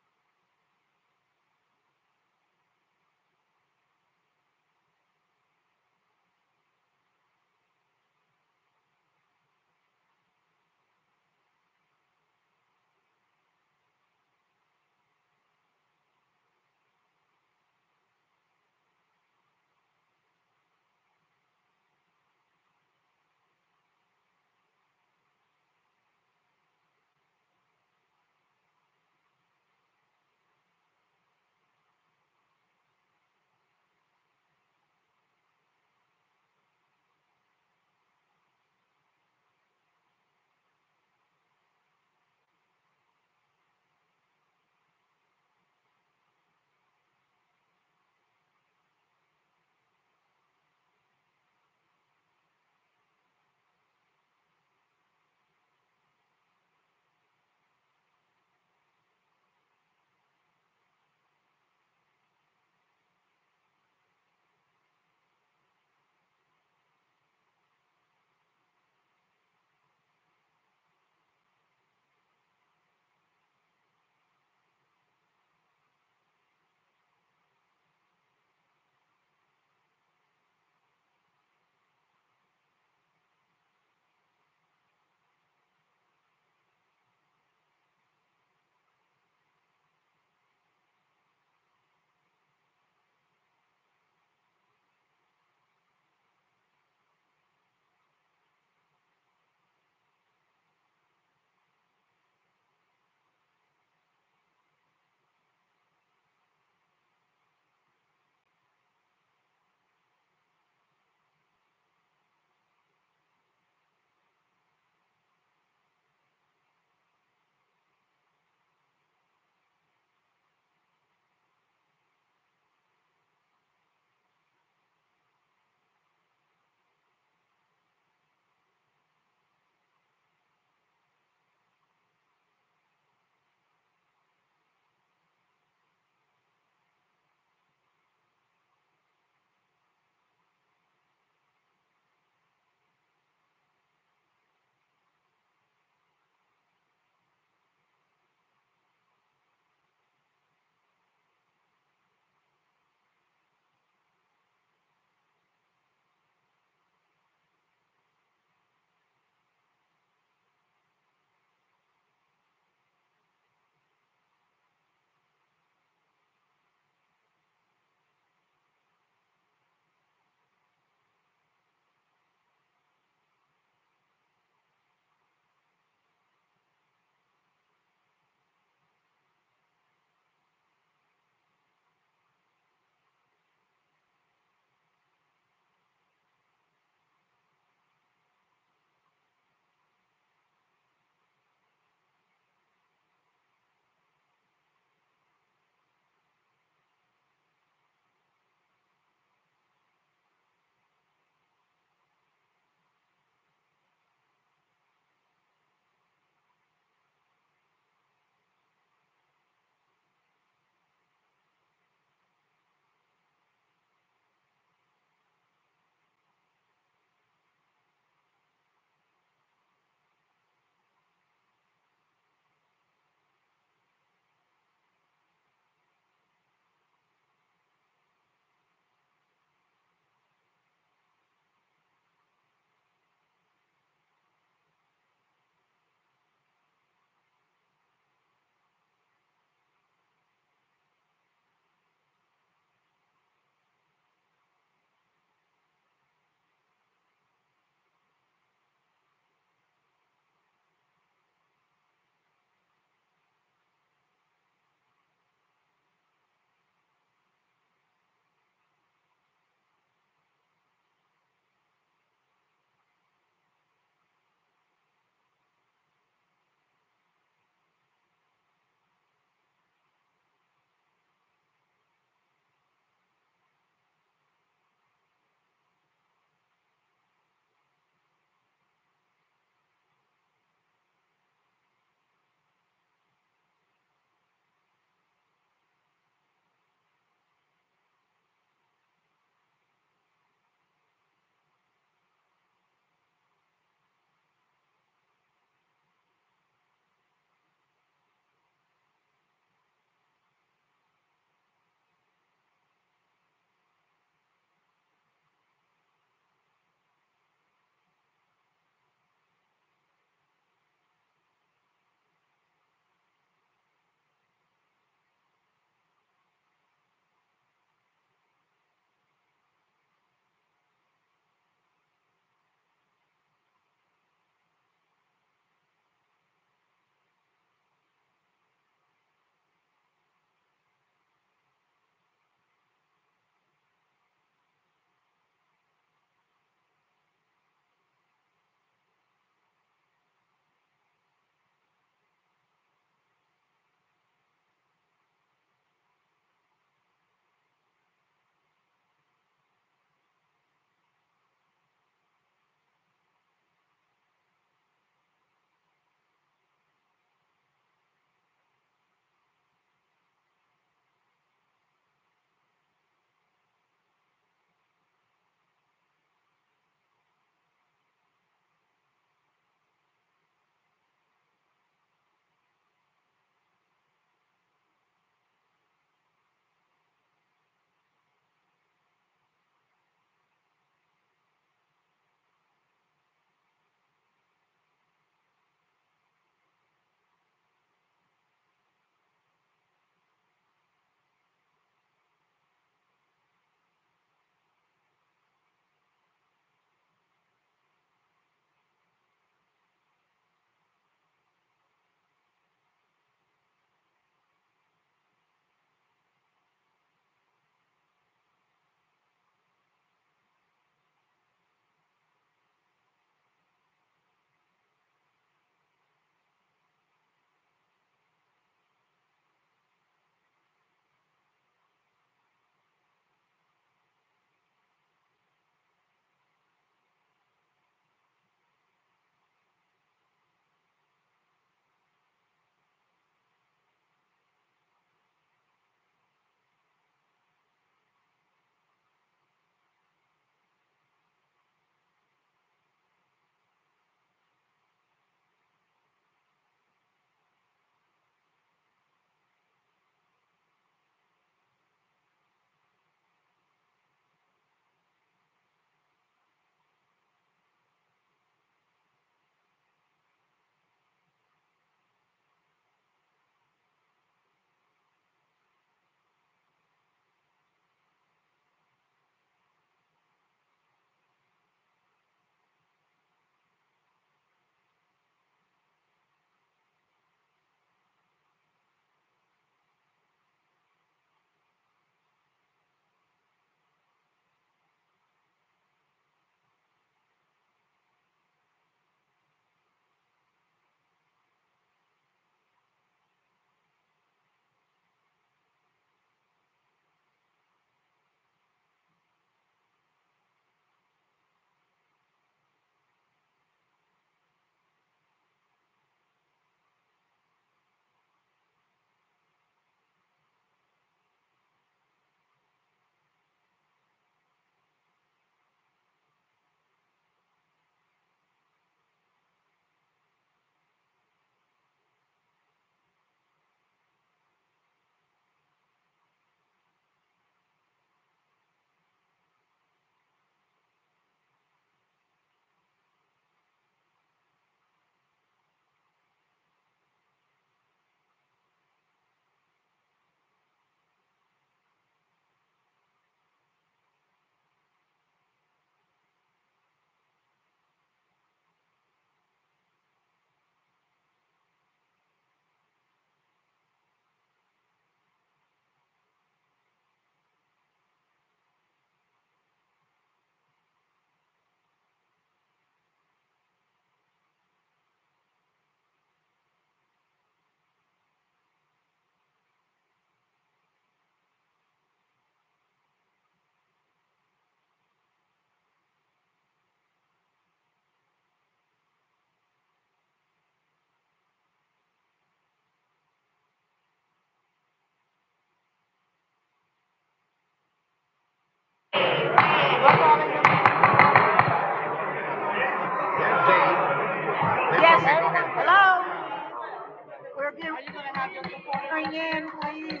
swearing in, please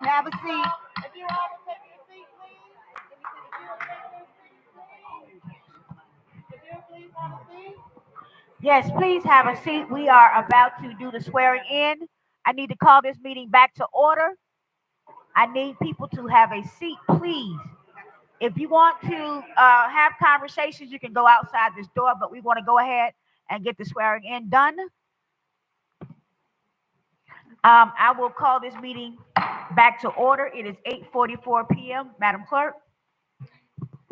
have a seat. Yes, please have a seat. We are about to do the swearing in. I need to call this meeting back to order. I need people to have a seat, please. If you want to have conversations, you can go outside this door, but we want to go ahead and get the swearing in done. I will call this meeting back to order. It is 8:44 p.m. Madam Clerk.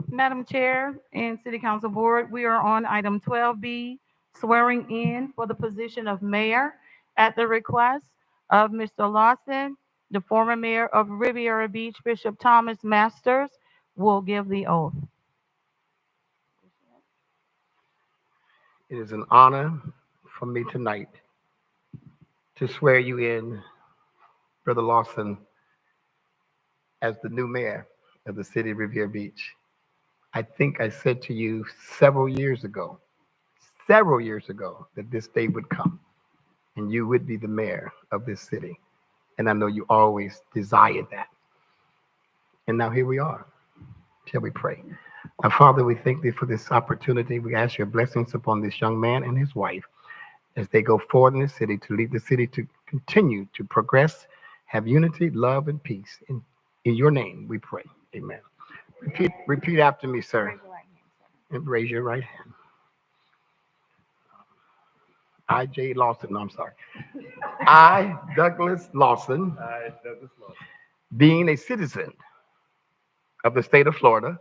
Madam Chair and City Council Board, we are on item 12B, swearing in for the position of mayor at the request of Mr. Lawson. The former mayor of Riviera Beach, Bishop Thomas Masters, will give the oath. It is an honor for me tonight to swear you in, Brother Lawson, as the new mayor of the city of Riviera Beach. I think I said to you several years ago, that this day would come and you would be the mayor of this city. And I know you always desired that. And now here we are. Shall we pray? Our Father, we thank thee for this opportunity. We ask your blessings upon this young man and his wife as they go forward in the city to lead the city to continue to progress, have unity, love, and peace. In your name we pray. Amen. Repeat after me, sir. And raise your right hand. I, J. Lawson, no, I'm sorry. I, Douglas Lawson, being a citizen of the state of Florida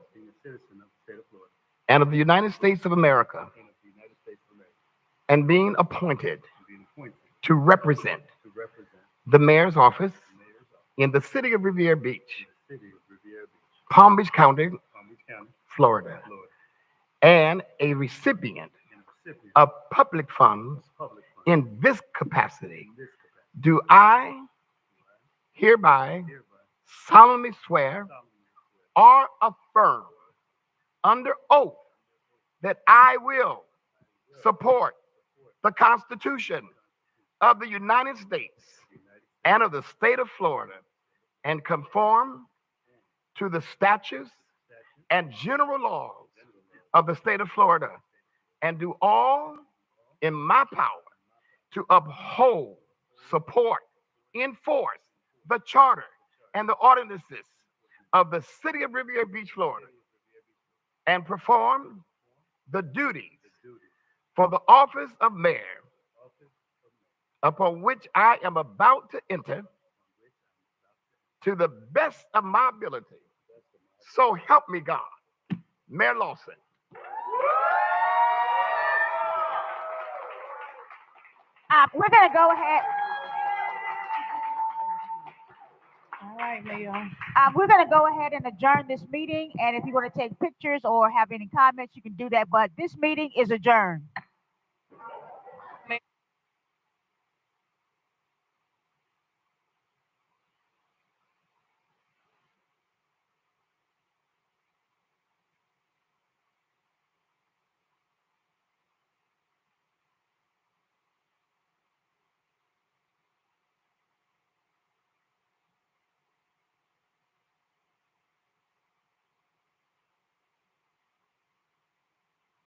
and of the United States of America, and being appointed to represent the mayor's office in the city of Riviera Beach, Palm Beach County, Florida, and a recipient of public funds in this capacity, do I hereby solemnly swear or affirm under oath that I will support the Constitution of the United States and of the state of Florida, and conform to the statutes and general laws of the state of Florida, and do all in my power to uphold, support, enforce the charter and the ordinances of the city of Riviera Beach, Florida, and perform the duties for the office of mayor upon which I am about to enter to the best of my ability. So help me God. Mayor Lawson. We're going to go ahead. All right, Mayor. We're going to go ahead and adjourn this meeting. And if you want to take pictures or have any comments, you can do that. But this meeting is adjourned.